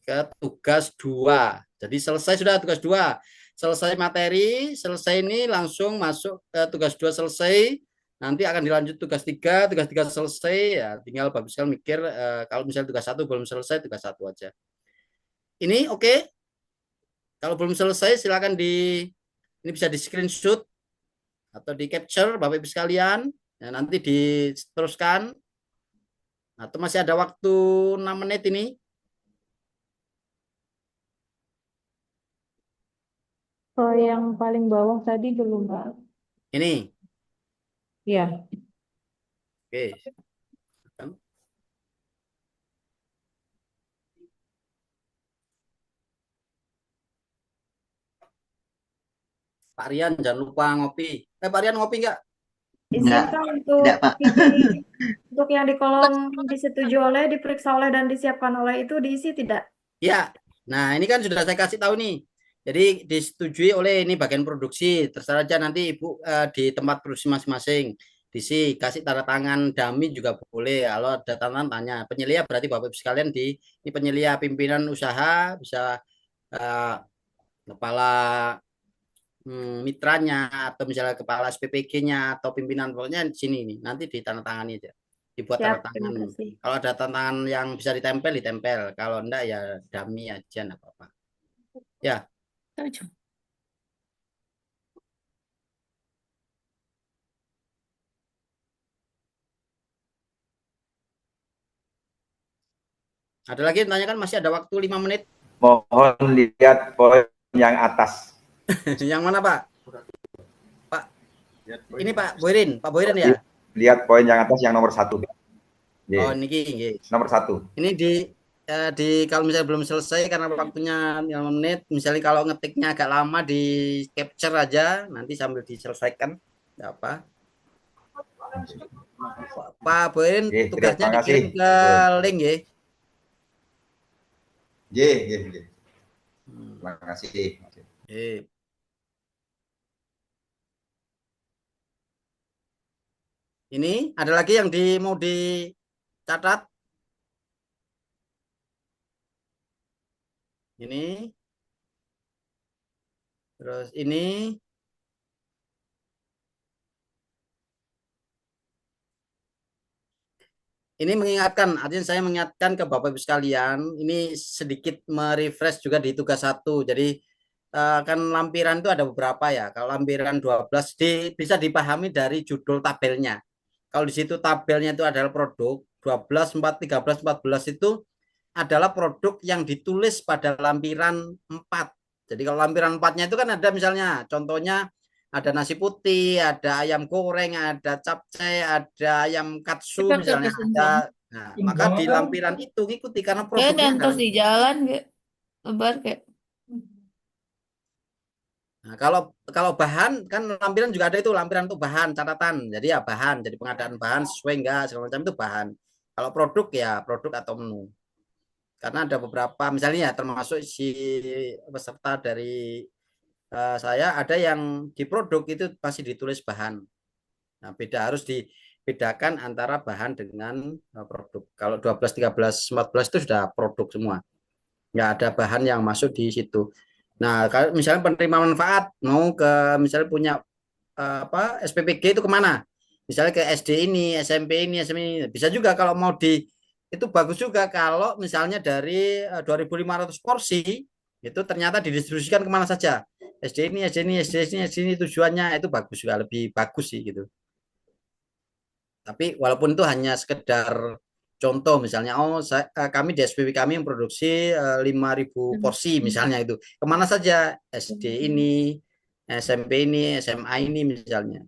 ke tugas 2. Jadi selesai sudah tugas 2. Selesai materi, selesai ini langsung masuk ke tugas 2 selesai. Nanti akan dilanjut tugas 3, tugas 3 selesai ya, tinggal Bapak sekalian mikir kalau misalnya tugas 1 belum selesai, tugas 1 aja. Ini oke. Kalau belum selesai silakan ini bisa di screenshot atau di capture Bapak Ibu sekalian. Ya, nanti diteruskan. Atau masih ada waktu 6 menit ini. Oh, yang paling bawah tadi belum, Pak. Ini. Ya. Oke. Pak Rian jangan lupa ngopi. Pak Rian ngopi enggak? Izinkan untuk tidak, Pak. untuk yang di kolom disetujui oleh, diperiksa oleh, dan disiapkan oleh itu diisi tidak? Ya. Nah, ini kan sudah saya kasih tahu nih. Jadi disetujui oleh ini bagian produksi. Terserah aja nanti Ibu di tempat produksi masing-masing. Diisi, kasih tanda tangan dummy juga boleh. Kalau ada tanda tangan tanya. Penyelia berarti Bapak Ibu sekalian ini penyelia pimpinan usaha bisa kepala mitranya atau misalnya kepala SPPG-nya atau pimpinan pokoknya di sini nih. Nanti ditandatangani aja. Dibuat tanda Siap, tangan. terima kasih. Kalau ada tanda tangan yang bisa ditempel, ditempel. Kalau enggak ya dummy aja enggak apa-apa. Ya. Setuju. Ada lagi yang tanyakan, masih ada waktu 5 menit. Mohon lihat poin yang atas. Yang mana, Pak? Pak. Ini Pak Boyrin, Pak Boyrin ya? Lihat poin yang atas yang nomor 1. Oh, niki. Nomor 1. Ini di kalau misalnya belum selesai karena waktunya 5 menit, misalnya kalau ngetiknya agak lama di capture aja, nanti sambil diselesaikan. Enggak apa. Pak Boyrin tugasnya dikirim ke link ya. Terima kasih. Ini ada lagi yang mau dicatat. Ini. Terus ini. Ini mengingatkan, artinya saya mengingatkan ke Bapak Ibu sekalian, ini sedikit merefresh juga di tugas 1. Jadi kan lampiran itu ada beberapa ya. Kalau lampiran 12 bisa dipahami dari judul tabelnya. Kalau di situ tabelnya itu adalah produk 12, 4, 13, 14 itu adalah produk yang ditulis pada lampiran 4. Jadi kalau lampiran 4-nya itu kan ada misalnya contohnya ada nasi putih, ada ayam goreng, ada capcay, ada ayam katsu misalnya ada. Nah, maka di lampiran itu ngikuti karena produknya Kayak di jalan kayak lebar kayak. Nah, kalau bahan kan lampiran juga ada itu lampiran untuk bahan catatan. Jadi ya bahan, jadi pengadaan bahan sesuai enggak segala macam itu bahan. Kalau produk ya produk atau menu. Karena ada beberapa misalnya termasuk si peserta dari saya ada yang di produk itu masih ditulis bahan. Nah, harus dibedakan antara bahan dengan produk. Kalau 12, 13, 14 itu sudah produk semua. Nggak ada bahan yang masuk di situ. Nah, kalau misalnya penerima manfaat mau ke misalnya punya SPPG itu kemana? Misalnya ke SD ini, SMP ini, SMA ini. Bisa juga kalau mau itu bagus juga kalau misalnya dari 2.500 porsi itu ternyata didistribusikan kemana saja. SD ini, SD ini tujuannya itu bagus juga, lebih bagus sih gitu. Tapi walaupun itu hanya sekedar contoh misalnya, kami di SPP kami memproduksi 5.000 porsi misalnya itu. Kemana saja? SD ini, SMP ini, SMA ini misalnya.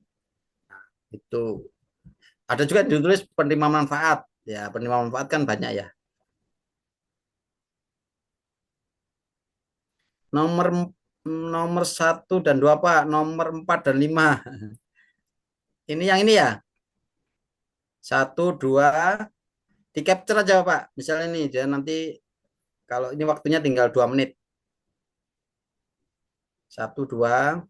Nah, itu. Ada juga ditulis penerima manfaat. Ya, penerima manfaat kan banyak ya. Nomor 1 dan 2 Pak, nomor 4 dan 5. Ini yang ini ya. 1, 2 di capture aja Pak. Misalnya ini dia nanti kalau ini waktunya tinggal 2 menit. 1, 2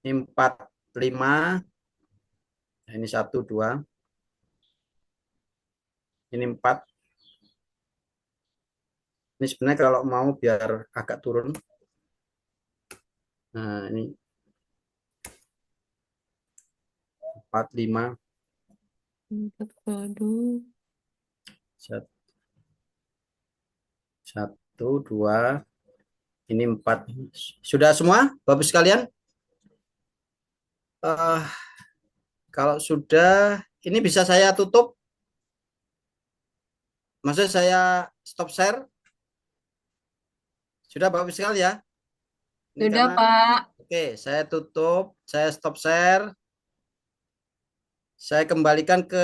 ini 4, 5. Ini 1, 2. Ini 4. Ini sebenarnya kalau mau biar agak turun. Nah, ini 4, 5. 1, 2. Ini 4. Sudah semua, Bapak sekalian? Kalau sudah, ini bisa saya tutup. Maksudnya saya stop share. Sudah Bapak sekalian ya? Sudah Pak. Oke, saya tutup, saya stop share. Saya kembalikan ke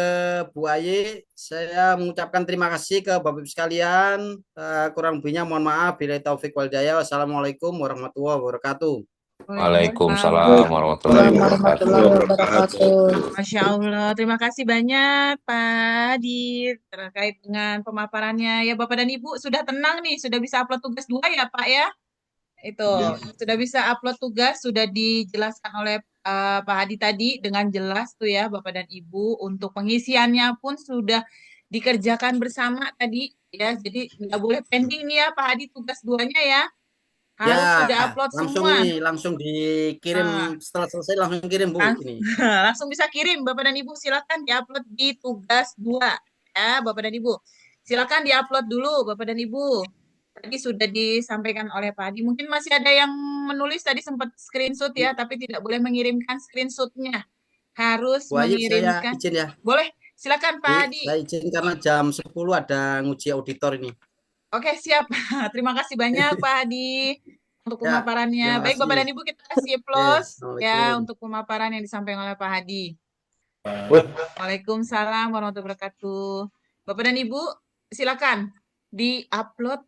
Bu Ayi. Saya mengucapkan terima kasih ke Bapak Ibu sekalian. Kurang lebihnya mohon maaf. Bila taufik wal hidayah. Wassalamualaikum warahmatullahi wabarakatuh. Waalaikumsalam warahmatullahi wabarakatuh. Masya Allah, terima kasih banyak Pak Adit terkait dengan pemaparannya. Ya Bapak dan Ibu sudah tenang nih, sudah bisa upload tugas 2 ya Pak ya? Itu sudah bisa upload tugas, sudah dijelaskan oleh Pak Hadi tadi dengan jelas tuh ya Bapak dan Ibu. Untuk pengisiannya pun sudah dikerjakan bersama tadi ya. Jadi nggak boleh pending nih ya Pak Hadi tugas 2-nya ya. Harus Ya, sudah upload langsung semua. ini, langsung dikirim Ah, setelah selesai langsung kirim Bu Lang- ini. langsung bisa kirim Bapak dan Ibu, silakan diupload di tugas 2 ya Bapak dan Ibu. Silakan diupload dulu Bapak dan Ibu. Tadi sudah disampaikan oleh Pak Adi. Mungkin masih ada yang menulis tadi sempat screenshot ya, tapi tidak boleh mengirimkan screenshotnya. Harus Bu Ayu, saya mengirimkan. izin ya. Boleh, silakan Pak Adi. Saya izin karena jam 10 ada nguji auditor ini. Oke, siap. Terima kasih banyak Pak Adi untuk Ya, pemaparannya. terima Baik Bapak kasih. dan Ibu, kita kasih Oke, applause ya Assalamualaikum. untuk pemaparan yang disampaikan oleh Pak Hadi. Waalaikumsalam warahmatullahi wabarakatuh. Bapak dan Ibu, silakan di-upload